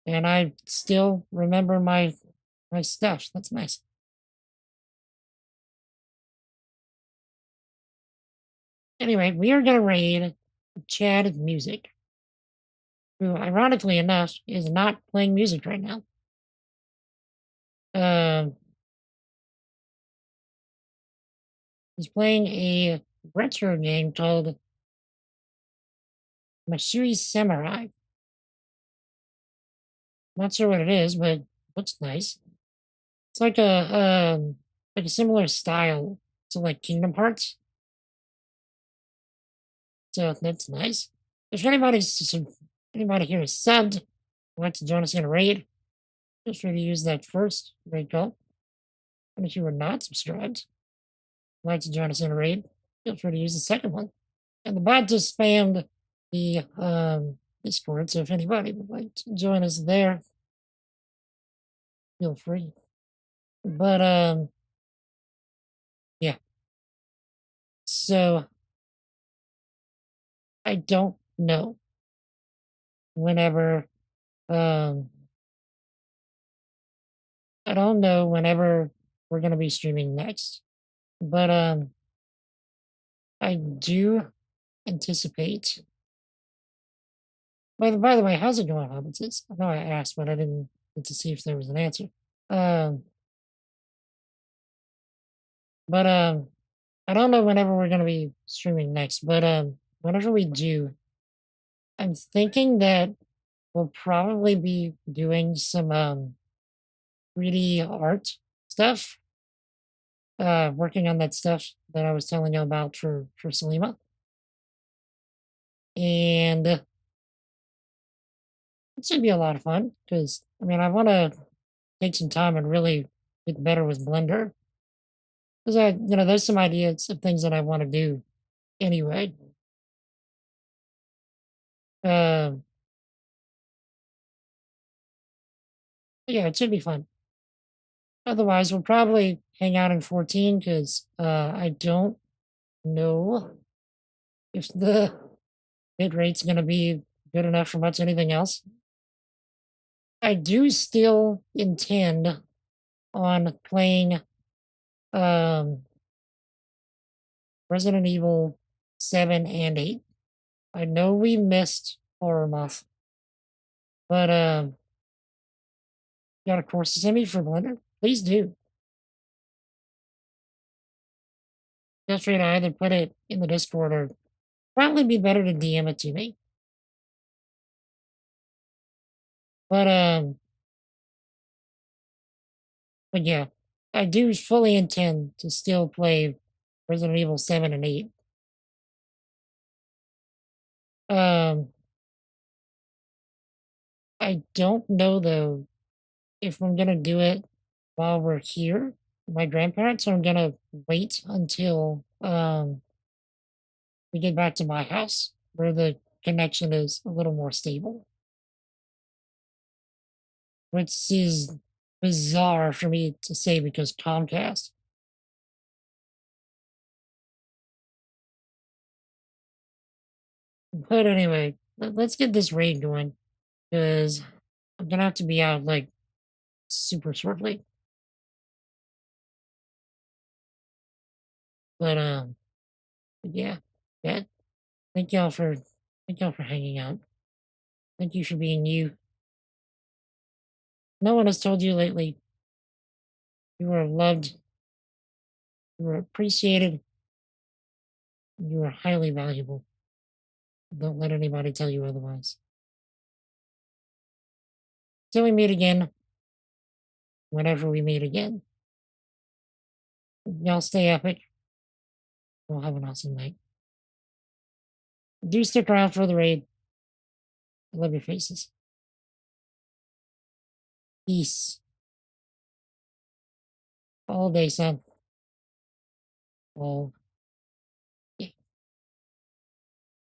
And I still remember my stuff. That's nice. Anyway, we are gonna raid Chad Music, who, ironically enough, is not playing music right now. He's playing a retro game called Masui Samurai. Not sure what it is, but looks nice. It's like a similar style to like Kingdom Hearts. So that's nice. If anybody here is subbed, wants to join us in a raid, feel free to use that first raid call. And if you are not subscribed, like to join us in a raid, feel free to use the second one. And the bot just spammed the Discord, so if anybody would like to join us there, feel free. But yeah. So I don't know whenever um I don't know whenever we're gonna be streaming next. But I do anticipate. By the way, how's it going, Hobbitses? I know I asked, but I didn't get to see if there was an answer. Um, but I don't know whenever we're gonna be streaming next. But whenever we do, I'm thinking that we'll probably be doing some 3D art stuff. Working on that stuff that I was telling you about for Salima, and it should be a lot of fun because I mean I want to take some time and really get better with Blender because there's some ideas of things that I want to do anyway. Um, yeah, it should be fun. Otherwise, we'll probably hang out in 14 because I don't know if the bit rate's going to be good enough for much anything else. I do still intend on playing Resident Evil 7 and 8. I know we missed Horror Month, but got a course to send me for Blender? Please do. Feel free to either put it in the Discord or probably be better to DM it to me. But but yeah, I do fully intend to still play Resident Evil 7 and 8. Um, I don't know though if I'm gonna do it while we're here, with my grandparents, or I'm gonna wait until we get back to my house where the connection is a little more stable. Which is bizarre for me to say because Comcast. But anyway, let's get this raid going because I'm gonna have to be out like super shortly. But yeah, yeah. Thank y'all for hanging out. Thank you for being you. No one has told you lately you are loved, you are appreciated, you are highly valuable. Don't let anybody tell you otherwise. Till we meet again, whenever we meet again. Y'all stay epic. We'll have an awesome night. Do stick around for the raid. I love your faces. Peace. All day, son. All